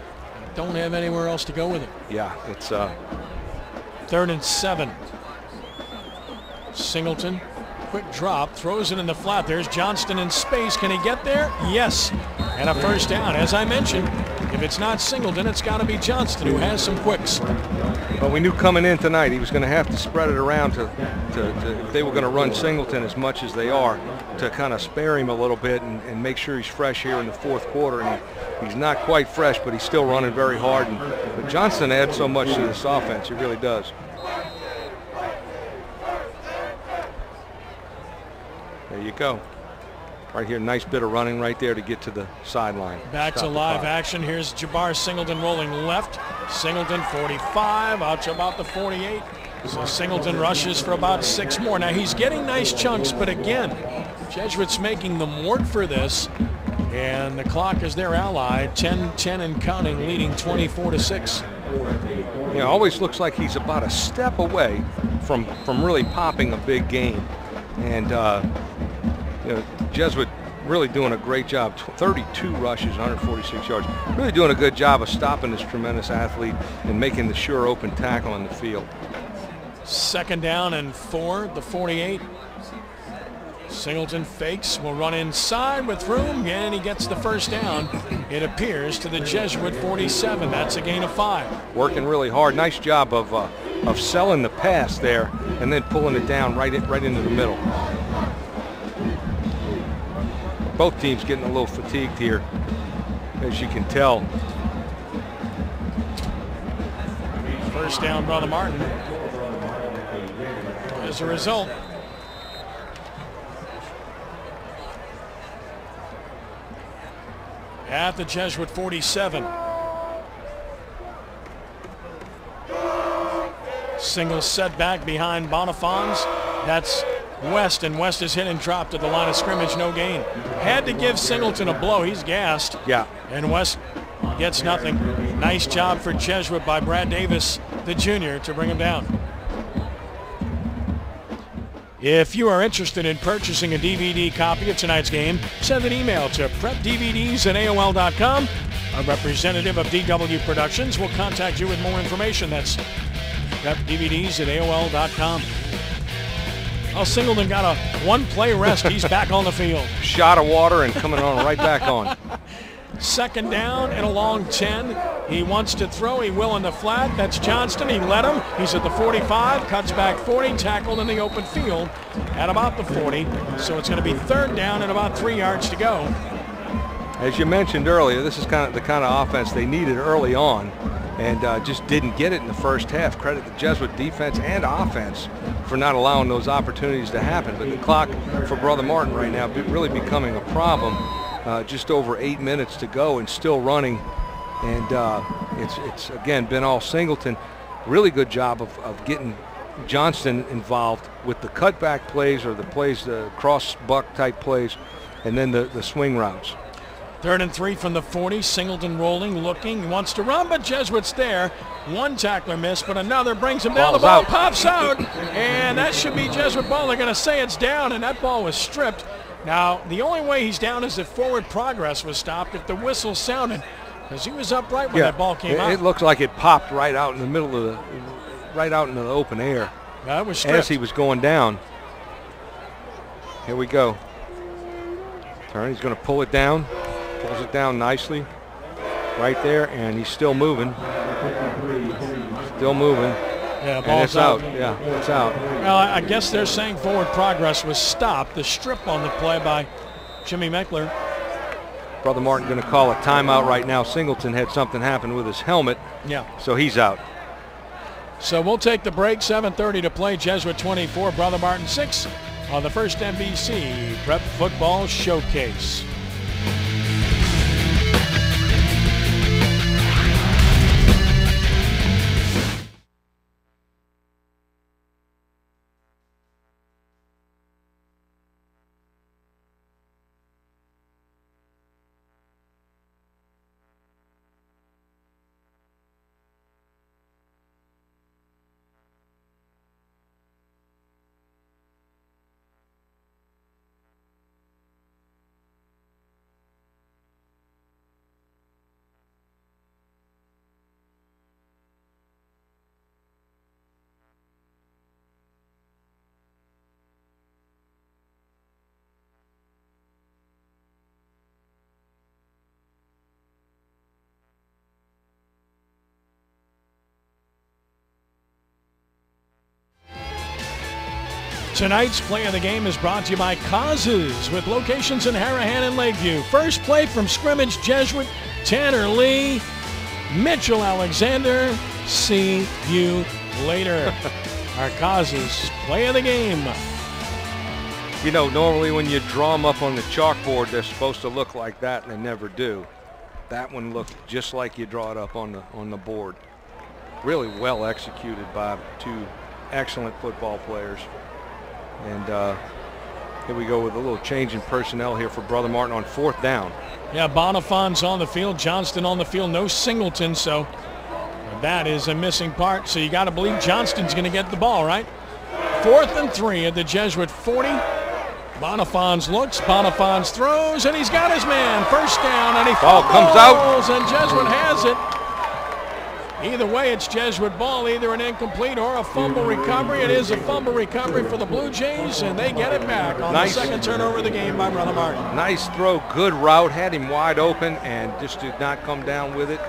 they don't have anywhere else to go with it. Yeah, it's 3rd and 7. Singleton, quick drop, throws it in the flat. There's Johnston in space. Can he get there? Yes. And a 1st down. As I mentioned, if it's not Singleton, it's got to be Johnston, who has some quicks. But we knew coming in tonight he was going to have to spread it around to if they were going to run Singleton as much as they are, to kind of spare him a little bit and make sure he's fresh here in the fourth quarter. And he's not quite fresh, but he's still running very hard. But Johnston adds so much to this offense. He really does. There you go. Right here, nice bit of running right there to get to the sideline. Back to live action. Here's Jabbar Singleton rolling left. Singleton 45, out to about the 48. So Singleton rushes for about 6 more. Now he's getting nice chunks, but again, Jesuits making them work for this. And the clock is their ally. 10-10 and counting, leading 24-6. Yeah, always looks like he's about a step away from really popping a big game. And you know, Jesuit really doing a great job. 32 rushes, 146 yards. Really doing a good job of stopping this tremendous athlete and making the sure open tackle on the field. 2nd down and 4, the 48. Singleton fakes, will run inside with room, and he gets the first down. It appears to the Jesuit 47. That's a gain of 5. Working really hard. Nice job of selling the pass there and then pulling it down right into the middle. Both teams getting a little fatigued here, as you can tell. First down, Brother Martin. As a result, at the Jesuit 47. Single setback behind Bonifons. That's West, and West is hit and dropped at the line of scrimmage, no gain. Had to give Singleton a blow. He's gassed. Yeah. And West gets nothing. Nice job for Jesuit by Brad Davis, the junior, to bring him down. If you are interested in purchasing a DVD copy of tonight's game, send an email to prepdvds@aol.com. A representative of DW Productions will contact you with more information. That's prepdvds@aol.com. Oh, Singleton got a 1-play rest. He's back on the field. Shot of water and coming on right back on. 2nd down and a long 10. He wants to throw. He will in the flat. That's Johnston. He let him. He's at the 45. Cuts back 40. Tackled in the open field at about the 40. So it's going to be 3rd down and about 3 yards to go. As you mentioned earlier, this is kind of the kind of offense they needed early on, and just didn't get it in the first half. Credit the Jesuit defense and offense for not allowing those opportunities to happen. But the clock for Brother Martin right now really becoming a problem. Just over 8 minutes to go and still running, and it's again been all Singleton. Really good job of getting Johnston involved with the cutback plays, or the plays, the cross buck type plays, and then the swing routes. 3rd and 3 from the 40. Singleton rolling, looking, wants to run, but Jesuit's there. One tackler missed, but another brings him down. The ball pops out, and that should be Jesuit ball. They're going to say it's down, and that ball was stripped. Now, the only way he's down is if forward progress was stopped, if the whistle sounded, because he was upright when that ball came out. It looks like it popped right out in the middle of right out into the open air. That was stripped. As he was going down. Here we go. Turn, he's going to pull it down. Pulls it down nicely. Right there, and he's still moving. Still moving. Yeah, and ball's it's out. Yeah, it's out. Well, I guess they're saying forward progress was stopped. The strip on the play by Jimmy Meckler. Brother Martin going to call a timeout right now. Singleton had something happen with his helmet. Yeah. So he's out. So we'll take the break. 7:30 to play. Jesuit 24, Brother Martin 6 on the first NBC Prep Football Showcase. Tonight's play of the game is brought to you by Causes, with locations in Harahan and Lakeview. First play from scrimmage, Jesuit, Tanner Lee, Mitchell Alexander. See you later. Our Causes play of the game. You know, normally when you draw them up on the chalkboard, they're supposed to look like that, and they never do. That one looked just like you draw it up on the board. Really well executed by two excellent football players. And here we go with a little change in personnel here for Brother Martin on 4th down. Yeah, Bonifon's on the field, Johnston on the field, no Singleton, so that is a missing part. So you got to believe Johnston's going to get the ball, right? 4th and 3 at the Jesuit 40. Bonifon's looks, Bonifon's throws, and he's got his man. First down, and he ball comes out, and Jesuit has it. Either way, it's Jesuit ball, either an incomplete or a fumble recovery. It is a fumble recovery for the Blue Jays, and they get it back on the second turnover of the game by Brother Martin. Nice throw, good route, had him wide open, and just did not come down with it,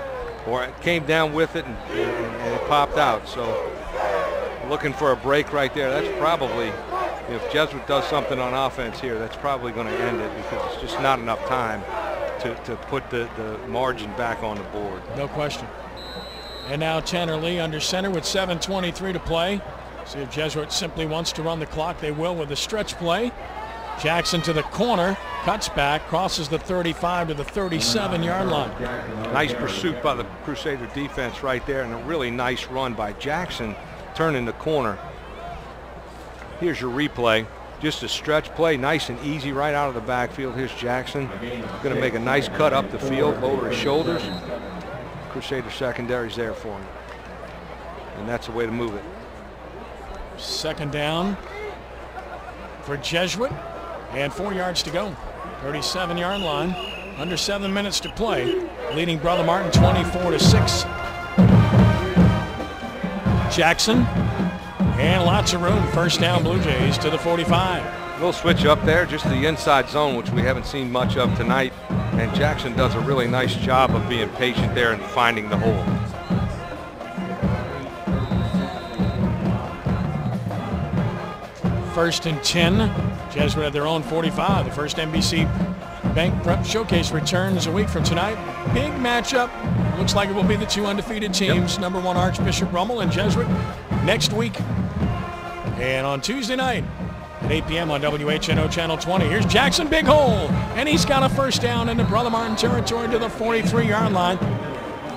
or it came down with it, and it popped out. So looking for a break right there. That's probably, if Jesuit does something on offense here, that's probably going to end it, because it's just not enough time to put the margin back on the board. No question. And now Tanner Lee under center with 7:23 to play. See if Jesuit simply wants to run the clock. They will with a stretch play. Jackson to the corner, cuts back, crosses the 35 to the 37-yard line. Nice pursuit by the Crusader defense right there, and a really nice run by Jackson turning the corner. Here's your replay. Just a stretch play, nice and easy right out of the backfield. Here's Jackson. Going to make a nice cut up the field, lower his shoulders. Crusader secondary's there for him. And that's the way to move it. Second down for Jesuit, and 4 yards to go. 37-yard line, under 7 minutes to play, leading Brother Martin 24-6. Jackson, and lots of room. First down, Blue Jays to the 45. A little switch up there, just the inside zone, which we haven't seen much of tonight. And Jackson does a really nice job of being patient there and finding the hole. First and 10. Jesuit at their own 45. The first NBC Bank Prep Showcase returns a week from tonight. Big matchup. Looks like it will be the two undefeated teams, number 1 Archbishop Rummel and Jesuit, next week. And on Tuesday night at 8 p.m. on WHNO Channel 20. Here's Jackson, big hole, and he's got a first down into Brother Martin territory to the 43-yard line.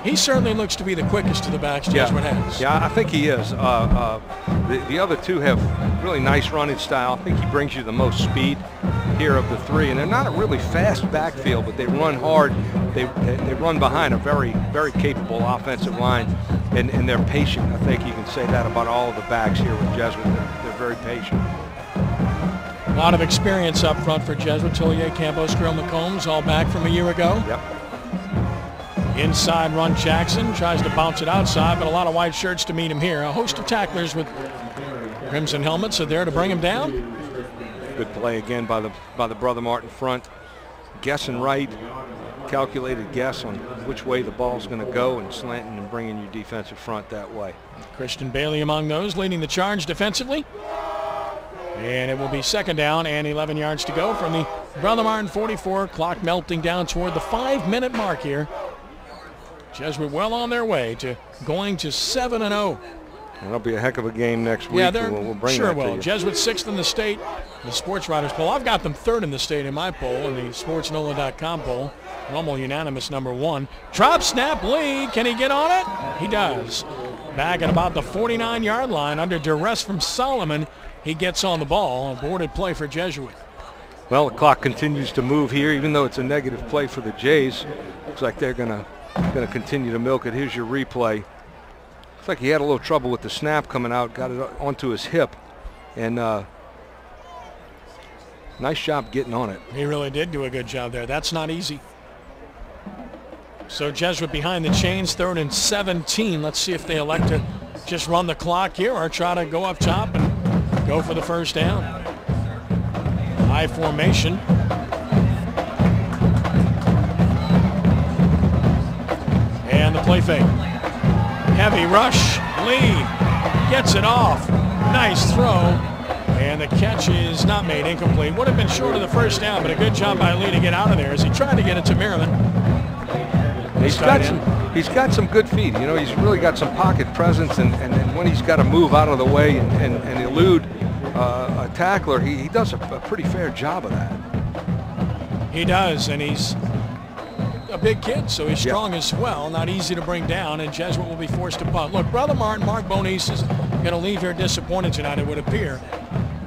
He certainly looks to be the quickest of the backs Jesuit has. Yeah, I think he is. The other two have really nice running style. I think he brings you the most speed here of the three, and they're not a really fast backfield, but they run hard. They run behind a very, very capable offensive line, and they're patient. I think you can say that about all of the backs here with Jesuit. They're very patient. A lot of experience up front for Jesuit. Tillier, Campos, Grill, McCombs, all back from a year ago. Yep. Inside run, Jackson tries to bounce it outside, but a lot of white shirts to meet him here. A host of tacklers with crimson helmets are there to bring him down. Good play again by the Brother Martin front. Guessing right, calculated guess on which way the ball's going to go, and slanting and bringing your defensive front that way. Christian Bailey among those, leading the charge defensively. And it will be second down and 11 yards to go from the Brother Martin 44. Clock melting down toward the 5-minute mark here. Jesuit well on their way to going to 7-0. It'll be a heck of a game next week. Yeah, they're we'll bring sure that to will. you. Jesuit 6th in the state, the Sports Writers poll. I've got them 3rd in the state in my poll, in the SportsNola.com poll. Rummel unanimous number 1. Drop snap, Lee. Can he get on it? He does. Back at about the 49-yard line, under duress from Solomon, he gets on the ball. Aborted play for Jesuit. Well, the clock continues to move here, even though it's a negative play for the Jays. Looks like they're gonna continue to milk it. Here's your replay. Looks like he had a little trouble with the snap coming out, got it onto his hip, and nice job getting on it. He really did do a good job there. That's not easy. So Jesuit behind the chains, 3rd and 17. Let's see if they elect to just run the clock here or try to go up top and go for the first down. High formation. And the play fake. Heavy rush. Lee gets it off. Nice throw. And And the catch is not made, incomplete. Would have been short of the first down, but a good job by Lee to get out of there as he tried to get it to Merriman. He's got some good feet. You know, he's really got some pocket presence, and when he's got to move out of the way and elude a tackler, he does a pretty fair job of that. He does, and he's a big kid, so he's strong as well. Not easy to bring down, and Jesuit will be forced to punt. Look, Brother Martin, Mark Bonise is going to leave here disappointed tonight, it would appear.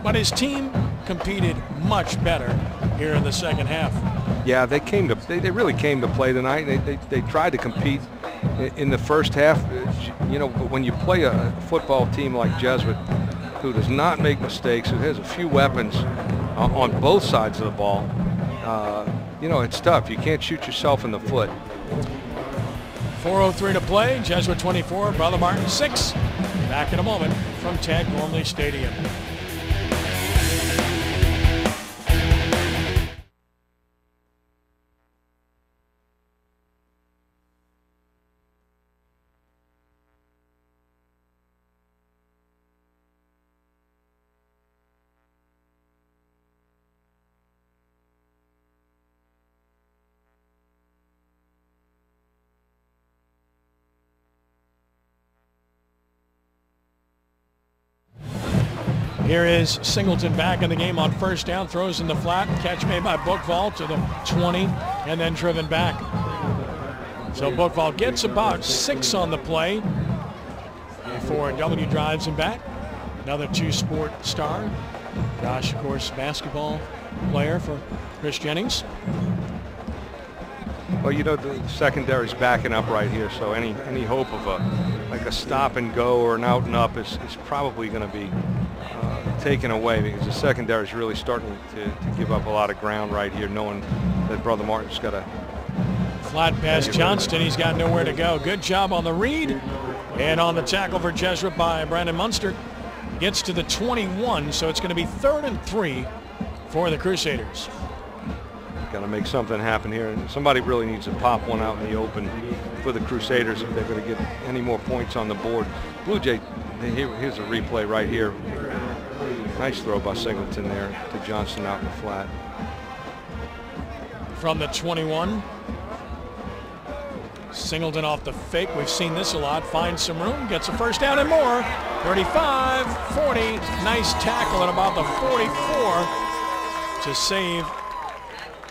But his team competed much better here in the second half. Yeah, they really came to play tonight. They tried to compete in the first half. You know, when you play a football team like Jesuit, who does not make mistakes, who has a few weapons on both sides of the ball, you know, it's tough. You can't shoot yourself in the foot. 4:03 to play. Jesuit 24, Brother Martin 6. Back in a moment from Tad Gormley Stadium. Here is Singleton back in the game on first down, throws in the flat, catch made by Bookval to the 20, and then driven back. So Bookval gets about 6 on the play before W drives him back. Another two-sport star. Josh, of course, basketball player for Chris Jennings. Well, you know, the secondary's backing up right here, so any hope of a stop and go or an out and up is probably going to be taken away, because the secondary is really starting to give up a lot of ground right here, knowing that Brother Martin's got a flat pass Johnston. He's got nowhere to go. Good job on the read and on the tackle for Jesuit by Brandon Munster. Gets to the 21, so it's going to be 3rd and 3 for the Crusaders. Got to make something happen here, and somebody really needs to pop one out in the open for the Crusaders if they're going to get any more points on the board. Blue Jay, here's a replay right here. Nice throw by Singleton there to Johnston out in the flat. From the 21. Singleton off the fake. We've seen this a lot. Finds some room, gets a first down and more. 35, 40. Nice tackle at about the 44 to save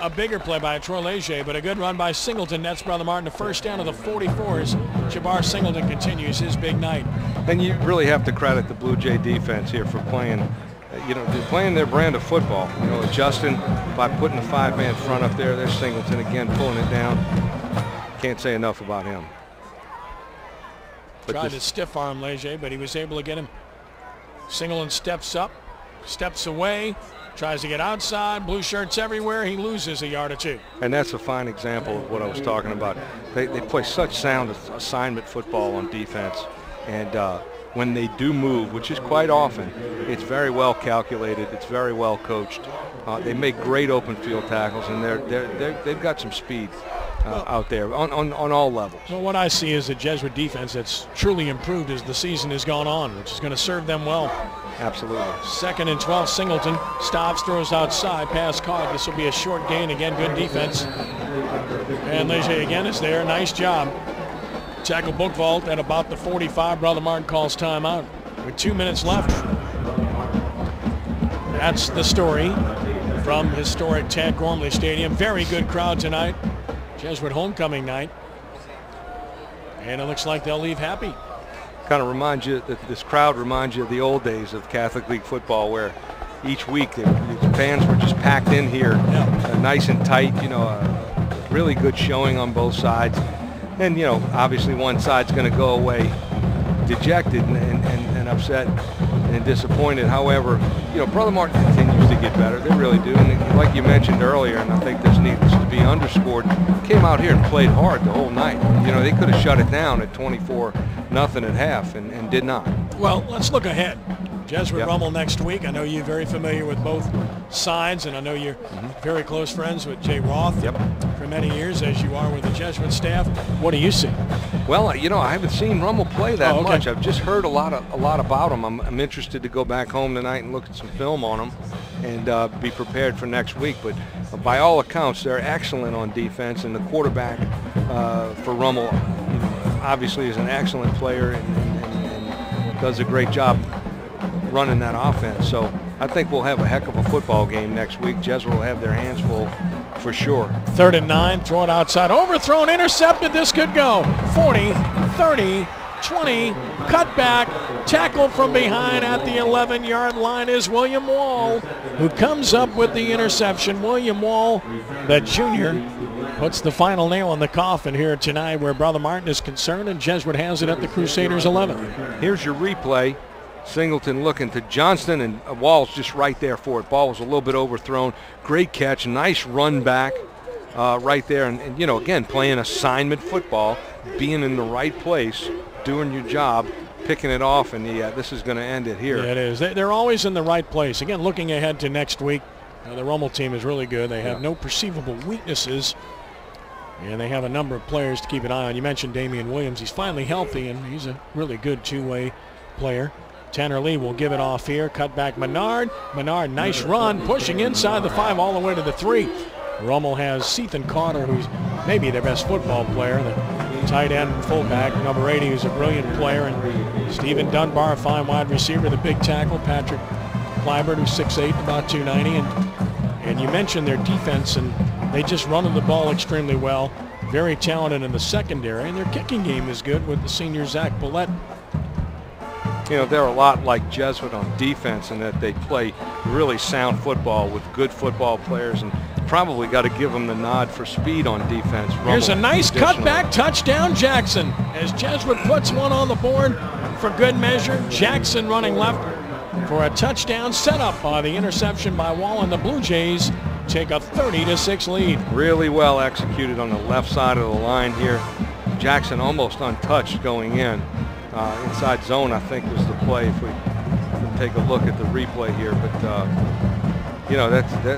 a bigger play by Troy Leger, but a good run by Singleton. That's Brother Martin. The first down of the 44s. Jabbar Singleton continues his big night. And you really have to credit the Blue Jay defense here for playing, they're playing their brand of football. You know, adjusting by putting the 5-man front up there. There's Singleton again pulling it down. Can't say enough about him. But tried to stiff arm Leger, but he was able to get him. Singleton steps up, steps away, tries to get outside. Blue shirts everywhere. He loses a yard or two. And that's a fine example of what I was talking about. They play such sound assignment football on defense. And when they do move, which is quite often, it's very well calculated. It's very well coached. They make great open field tackles, and they've got some speed out there on all levels. Well, what I see is a Jesuit defense that's truly improved as the season has gone on, which is going to serve them well. Absolutely. 2nd and 12. Singleton stops, throws outside, pass caught. This will be a short gain. Again, good defense. And Leger again is there. Nice job. Tackle Bookvault at about the 45. Brother Martin calls timeout with 2 minutes left. That's the story from historic Tad Gormley Stadium. Very good crowd tonight. Jesuit homecoming night. And it looks like they'll leave happy. Kind of reminds you that this crowd reminds you of the old days of Catholic League football, where each week the fans were just packed in here, nice and tight. A really good showing on both sides, and obviously one side's going to go away dejected and upset and disappointed. However, Brother Martin continues to get better. They really do, and like you mentioned earlier, and I think this needs to be underscored, came out here and played hard the whole night. They could have shut it down at 24-0 at half and did not. Well, let's look ahead. Jesuit Rummel next week. I know you're very familiar with both sides, and I know you're very close friends with Jay Roth for many years, as you are with the Jesuit staff. What do you see? Well, you know, I haven't seen Rummel play that much. I've just heard a lot about him. I'm interested to go back home tonight and look at some film on him and be prepared for next week. But by all accounts, they're excellent on defense, and the quarterback for Rummel, you know, obviously is an excellent player and does a great job running that offense. So I think we'll have a heck of a football game next week. Jesuit will have their hands full for sure. 3rd and 9, throw it outside, overthrown, intercepted. This could go 40, 30, 20, cut back, tackled from behind at the 11-yard line is William Wall, who comes up with the interception. William Wall, the junior, puts the final nail in the coffin here tonight where Brother Martin is concerned, and Jesuit has it at the Crusaders 11. Here's your replay. Singleton looking to Johnston, and Wall's just right there for it. Ball was a little bit overthrown. Great catch, nice run back right there. And, you know, again, playing assignment football, being in the right place, doing your job, picking it off, and this is going to end it here. Yeah, it is. They're always in the right place. Again, looking ahead to next week, the Rummel team is really good. They have no perceivable weaknesses, and they have a number of players to keep an eye on. You mentioned Damian Williams. He's finally healthy, and he's a really good two-way player. Tanner Lee will give it off here. Cut back Menard. Menard, nice run, pushing inside the 5 all the way to the 3. Rummel has Sethan Carter, who's maybe their best football player, the tight end and fullback. Number 80, who's a brilliant player. And Stephen Dunbar, a fine wide receiver, the big tackle. Patrick Clybert, who's 6'8", about 290. And you mentioned their defense, and they just run the ball extremely well. Very talented in the secondary, and their kicking game is good with the senior Zach Billette. You know, they're a lot like Jesuit on defense in that they play really sound football with good football players, and probably got to give them the nod for speed on defense. Here's a nice cutback touchdown, Jackson, as Jesuit puts one on the board for good measure. Jackson running left for a touchdown, set up by the interception by Wall, and the Blue Jays take a 30-6 lead. Really well executed on the left side of the line here. Jackson almost untouched going in. Inside zone, I think, was the play if we can take a look at the replay here. But, you know,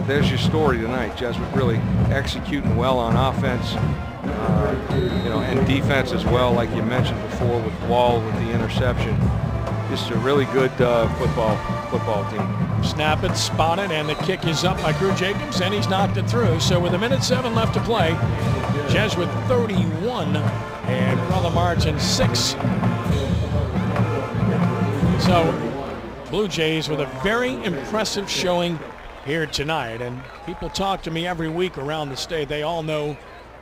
there's your story tonight. Jesuit really executing well on offense, you know, and defense as well, like you mentioned before with Wall with the interception. Just a really good football team. Snap it, spot it, and the kick is up by Crew Jacobs, and he's knocked it through. So with 1:07 left to play, Jesuit 31 and Brother Martin 6. So Blue Jays with a very impressive showing here tonight, and people talk to me every week around the state. They all know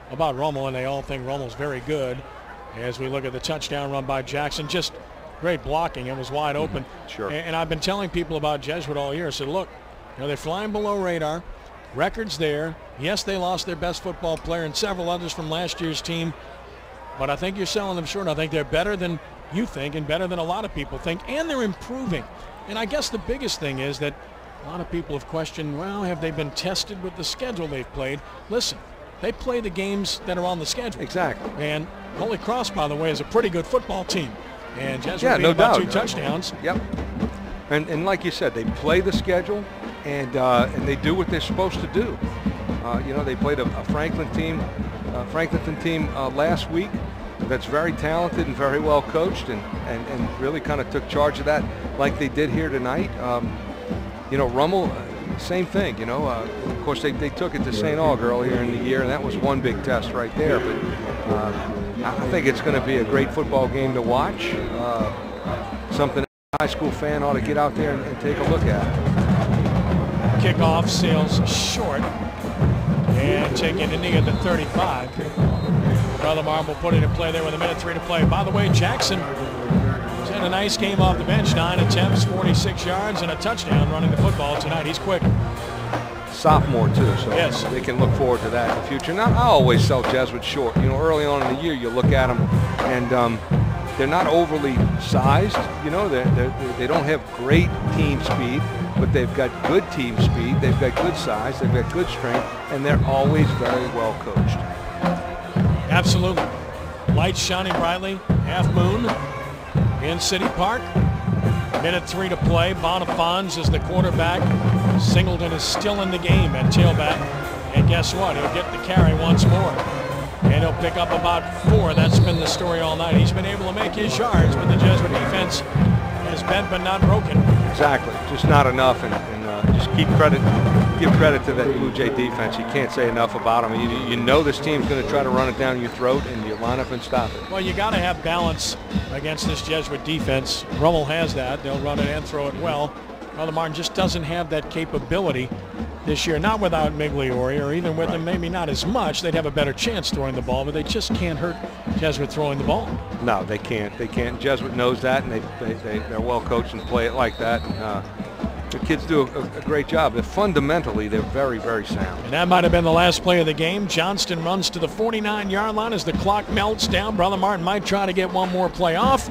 about Rummel, and they all think Rummel's very good. As we look at the touchdown run by Jackson, just great blocking. It was wide open. Sure. And I've been telling people about Jesuit all year. I said, look, you know, they're flying below radar. Records there. Yes, they lost their best football player and several others from last year's team, but I think you're selling them short. I think they're better than you think and better than a lot of people think, and they're improving. And I guess the biggest thing is that a lot of people have questioned, well, have they been tested with the schedule they've played? Listen, they play the games that are on the schedule. Exactly. And Holy Cross, by the way, is a pretty good football team. And Jesuit no about doubt. 2 touchdowns. Yep. And like you said, they play the schedule, and they do what they're supposed to do. You know, they played a Franklinton team last week that's very talented and very well coached, and really kind of took charge of that like they did here tonight. You know, Rummel, same thing. You know, of course they took it to St. Aug earlier in the year, and that was one big test right there. But I think it's going to be a great football game to watch. Something a high school fan ought to get out there and take a look at. Kickoff sails short and taken in at the 35. Brother Martin will put it in play there with 1:03 to play. By the way, Jackson has had a nice game off the bench. 9 attempts, 46 yards, and a touchdown running the football tonight. He's quick. Sophomore too, so yes, they can look forward to that in the future. Now, I always sell Jesuit short. You know, early on in the year, you look at them, and they're not overly sized. You know, they don't have great team speed, but they've got good team speed. They've got good size. They've got good strength, and they're always very well coached. Absolutely. Lights shining brightly, half moon in City Park. Minute 3 to play. Bonifons is the quarterback. Singleton is still in the game at tailback. And guess what? He'll get the carry once more. And he'll pick up about 4. That's been the story all night. He's been able to make his yards, but the Jesuit defense has bent but not broken. Exactly. Just not enough. And just give credit to that Blue Jay defense. You can't say enough about them. You know this team's going to try to run it down your throat, and you line up and stop it. Well, you got to have balance against this Jesuit defense. Rummel has that. They'll run it and throw it well. Brother Martin just doesn't have that capability this year. Not without Migliore, or even with him, maybe not as much. They'd have a better chance throwing the ball, but they just can't hurt Jesuit throwing the ball. No, they can't. They can't. Jesuit knows that, and they're well coached and play it like that. And, the kids do a great job. Fundamentally, they're very, very sound. And that might have been the last play of the game. Johnston runs to the 49-yard line as the clock melts down. Brother Martin might try to get one more play off.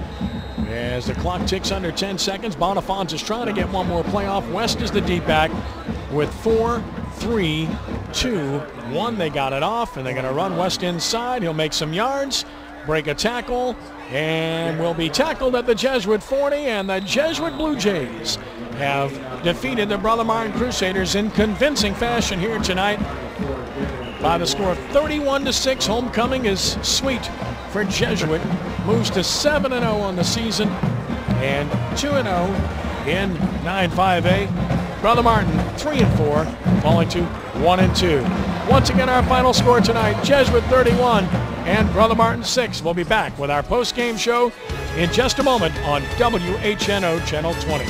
As the clock ticks under 10 seconds, Bonifons is trying to get one more play off. West is the deep back with 4, 3, 2, 1. They got it off, and they're going to run West inside. He'll make some yards, break a tackle, and will be tackled at the Jesuit 40, and the Jesuit Blue Jays have defeated the Brother Martin Crusaders in convincing fashion here tonight by the score of 31-6. Homecoming is sweet for Jesuit. Moves to 7-0 on the season and 2-0 in 9-5A. Brother Martin 3-4, falling to 1-2. Once again, our final score tonight: Jesuit 31 and Brother Martin 6. We'll be back with our post-game show in just a moment on WHNO Channel 20.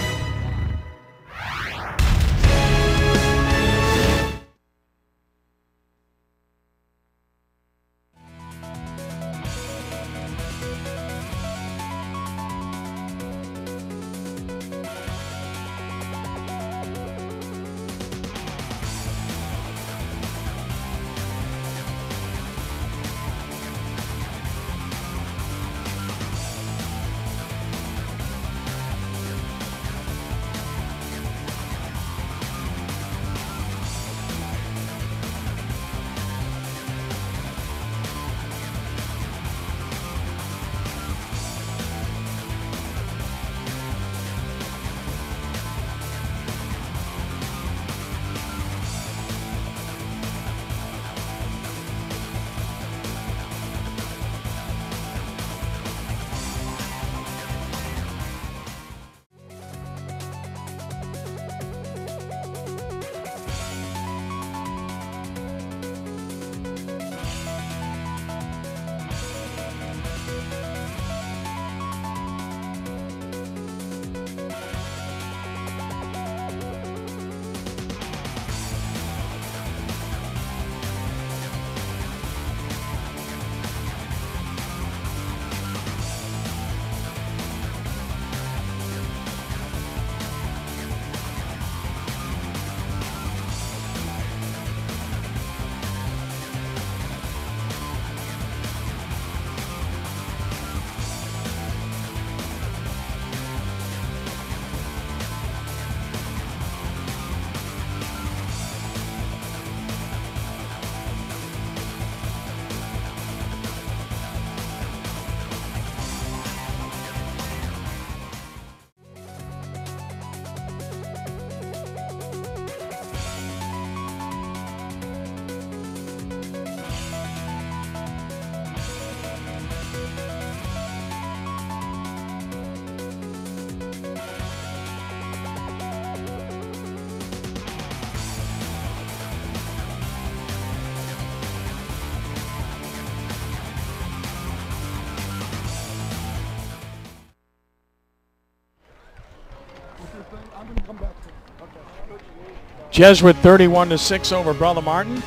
Jesuit 31-6 over Brother Martin,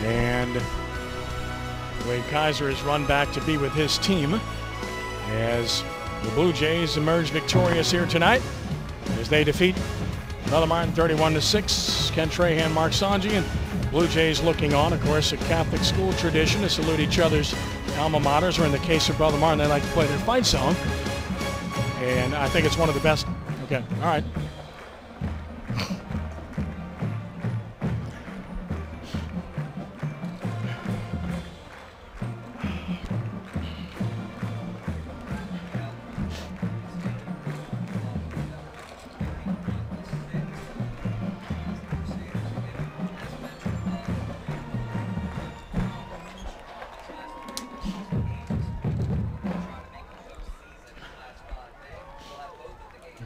and Wade Kaiser has run back to be with his team as the Blue Jays emerge victorious here tonight as they defeat Brother Martin 31-6. Ken Trahan, Mark Sanji, and Blue Jays looking on. Of course, a Catholic school tradition to salute each other's alma maters, or in the case of Brother Martin, they like to play their fight song, and I think it's one of the best. Okay, all right.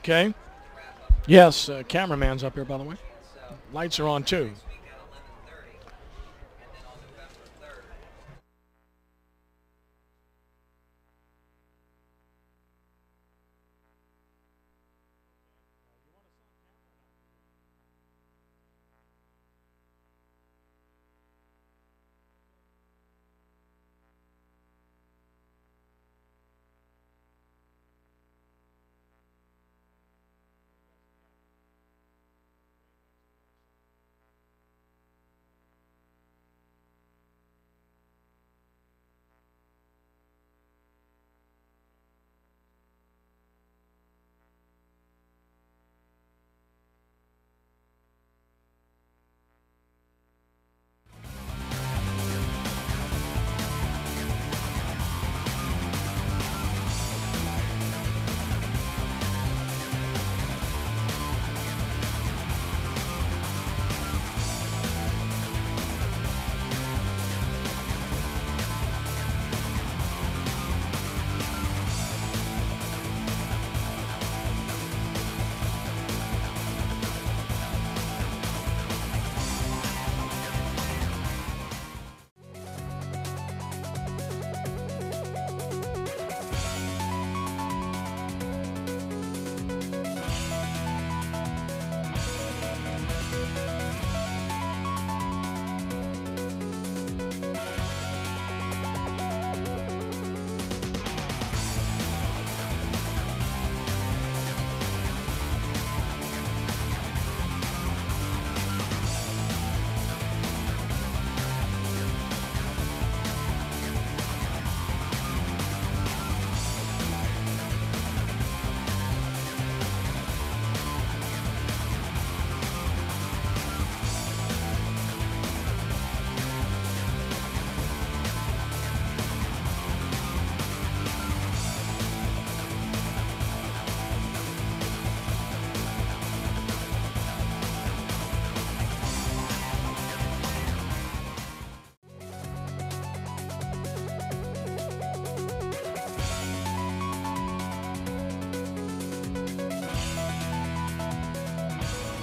Okay. Yes, cameraman's up here, by the way. Lights are on, too.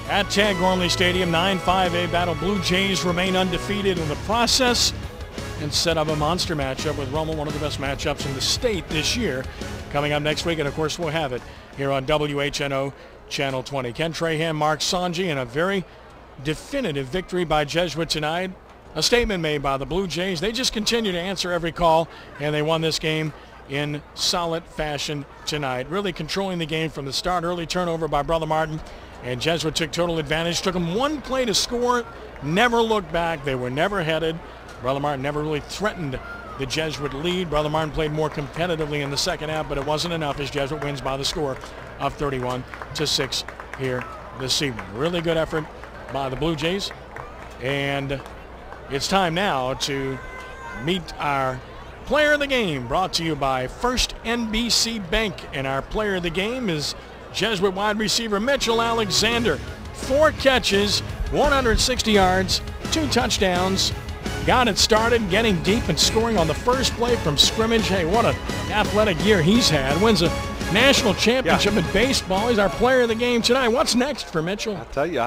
At Tad Gormley Stadium, 9-5A battle. Blue Jays remain undefeated in the process and set up a monster matchup with Rummel, one of the best matchups in the state this year. Coming up next week, and of course we'll have it here on WHNO Channel 20. Ken Trahan, Mark Sanji, and a very definitive victory by Jesuit tonight. A statement made by the Blue Jays. They just continue to answer every call, and they won this game in solid fashion tonight. Really controlling the game from the start. Early turnover by Brother Martin, and Jesuit took total advantage. Took them one play to score, never looked back. They were never headed. Brother Martin never really threatened the Jesuit lead. Brother Martin played more competitively in the second half, but it wasn't enough as Jesuit wins by the score of 31-6 here this evening. Really good effort by the Blue Jays. And it's time now to meet our player of the game, brought to you by First NBC Bank. And our player of the game is Jesuit wide receiver Mitchell Alexander. 4 catches, 160 yards, 2 touchdowns. Got it started, getting deep and scoring on the first play from scrimmage. Hey, what an athletic year he's had. Wins a national championship in baseball. He's our player of the game tonight. What's next for Mitchell? I'll tell you,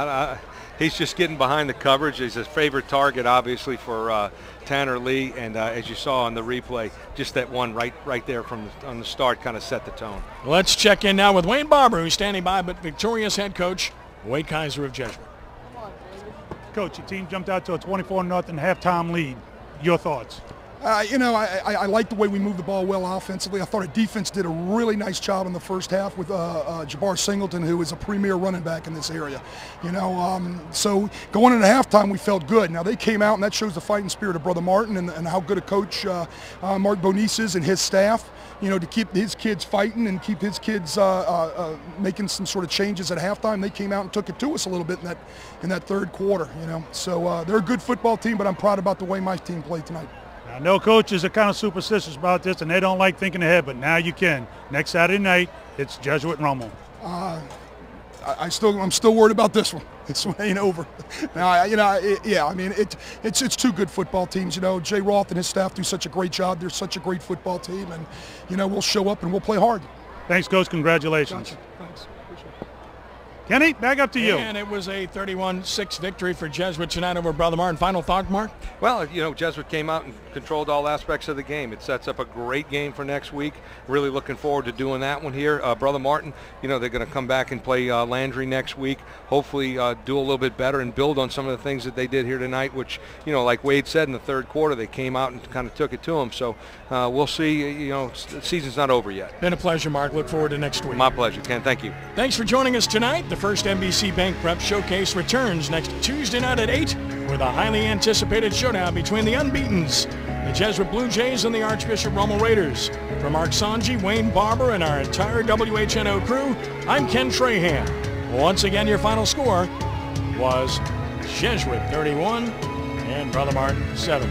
he's just getting behind the coverage. He's his favorite target, obviously, for Tanner Lee. And as you saw on the replay, just that one right there on the start kind of set the tone. Let's check in now with Wayne Barber, who's standing by, but victorious head coach Wade Kaiser of Jesuit. Coach, your team jumped out to a 24-0 halftime lead. Your thoughts? I like the way we moved the ball well offensively. I thought our defense did a really nice job in the first half with Jabbar Singleton, who is a premier running back in this area. So going into halftime, we felt good. Now they came out, and that shows the fighting spirit of Brother Martin and how good a coach Mark Bonice is and his staff. To keep his kids fighting and keep his kids making some sort of changes at halftime. They came out and took it to us a little bit in that third quarter. So they're a good football team, but I'm proud about the way my team played tonight. I know coaches are kind of superstitious about this, and they don't like thinking ahead, but now you can. Next Saturday night, it's Jesuit Rummel. I'm still worried about this one. This one ain't over. Now, it's 2 good football teams. Jay Roth and his staff do such a great job. They're such a great football team, and we'll show up and we'll play hard. Thanks, Coach. Congratulations. Gotcha. Thanks. Appreciate it. Kenny, back up to you. And it was a 31-6 victory for Jesuit tonight over Brother Martin. Final thought, Mark? Well, you know, Jesuit came out and controlled all aspects of the game. It sets up a great game for next week. Really looking forward to doing that one here. Brother Martin, you know, they're going to come back and play Landry next week. Hopefully do a little bit better and build on some of the things that they did here tonight, which, you know, like Wade said, in the third quarter, they came out and kind of took it to them. So we'll see. You know, the season's not over yet. Been a pleasure, Mark. Look forward to next week. My pleasure, Ken. Thank you. Thanks for joining us tonight. The first NBC Bank Prep Showcase returns next Tuesday night at 8 with a highly anticipated showdown between the unbeatens, the Jesuit Blue Jays and the Archbishop Rommel Raiders. For Mark Sanji, Wayne Barber, and our entire WHNO crew, I'm Ken Trahan. Once again, your final score was Jesuit 31 and Brother Martin 7.